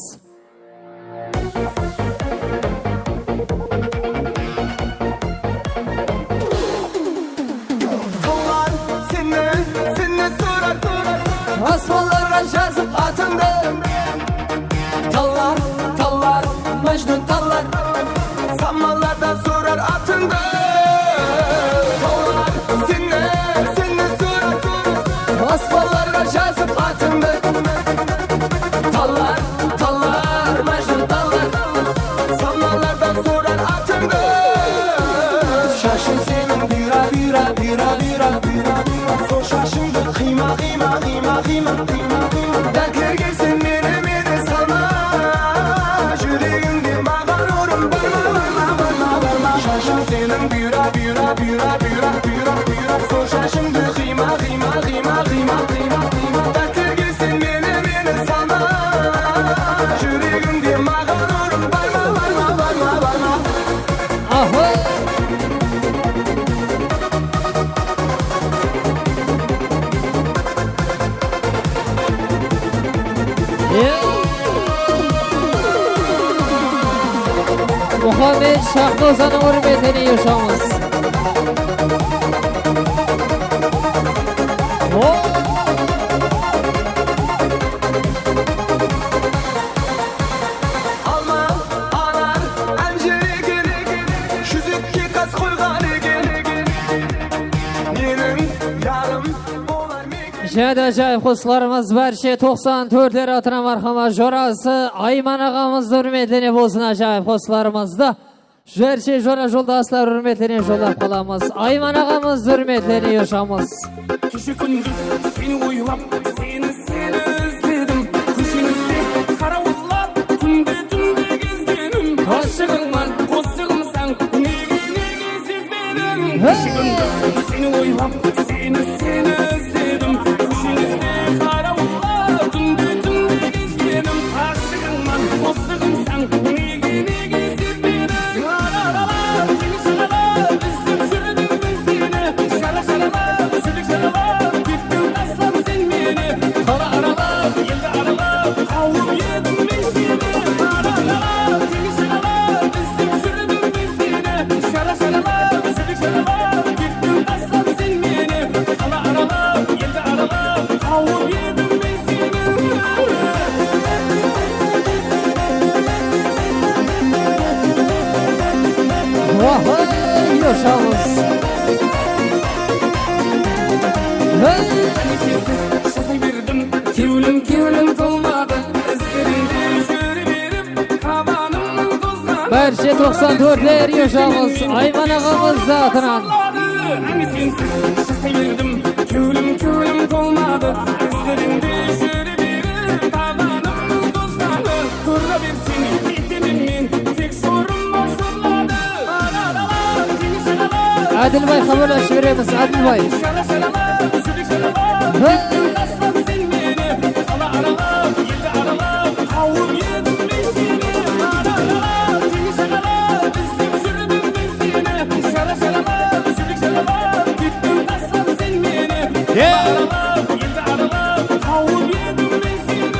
[SPEAKER 4] Osmonlarga yazib atindi Tallar, Majnun tallar Samallarda so'rar atindi Tallar, seni so'rar Osmonlarga yazib atindi Tallar, Majnun tallar Samallarda so'rar atindi Shashin sening buyra So'z shashingda qiyma Dardlarga sen meni salma Yuragimda mag'rurim barma Shashin sening buyra So'z shashingda qiyma Dardlarga sen meni salma Yuragimda mag'rurim barma
[SPEAKER 18] Ahoy Muhammed Shahnoza'nın hürmetini yaşamız.
[SPEAKER 4] Alma, anar, anjirigin Shuzikki qaz qo'yganigin Mening yarim bo'lar mekin
[SPEAKER 18] Jadi ajoyib dostlarimiz barcha 94'ler atına marhamat. Jorası Ayman ağamızın hürmetini bo'lsin ajoyib dostlarimizda. Barcha jora yo'ldoshlar hurmatlarini yo'llab qolamiz. Ayman ağamız hurmatlarini yaşamız.
[SPEAKER 2] Kecha kunduz seni o'ylab, seni izledim. Aralap seni özledim Kuşinizde karavullar Tünde gezgenim Aşığınman dostығымсаң Неге sevmedim Aralap seni şaralap İzdim sürdüm ben seni Şaralap sürdük şaralap Gittim taslap sen beni Kara aralap yelde aralap Kavrum yedim ben seni Aralap seni şaralap İzdim sürdüm ben seni Şaralap sürdük şaralap Gittim taslap sen beni Kara aralap yelde aralap Kavrum yedim ben seni
[SPEAKER 18] Yaşamız.
[SPEAKER 2] Kevlim tolmadı İzlerinde yürüverip Kabanımın tozladı
[SPEAKER 18] Berşe 94'ler yaşamız. Ayman ağamız zatıran.
[SPEAKER 2] Hani sensiz severdim Kevlim tolmadı İzlerinde yürüverip Kabanımın tozladı Turla bir seni Gittimin tek sorum var solladı Aralala seni şarala
[SPEAKER 18] Adilbay haberleşip veremiz. Adilbay.
[SPEAKER 2] Şarala sürdük şarala Gittim taslap sen beni Kala aralap yedi aralap Kavrum yedim ben seni Aralap seni şaralap İzdim sürdüm ben seni Şaralap sürdük şaralap Gittim taslap sen beni Kala aralap yedi aralap Kavrum yedim ben seni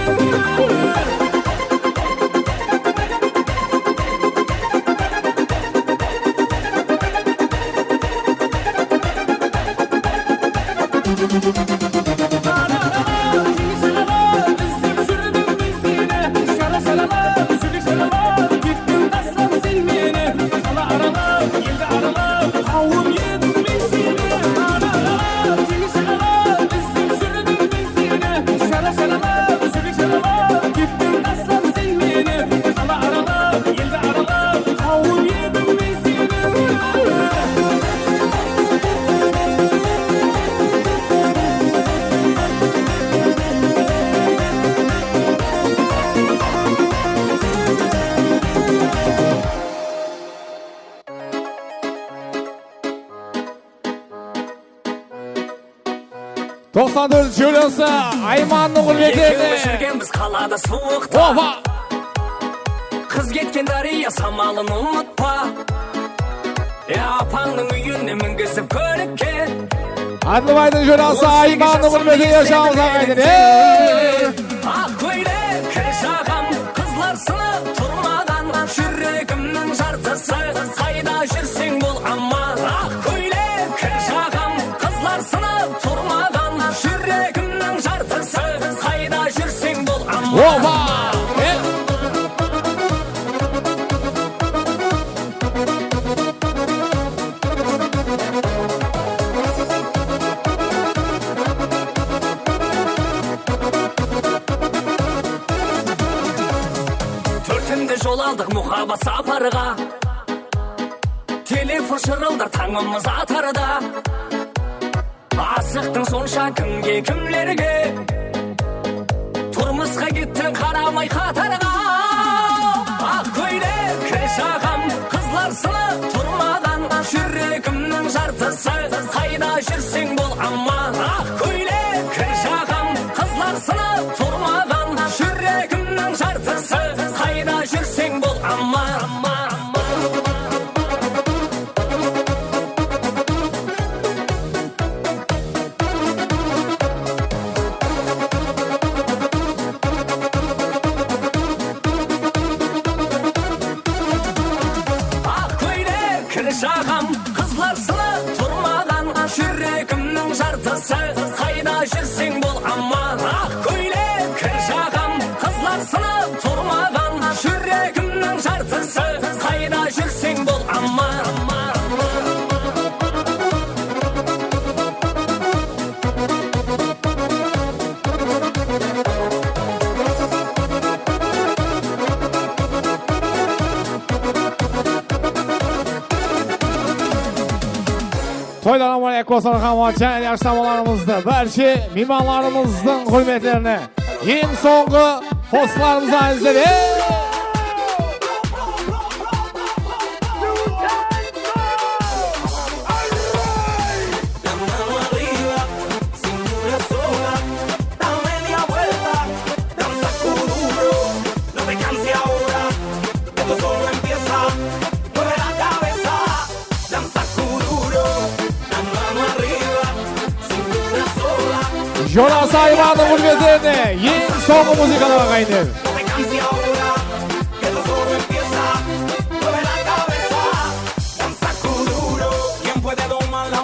[SPEAKER 1] 94 жүйелесі Айманның құрметтеріне.
[SPEAKER 4] Екеуміз жүргенбіз қалада суықта. Қыз кеткен дария самалын ұмытпа. Апаңның үйіне мінгізіп көлікке.
[SPEAKER 1] Адылбайдың жүйелесі Айманның құрметіне yaşamыз ағайдыр.
[SPEAKER 4] Ақ көйлек кіш ағам қызлар сынып тұрмаған. Жүрегімнің жартысы қайда жүрсең бол аман. Ақ көйлек кіш ағам қызлар сынып тұрмаған. Жүрегімнің жартысы қайда жүрсең бол аман. Төртінде жол алдық мұхаббат сапарға. Телефон шырылдар таңымыз атарда. Асықтың сонша кімге кімлерге. Тұрмысқа кеттің қарамай қатарға. Ақ көйлек кіш ағам қызлар сынып тұрмаған. Жүрегімнің жартысы қайда жүрсең бол аман. Ақ көйлек кіш ағам қызлар сынып тұрмаған. Жүрегімнің жартысы қайда жүрсең бол аман. Ағам қызлар сынып тұрмаған. Жүрегімнің жартысы қайда жүрсең бол аман. Ақ көйлек кіш ағам қызлар сынып тұрмаған. Жүрегімнің жартысы қайда жүрсең бол аман.
[SPEAKER 1] Toydan aleyküm olsun hamon және yaşlamalarımızda Berşi mimarlarımızın hürmetlerine en sonғы hostlarımıza izledi. Jonas Ayman'ın hürmetlerine yeni son muzikalara kaynar.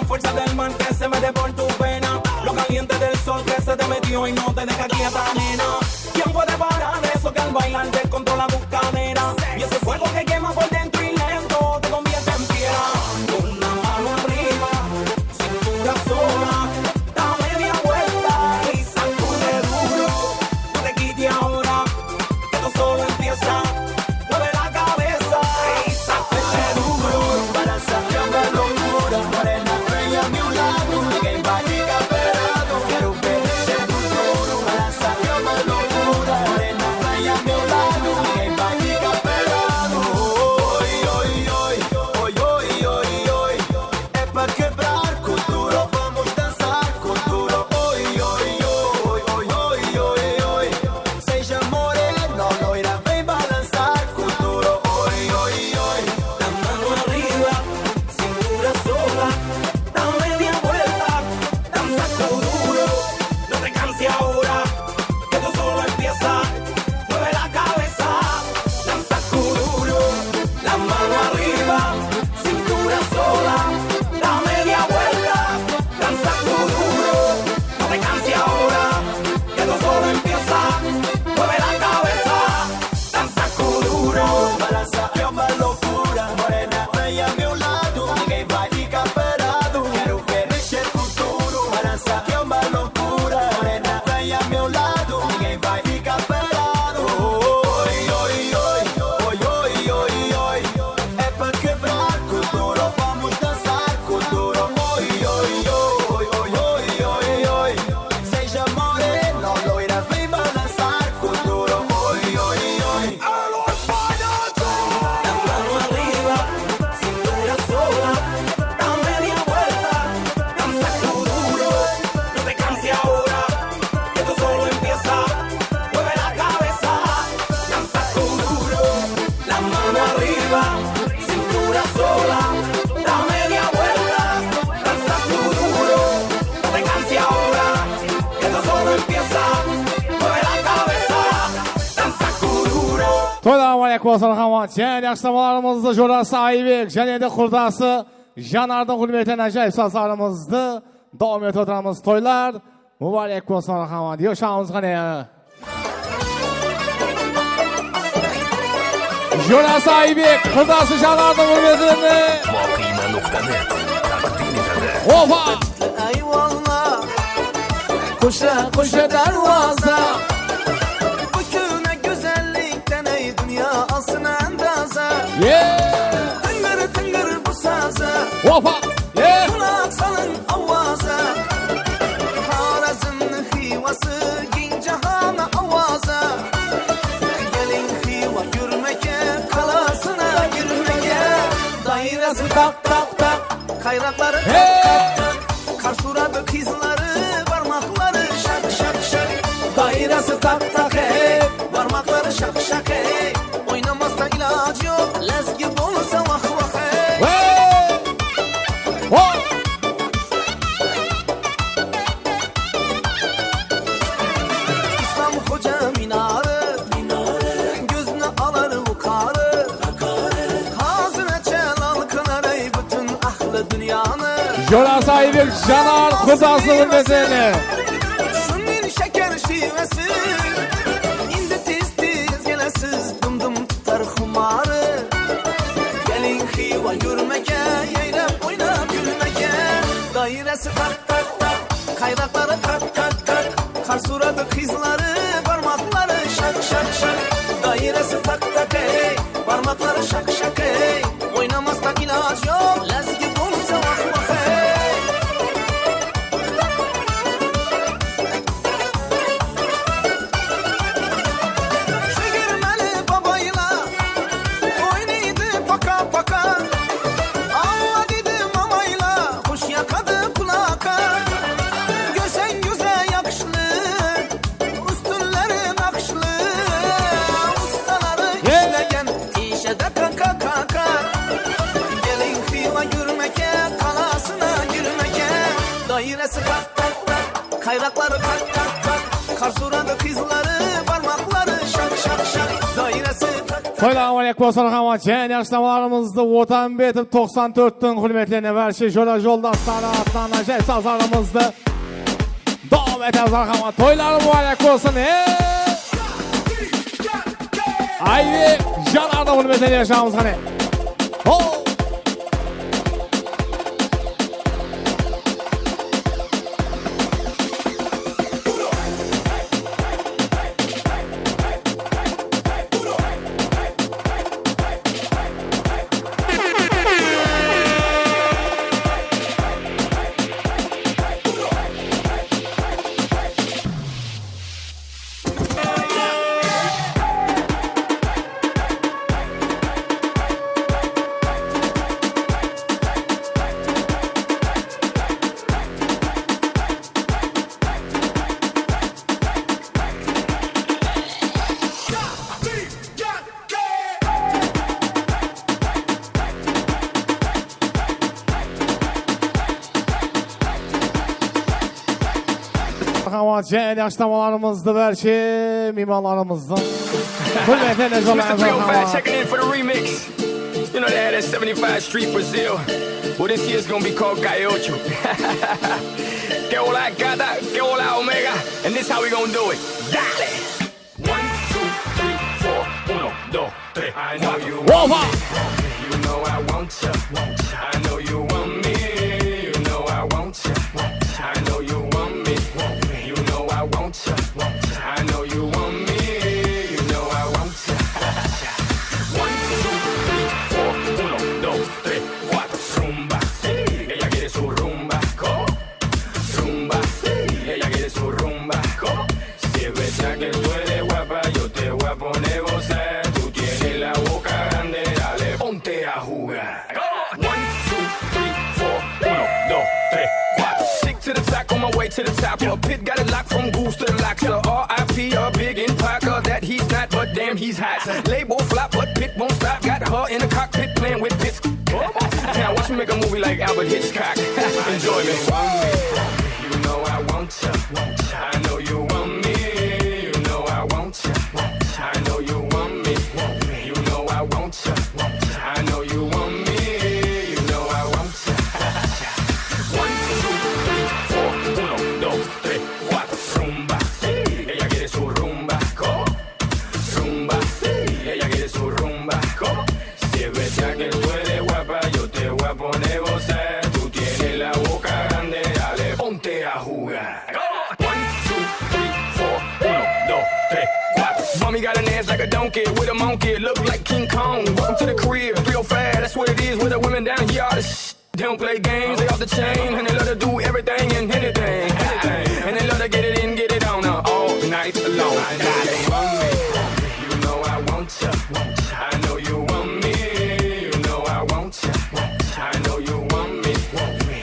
[SPEAKER 2] Fuerza del mar que se mete por tu pena, lo caliente del sol que se te metió y no te deja quieta, nena. ¿Quién puede parar eso que al bailar descontrola tu cadera? Y ese fuego que quema por dentro y lento te convierte en piedra. Con una mano arriba, cintura sola, da media vuelta y sacude duro. No te quites ahora, que esto solo empieza. Mueve la cabeza y sacude duro para sacar la locura, morena.
[SPEAKER 1] Toydan var ekvasan hava. Çen yaşlamalarımızda Jonas Aybek, және de kurdası Janardın hürmetine acayip sazlarımızda devam et oturamız toylar. Mübarek olsun hava diyor şahımız kanaya. Jonas Aybek, kurdası Janardın hürmetine.
[SPEAKER 10] Muakime.net
[SPEAKER 1] Opa!
[SPEAKER 2] Eyvallah, koşa koşa darvaza. Dünya alsın endaza. Tıngır tıngır bu saza. Kulak salın avaza. Harazın hivası gin cahana avaza. Gelin hiva yürümeke, kalasına yürümeke. Dairesi tak tak tak, kayrakları tak tak tak. Kar suradı kızları, parmakları şak şak şak. Dairesi tak tak hey, parmakları şak şak hey. Oynamazsa ilaç yok, les gibi olursa vah vah hey. İslam Hoca minarı, gözüne alır bu karı. Hazine çelal kınar ey bütün ahlı dünyanı.
[SPEAKER 1] Jonas Aybek, Janar kurdası hürmetine.
[SPEAKER 2] Şunun şeker şivesi, indi tiz tiz gelesiz dım dım tutar humarı. Gelin hiva yürümeke, yeylep oynap gülmeke. Dairesi tak tak tak, kayrakları tak tak tak. Kar suradı kızları, parmakları şak şak şak. Dairesi tak tak hey, parmakları şak şak hey. Oynamazsa ilaç yok, les gibi olursa vah vah hey.
[SPEAKER 4] Kayrakları tak tak tak. Karsuradı kızları parmakları şak şak şak. Dairesi tak.
[SPEAKER 1] Assalomu alaykum Sarxama. Jen yaşlamalarımızda Otan Betib 94'tün hürmetlerine verşi Jola Joldaşları atlan ajaib sazlarımızda davam eder Sarxama. Toylar mübarek olsun. Haydi Janarda hürmetlerine yaşamız hani. Ho! Jen yaşlamalarımızda verşi mimarlarımızdan hürmetlerine Jola Joldaşları.
[SPEAKER 2] Checking in for the remix. You know they had that 75 Street Brazil. Well, this year's gonna be called Gaiocho. Que hola gata, que hola omega. And this how we gonna do it. Dale. 1, 2, 3, 4. 1, 2, 3. I know you want me. You know I want you. I know you want me. You know I want you. I know you want me. You know I want you. I know you want me. You know I want you. 1, 2, 3, 4. 1, 2, 3, 4. Rumba, sí. Ella quiere su rumba. Go. Rumba, sí. Ella quiere su rumba. Go. Si es verdad que tú eres guapa, yo te voy a poner gozar. Tú tienes la boca grande, dale, ponte a jugar. 1, 2, 3, 4. 1, 2, 3, 4. Stick to the top, on my way to the top. A pit got it locked from goose to the locks. R.I.P. a big in Parker that he's not, but damn he's hot. Label flop, but Pit won't stop. Got her in the cockpit playing with bits. Now watch me make a movie like Albert Hitchcock. Enjoy me. You know I want you. I know you want me. You know I want you. I know you want me. You know I want you. I know you want me. You know I want you. 1, 2, 3, 4. 1, 2, 3, 4. Rumba, sí. Ella quiere su rumba. Go. Rumba, sí. Ella quiere su rumba. Go. Si es verdad que tú eres guapa, yo te voy a poner gozar. Tú tienes la boca grande, dale, ponte a jugar. 1, 2, 3, 4. 1, 2, 3, 4. Mommy got an ass like a donkey with a monkey. Look like King Kong. Welcome to the crib, 305. That's what it is with the women down here. All this they don't play games, they off the chain. And they love to do everything and anything. And they love to get it in, get it on all night long. You know I want you. I know you want me. You know I want you. I know you want me.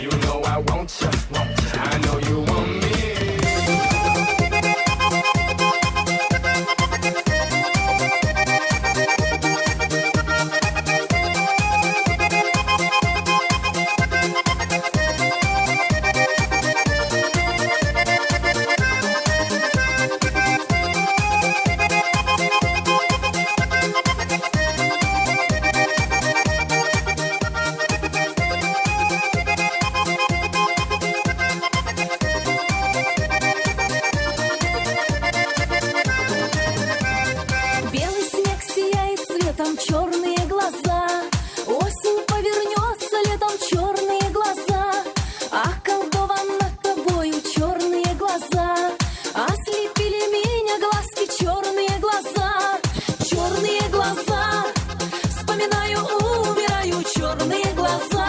[SPEAKER 2] You know I want you. I know you want me.
[SPEAKER 9] Белый снег сияет цветом, черные глаза. Осень повернется летом, черные глаза. Околдована тобою черные глаза. Ослепили меня глазки, черные глаза. Черные глаза. Вспоминаю, умираю, черные глаза.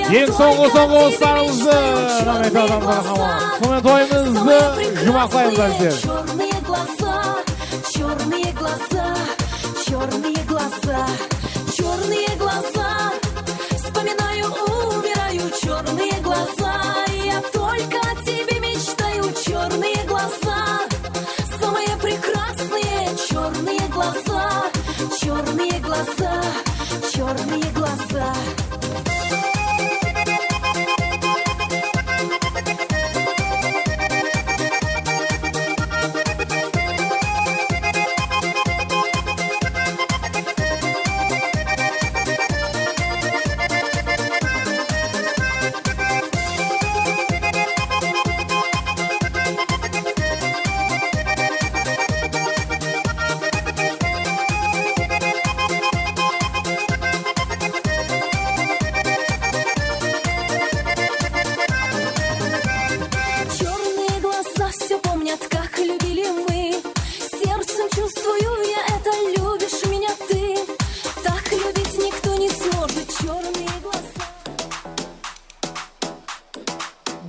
[SPEAKER 1] Ең соңғы ұстарыңызды rahmetli adamlar hava. Sonra toyumuzu cumaklayın bizler.
[SPEAKER 9] Черные глаза, черные глаза, черные глаза, черные глаза. Вспоминаю, умираю, черные глаза. Я только о тебе мечтаю, черные глаза. Самые прекрасные черные глаза, черные глаза, черные глаза.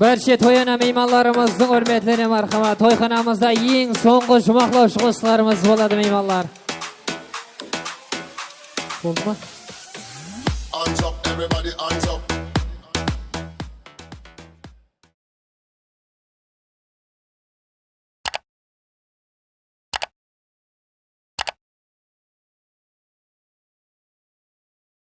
[SPEAKER 18] Barcha to'yana mehmonlarimizning hurmatli marhamat. To'yxonamizda eng so'nggi shumaqlovchi qo'shiqlarimiz bo'ladi mehmonlar. Bo'ldimi?
[SPEAKER 5] Hands up, everybody, hands up.